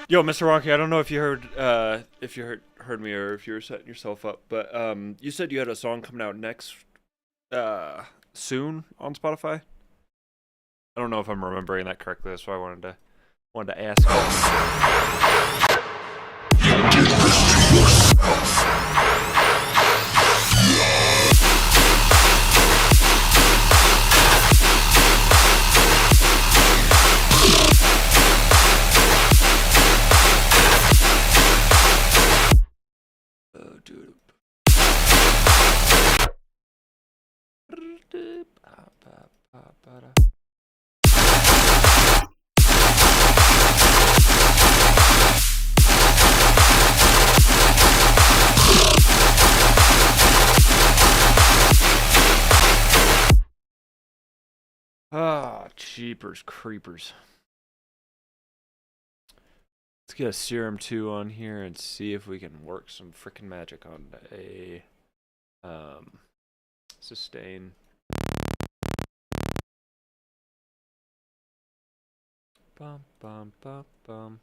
Yo, Mr. Rocky, I don't know if you heard heard me or if you were setting yourself up, but you said you had a song coming out next soon on Spotify. I don't know if I'm remembering that correctly. That's why I wanted to ask. Dude. Ah, cheapers creepers. Let's get a Serum 2 on here and see if we can work some freaking magic on a sustain. Bum bum bum bum.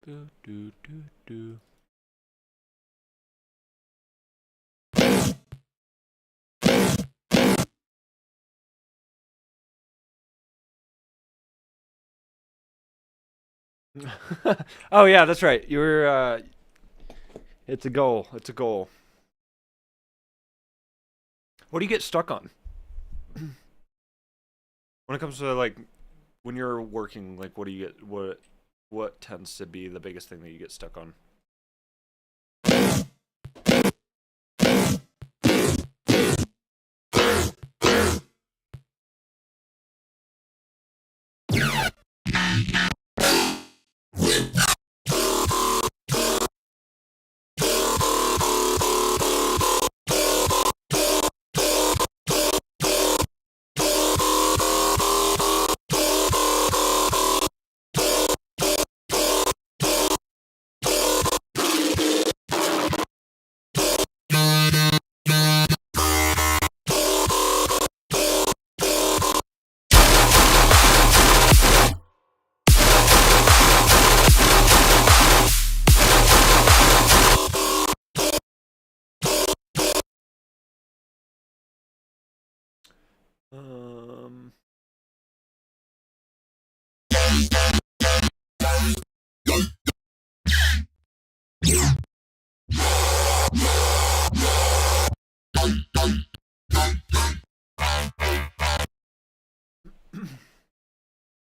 Do do do do. Oh yeah, that's right. You're it's a goal. It's a goal. What do you get stuck on? When it comes to like when you're working, like what do you get what tends to be the biggest thing that you get stuck on?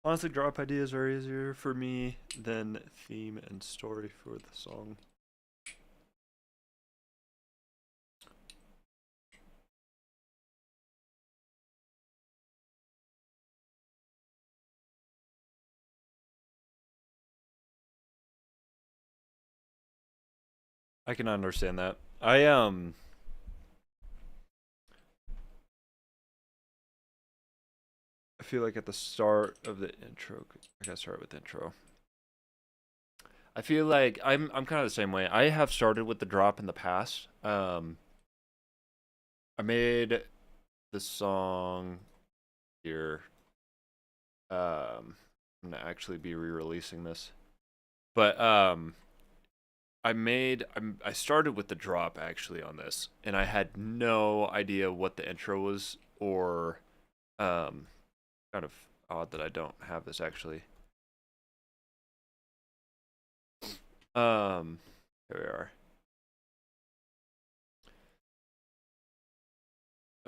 Honestly, drop ideas are easier for me than theme and story for the song. I can understand that. I feel like at the start of the intro, I gotta start with the intro. I feel like I'm kind of the same way. I have started with the drop in the past. I made the song here. I'm gonna actually be re-releasing this, but I started with the drop actually on this, and I had no idea what the intro was, or kind of odd that I don't have this actually. Here we are.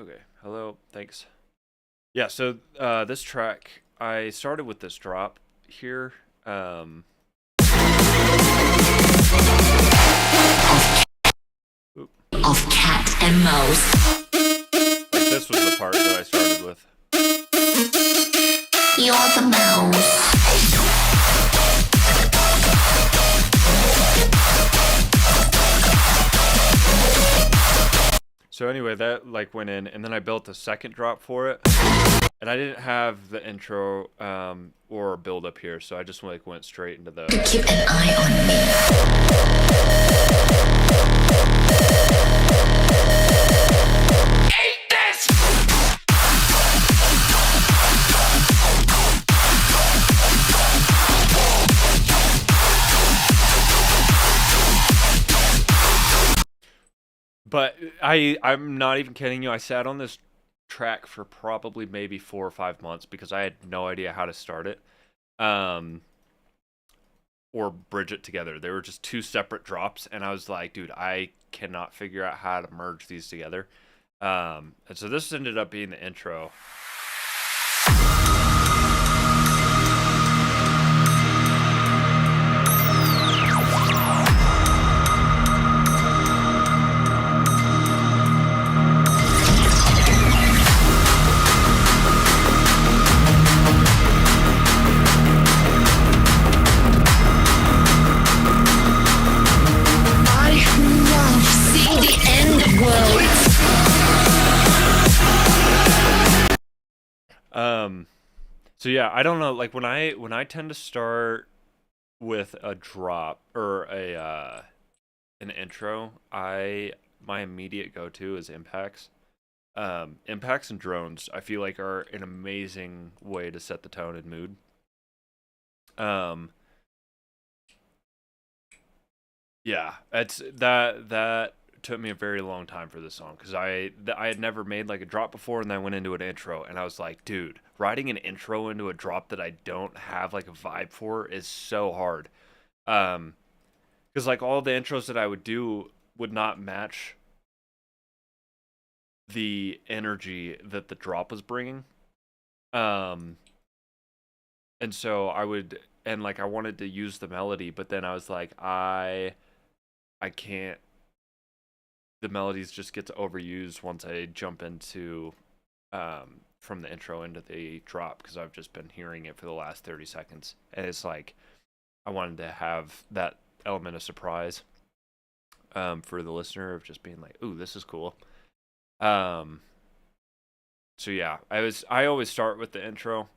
Okay. Hello. Thanks. Yeah. So this track, I started with this drop here. Of cat and mouse. Like this was the part that I started with. You're the mouse. So anyway, that like went in, and then I built a second drop for it, and I didn't have the intro or build up here, so I just like went straight into the. Keep an eye on me. But I'm not even kidding you. I sat on this track for probably maybe 4 or 5 months because I had no idea how to start it, or bridge it together. They were just two separate drops, and I was like, dude, I cannot figure out how to merge these together. And so this ended up being the intro. I love seeing the end world. So yeah, I don't know. Like when I tend to start with a drop or a an intro, my immediate go-to is impacts. Impacts and drones, I feel like are an amazing way to set the tone and mood. Yeah, it's that took me a very long time for this song because I had never made like a drop before, and then I went into an intro, and I was like, dude, writing an intro into a drop that I don't have like a vibe for is so hard. Because like all the intros that I would do would not match the energy that the drop was bringing. And so I would, and like I wanted to use the melody, but then I was like, I can't. The melodies just get overused once I jump into from the intro into the drop because I've just been hearing it for the last 30 seconds, and it's like I wanted to have that element of surprise for the listener of just being like, ooh, this is cool. So yeah, I always start with the intro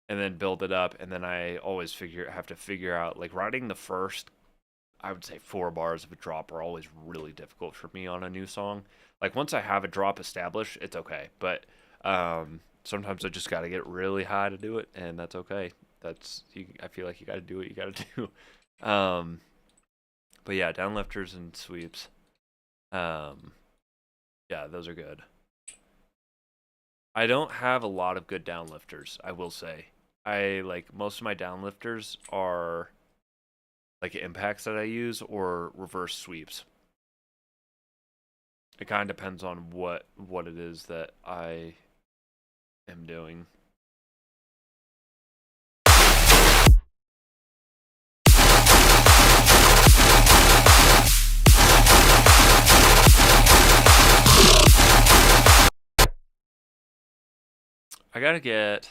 and then build it up, and then I always have to figure out like writing the first, I would say 4 bars of a drop are always really difficult for me on a new song. Like once I have a drop established, it's okay, but sometimes I just got to get really high to do it, and that's okay. I feel like you got to do what you got to do. But yeah, downlifters and sweeps. Yeah, those are good. I don't have a lot of good downlifters, I will say. I like most of my downlifters are like impacts that I use or reverse sweeps. It kind of depends on what it is that I am doing. I gotta get.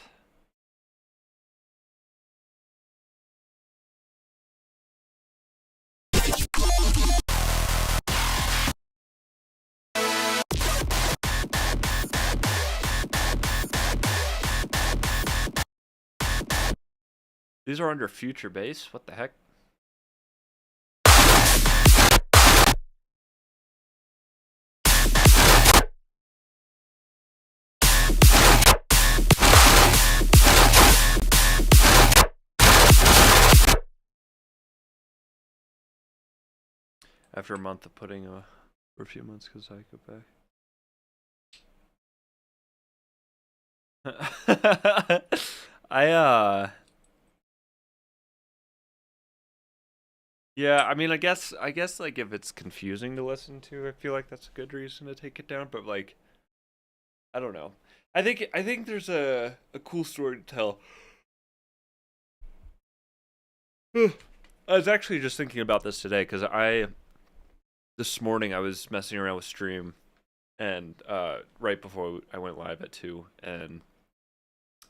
These are under future bass. What the heck? After a month of putting for a few months because I go back. Yeah, I mean, I guess like if it's confusing to listen to, I feel like that's a good reason to take it down. But like, I don't know. I think there's a cool story to tell. I was actually just thinking about this today because this morning I was messing around with Stream, and right before I went live at 2, and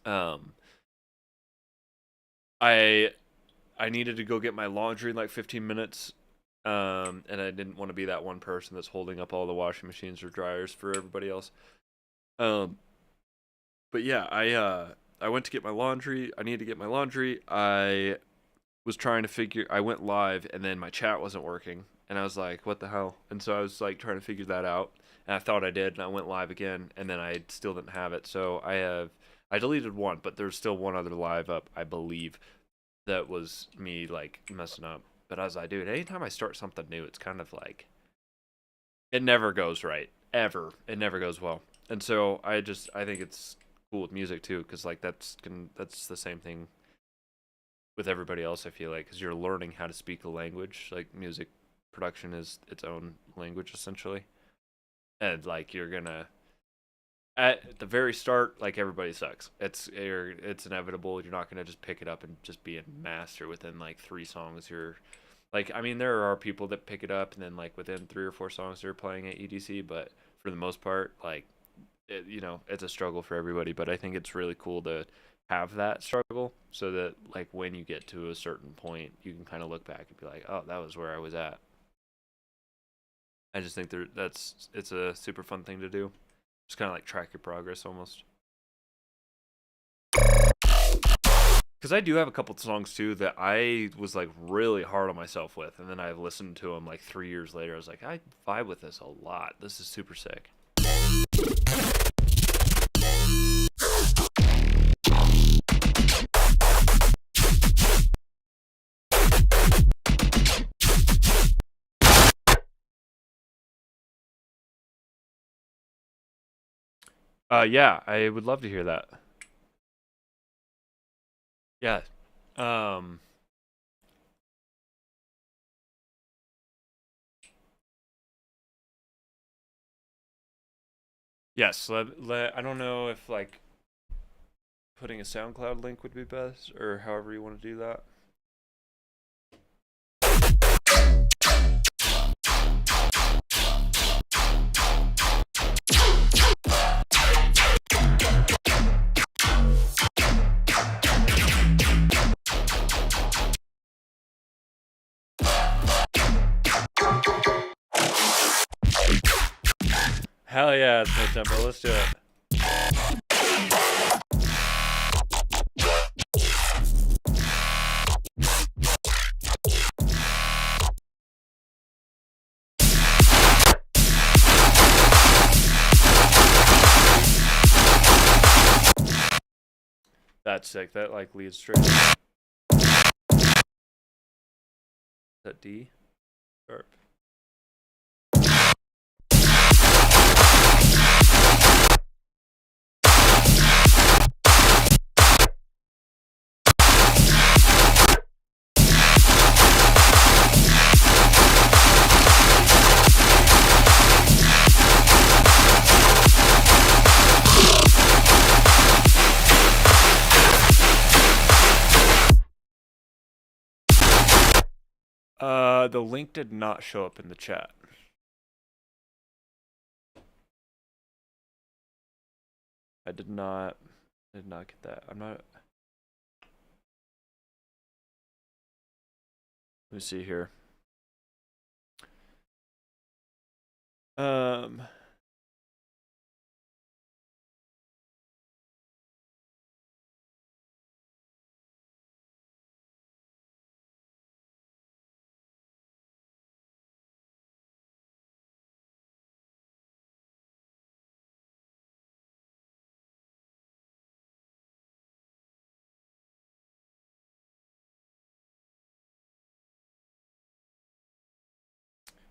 um I I needed to go get my laundry in like 15 minutes. And I didn't want to be that one person that's holding up all the washing machines or dryers for everybody else. Um, but yeah, I went to get my laundry. I needed to get my laundry. I was trying to figure. I went live, and then my chat wasn't working, and I was like, "What the hell?" And so I was like trying to figure that out, and I thought I did, and I went live again, and then I still didn't have it. So I deleted one, but there's still one other live up, I believe, that was me like messing up. But I was like, dude, anytime I start something new, it's kind of like it never goes right ever. It never goes well. And so I think it's cool with music too, because like that's the same thing with everybody else. I feel like because you're learning how to speak a language. Like music production is its own language essentially, and like you're gonna at the very start, like everybody sucks. It's inevitable. You're not gonna just pick it up and just be a master within like 3 songs. You're like, I mean, there are people that pick it up and then like within 3 or 4 songs they're playing at EDC, but for the most part, like, it's a struggle for everybody. But I think it's really cool to have that struggle so that like when you get to a certain point, you can kind of look back and be like, oh, that was where I was at. I just think it's a super fun thing to do. Just kind of like track your progress almost. Because I do have a couple songs too that I was like really hard on myself with, and then I've listened to them like 3 years later. I was like, I vibe with this a lot. This is super sick. Yeah, I would love to hear that. Yeah. Um, yes, I don't know if like putting a SoundCloud link would be best or however you want to do that. Hell yeah, it's no tempo. Let's do it. That's sick. That like leads straight. That D? Sharp. The link did not show up in the chat. I did not get that. I'm not. Let me see here. Um.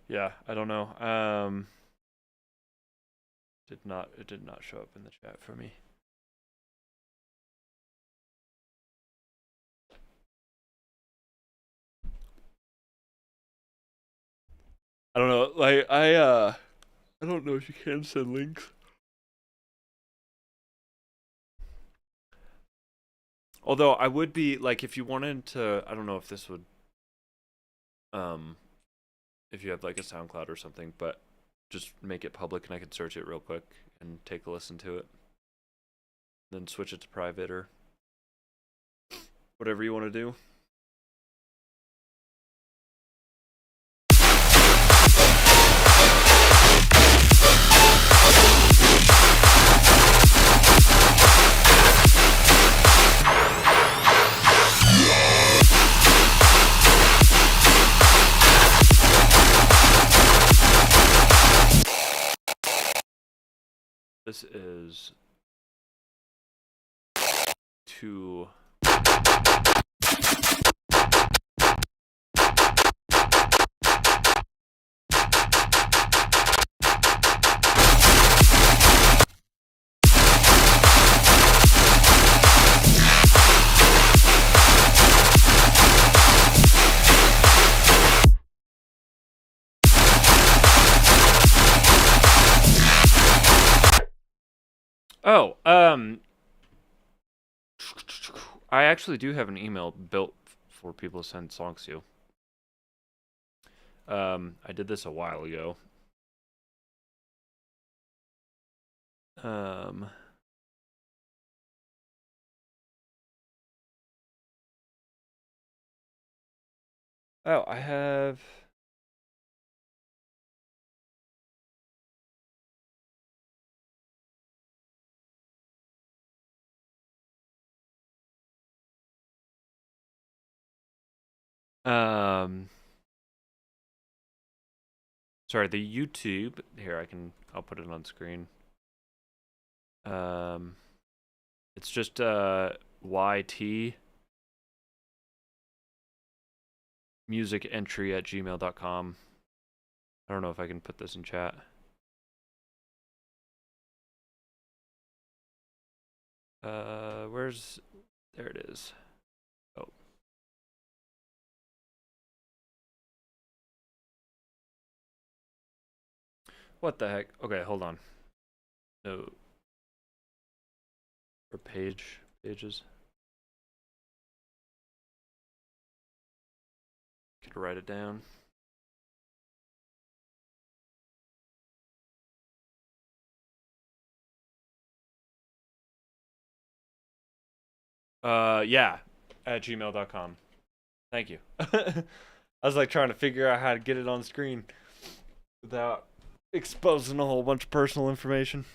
Yeah, I don't know. It did not show up in the chat for me. I don't know. Like I don't know if you can send links. Although I would be like, if you wanted to, I don't know if this would, if you have like a SoundCloud or something, but just make it public and I could search it real quick and take a listen to it. Then switch it to private or whatever you want to do. This is to Oh, I actually do have an email built for people to send songs to. I did this a while ago. Oh, I have. Sorry, the YouTube here. I'll put it on screen. It's just YT musicentry@gmail.com. I don't know if I can put this in chat. There it is. Oh. What the heck? Okay, hold on. No. Or pages. Could write it down. Yeah, at gmail.com. Thank you. I was like trying to figure out how to get it on screen without exposing a whole bunch of personal information.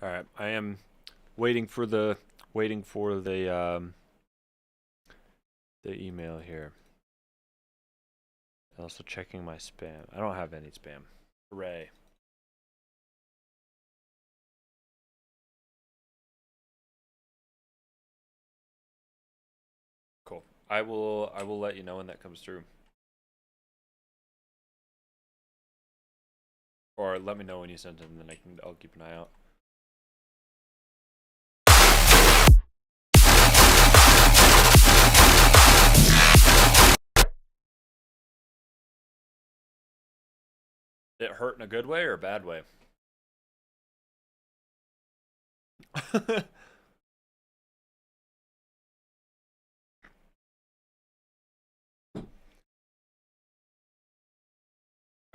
All right, I am waiting for the email here. Also checking my spam. I don't have any spam. Hooray. Cool. I will let you know when that comes through. Or let me know when you send it and then I'll keep an eye out. It hurt in a good way or a bad way?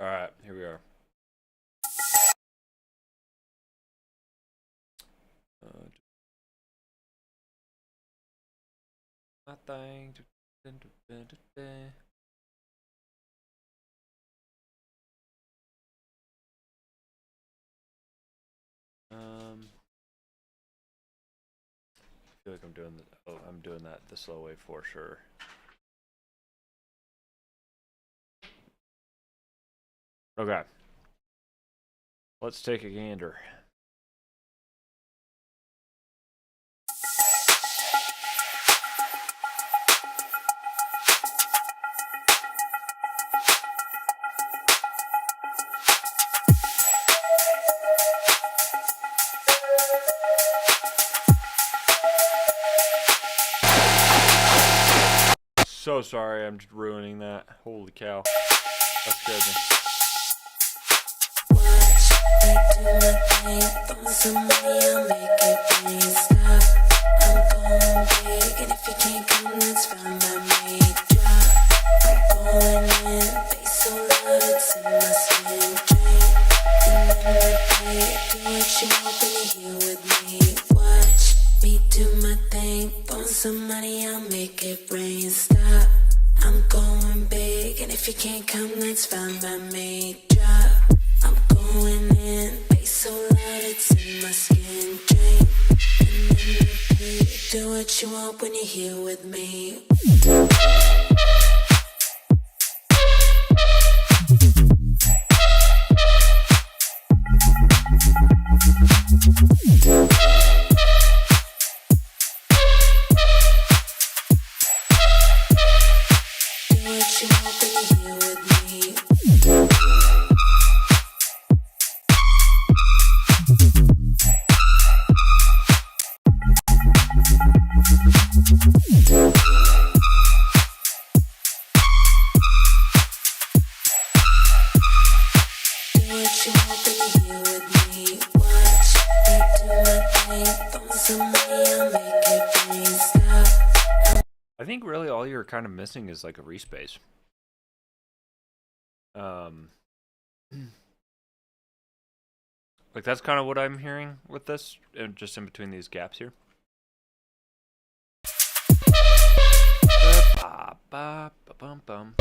All right, here we are. Nothing. I feel like I'm doing I'm doing that the slow way for sure. Okay. Let's take a gander. so sorry. I'm just ruining that. Holy cow. That scared me. Some money, I'll make it rain. Stop, I'm going big, and if you can't come, that's fine by me. Drop, I'm going in, bass so loud it's in my skin. Drink, and then repeat. Do what you want when you're here with me. I think really all you're kind of missing is like a respace. Like that's kind of what I'm hearing with this, and just in between these gaps here. Ba, ba, ba, bum, bum.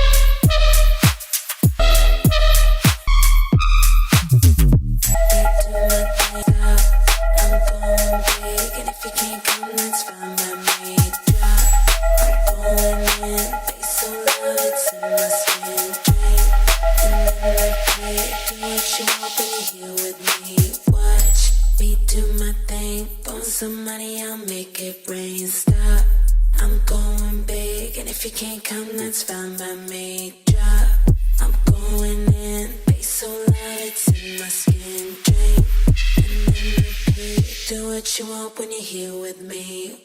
Some money, I'll make it rain. Stop, I'm going big, and if you can't come, that's fine by me. Drop, I'm going in, bass so loud it's in my skin. Drink, and then repeat. Do what you want when you're here with me.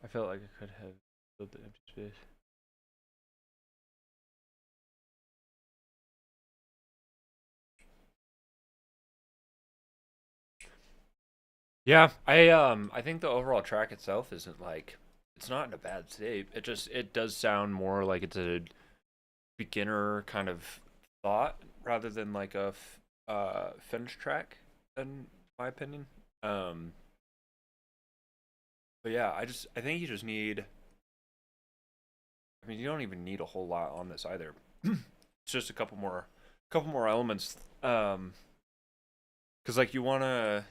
I felt like I could have filled the empty space. Yeah, I think the overall track itself isn't like, it's not in a bad state. It does sound more like it's a beginner kind of thought rather than like a finished track, in my opinion. But yeah, I think you just need. I mean, you don't even need a whole lot on this either. It's just a couple more elements. Because like you wanna,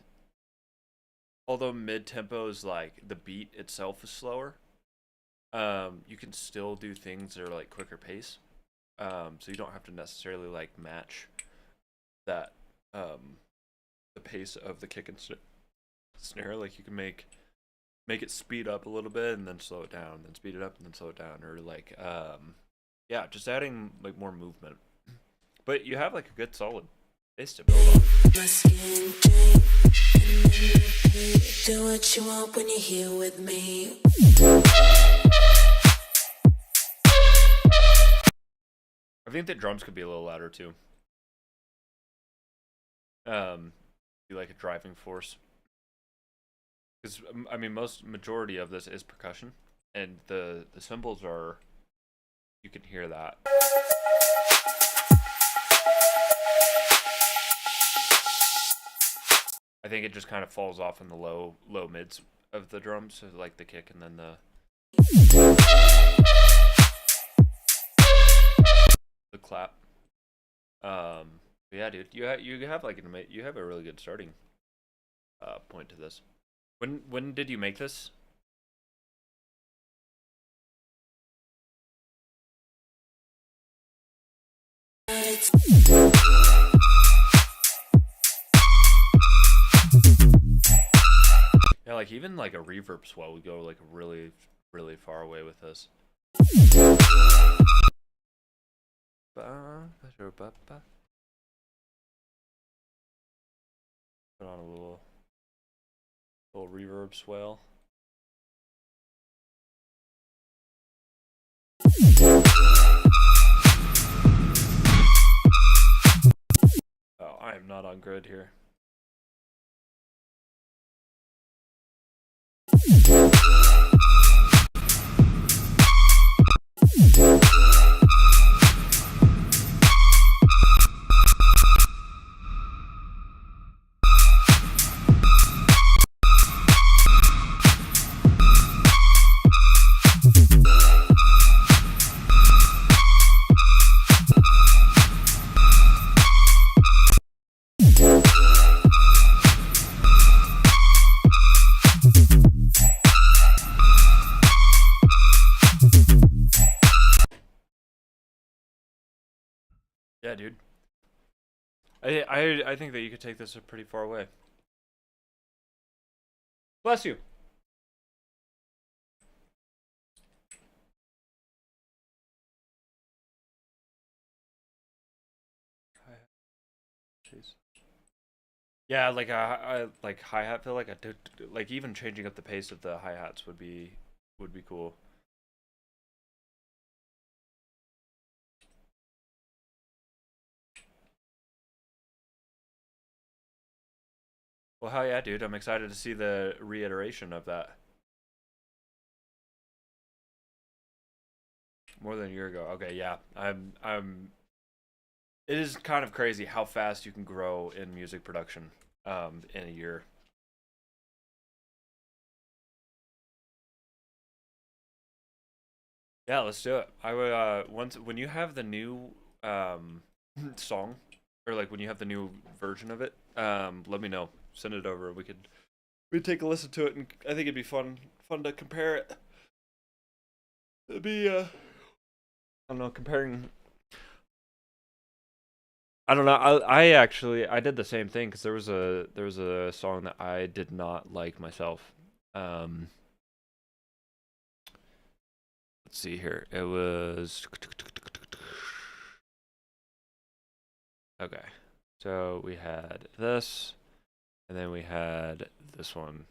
although mid tempo is like the beat itself is slower, you can still do things that are like quicker pace. So you don't have to necessarily like match that the pace of the kick and snare. Like you can make it speed up a little bit and then slow it down, then speed it up and then slow it down, or like yeah, just adding like more movement. But you have like a good solid base to build on. Do what you want when you're here with me. I think the drums could be a little louder too. Be like a driving force. Because I mean, majority of this is percussion, and the cymbals are, you can hear that. I think it just kind of falls off in the low mids of the drums, so like the kick and then the clap. Yeah, dude, you have like you have a really good starting point to this. When did you make this? it's Yeah, like even like a reverb swell would go like really, really far away with this. Put on a little reverb swell. Oh, I am not on grid here. Yeah, dude. I think that you could take this pretty far away. Bless you. Jeez. Yeah, like I like hi-hat feel like like even changing up the pace of the hi-hats would be cool. Well, hell yeah, dude. I'm excited to see the reiteration of that. More than a year ago. Okay, yeah. It is kind of crazy how fast you can grow in music production in a year. Yeah, let's do it. I would when you have the new song, or like when you have the new version of it, let me know. Send it over. We'd take a listen to it, and I think it'd be fun to compare it. It'd be I don't know, comparing. I don't know. I actually did the same thing because there was a song that I did not like myself. Let's see here. It was okay. So we had this, and then we had this one.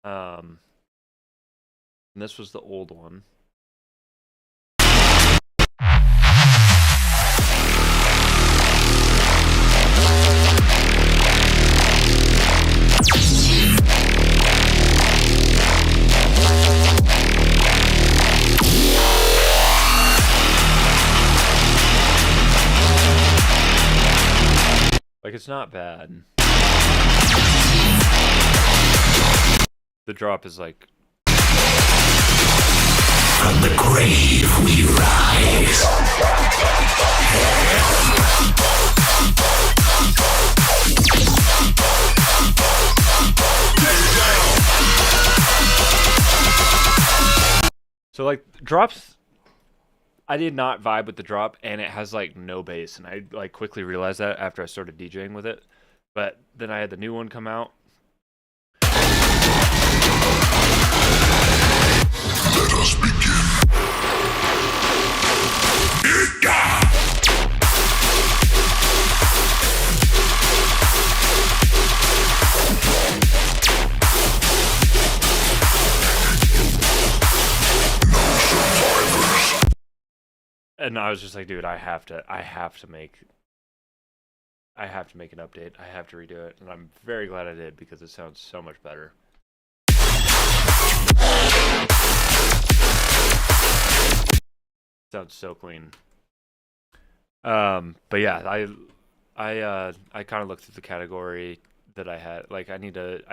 And this was the old one. Like, it's not bad. The drop is like... From the grave we rise. So, like, drops... I did not vibe with the drop, and it has like no bass, and I like quickly realized that after I started DJing with it. But then I had the new one come out. Let us begin. And I was just like, dude, I have to make an update. I have to redo it, and I'm very glad I did because it sounds so much better. Sounds so clean. But yeah, I kind of looked at the category that I had. Like, I need to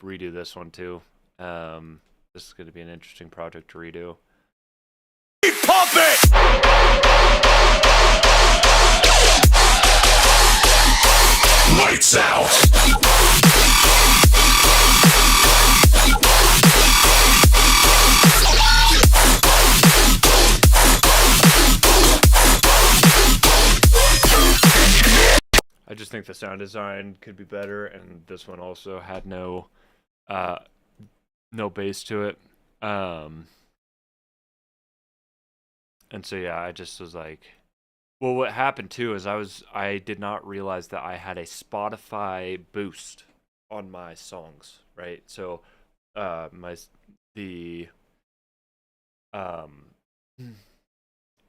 redo this one too. This is going to be an interesting project to redo. Pump it! Lights out! just think the sound design could be better, and this one also had no bass to it. And so yeah, I just was like, well, what happened too is I did not realize that I had a Spotify boost on my songs, right? So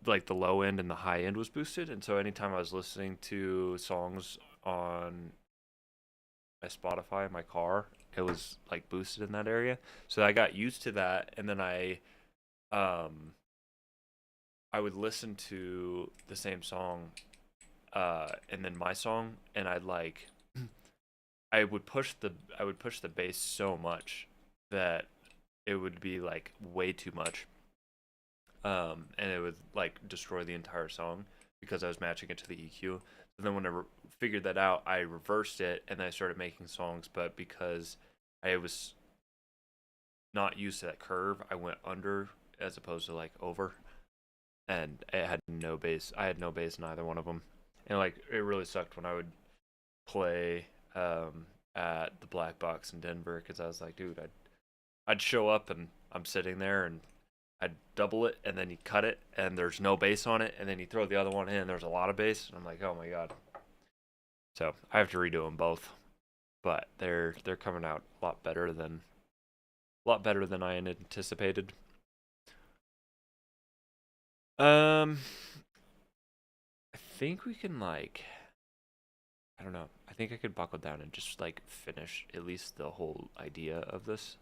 like the low end and the high end was boosted, and so anytime I was listening to songs on my Spotify in my car, it was like boosted in that area. So I got used to that, and then I would listen to the same song and then my song, and I would push the bass so much that it would be like way too much. And it would like destroy the entire song because I was matching it to the EQ. So then when I figured that out, I reversed it and then I started making songs. But because I was not used to that curve, I went under as opposed to like over, and it had no bass. I had no bass in either one of them, and like it really sucked when I would play at the Black Box in Denver, because I was like, dude, I'd show up and I'm sitting there and I'd double it, and then you cut it, and there's no bass on it, and then you throw the other one in, and there's a lot of bass, and I'm like, oh my god. So I have to redo them both, but they're coming out a lot better than I had anticipated. I think we can like, I don't know. I think I could buckle down and just like finish at least the whole idea of this.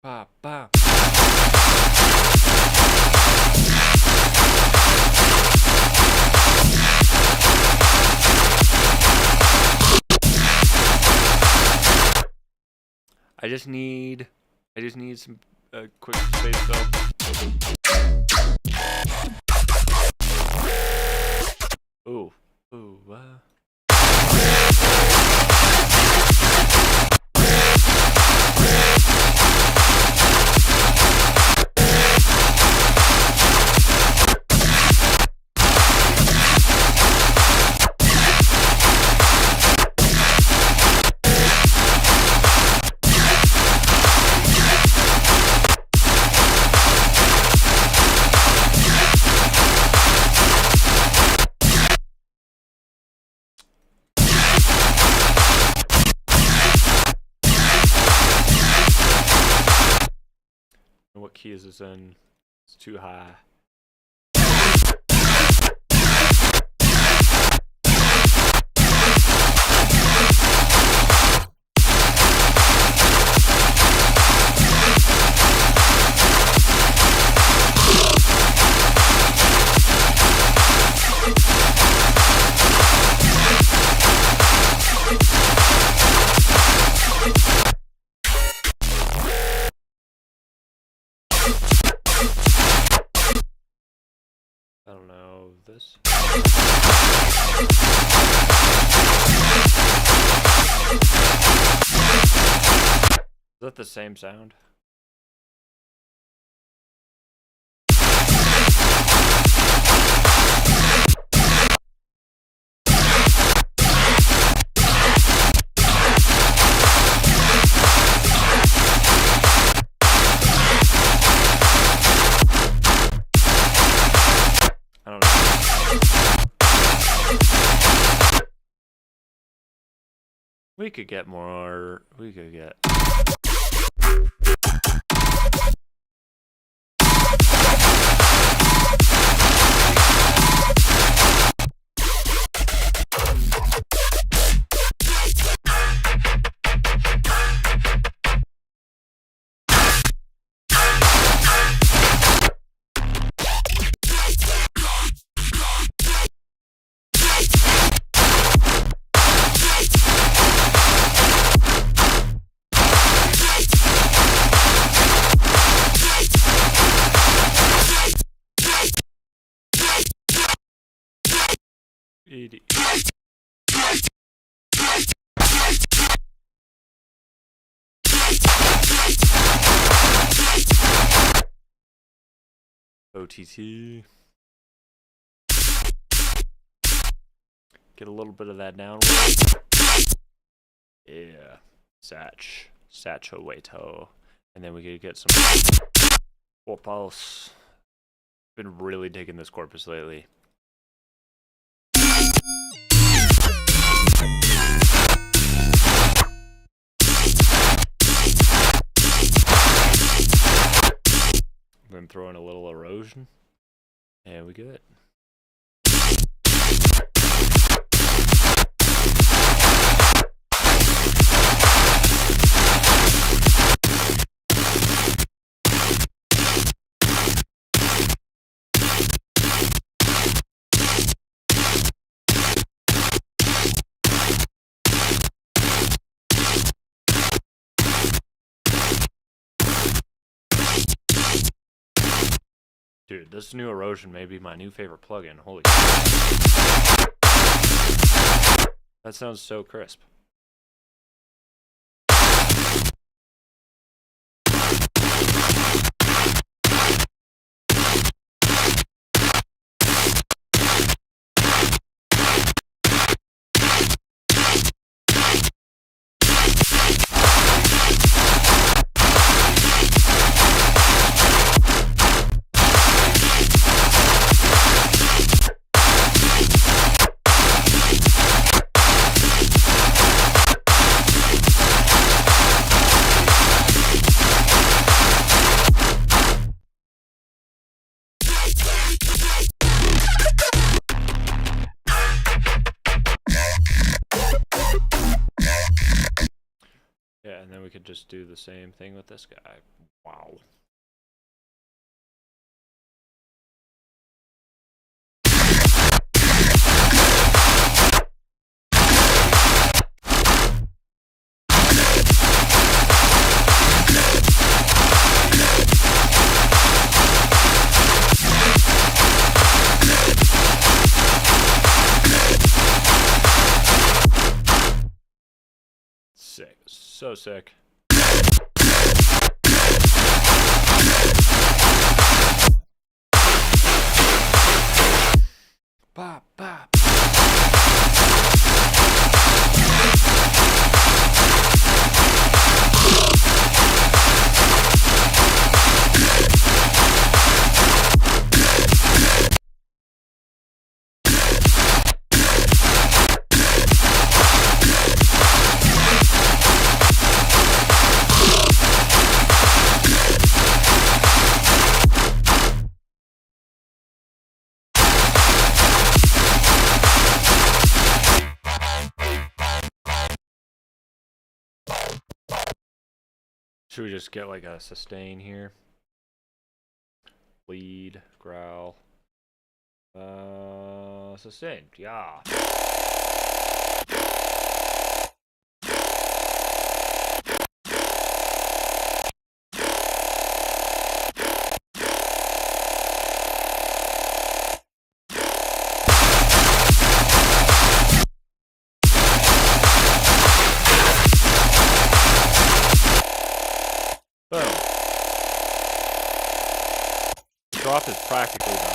Ba, ba. I just need some quick space though. Ooh, what key is this in? It's too high. I don't know this. Is that the same sound? I don't know. We could get more. We could get. 80. OTT. Get a little bit of that downward. Yeah. Satcho Waito. And then we could get some 4 pulse. Been really digging this corpus lately. Then throw in a little erosion. And we good. Dude, this new erosion may be my new favorite plugin. Holy shit. That sounds so crisp. Yeah, and then we could just do the same thing with this guy. Wow. Sick. So sick. Bop, bop. Should we just get like a sustain here? Lead, growl. Sustain, yeah. Boom. The drop is practically done.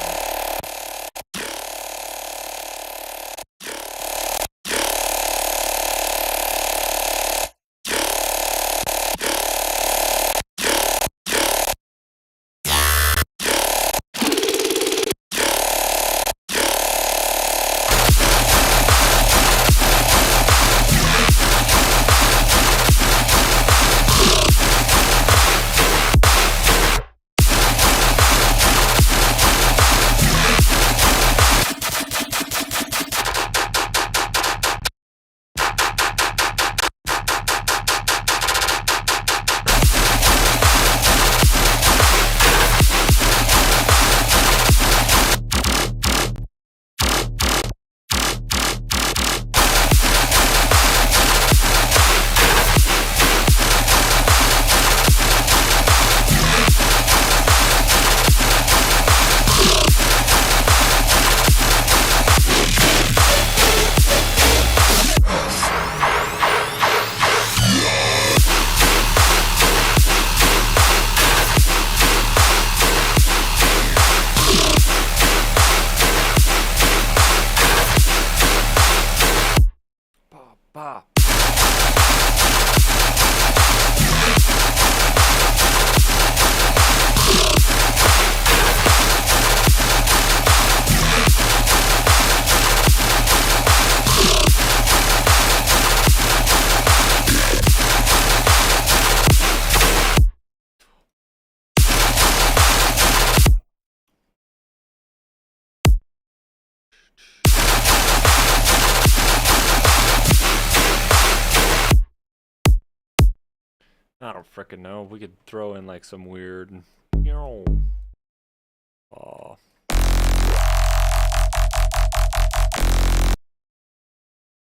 I don't frickin' know. We could throw in like some weird, oh.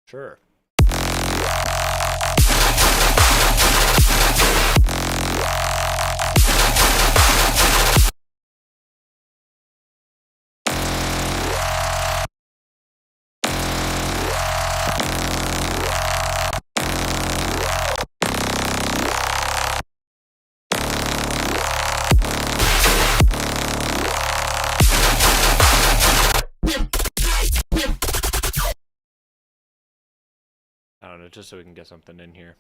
Sure. I don't know, just so we can get something in here.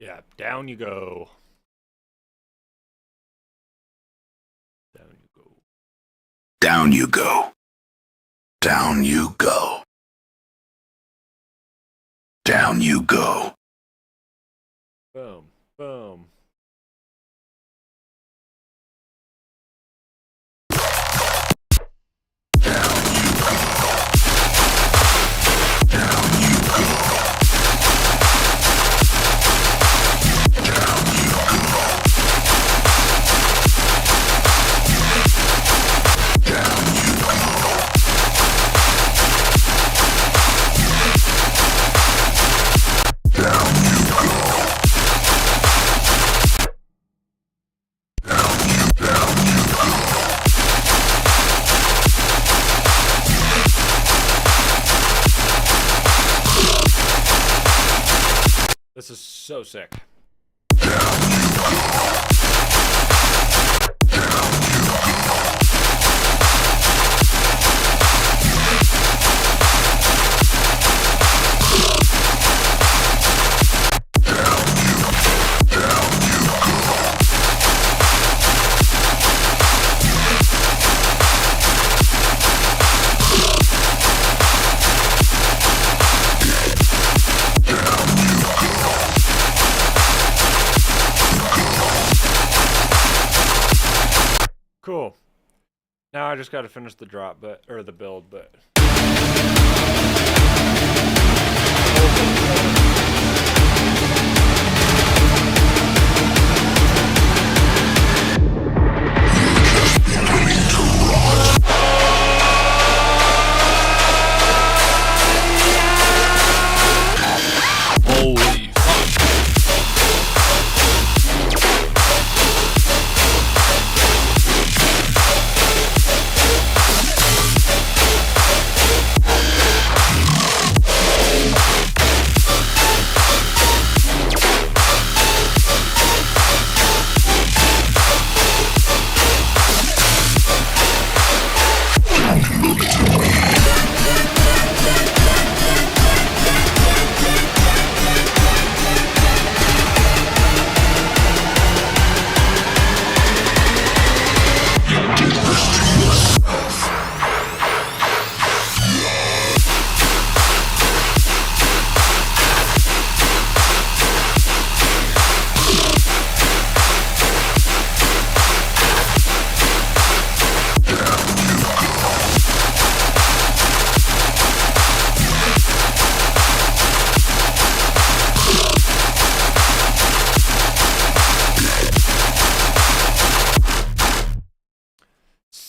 Yeah, down you go. Down you go. Down you go. Down you go. Down you go. Boom, boom. This is so sick. Cool. Now I just got to finish the drop, or the build, but. Holy fuck.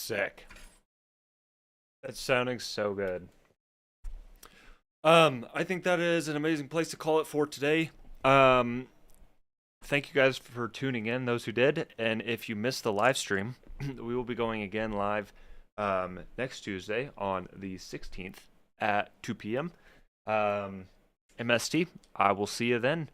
sick. That's sounding so good. I think that is an amazing place to call it for today. Thank you guys for tuning in, those who did. And if you missed the live stream, we will be going again live next Tuesday on the 16th at 2 p.m. MST. I will see you then.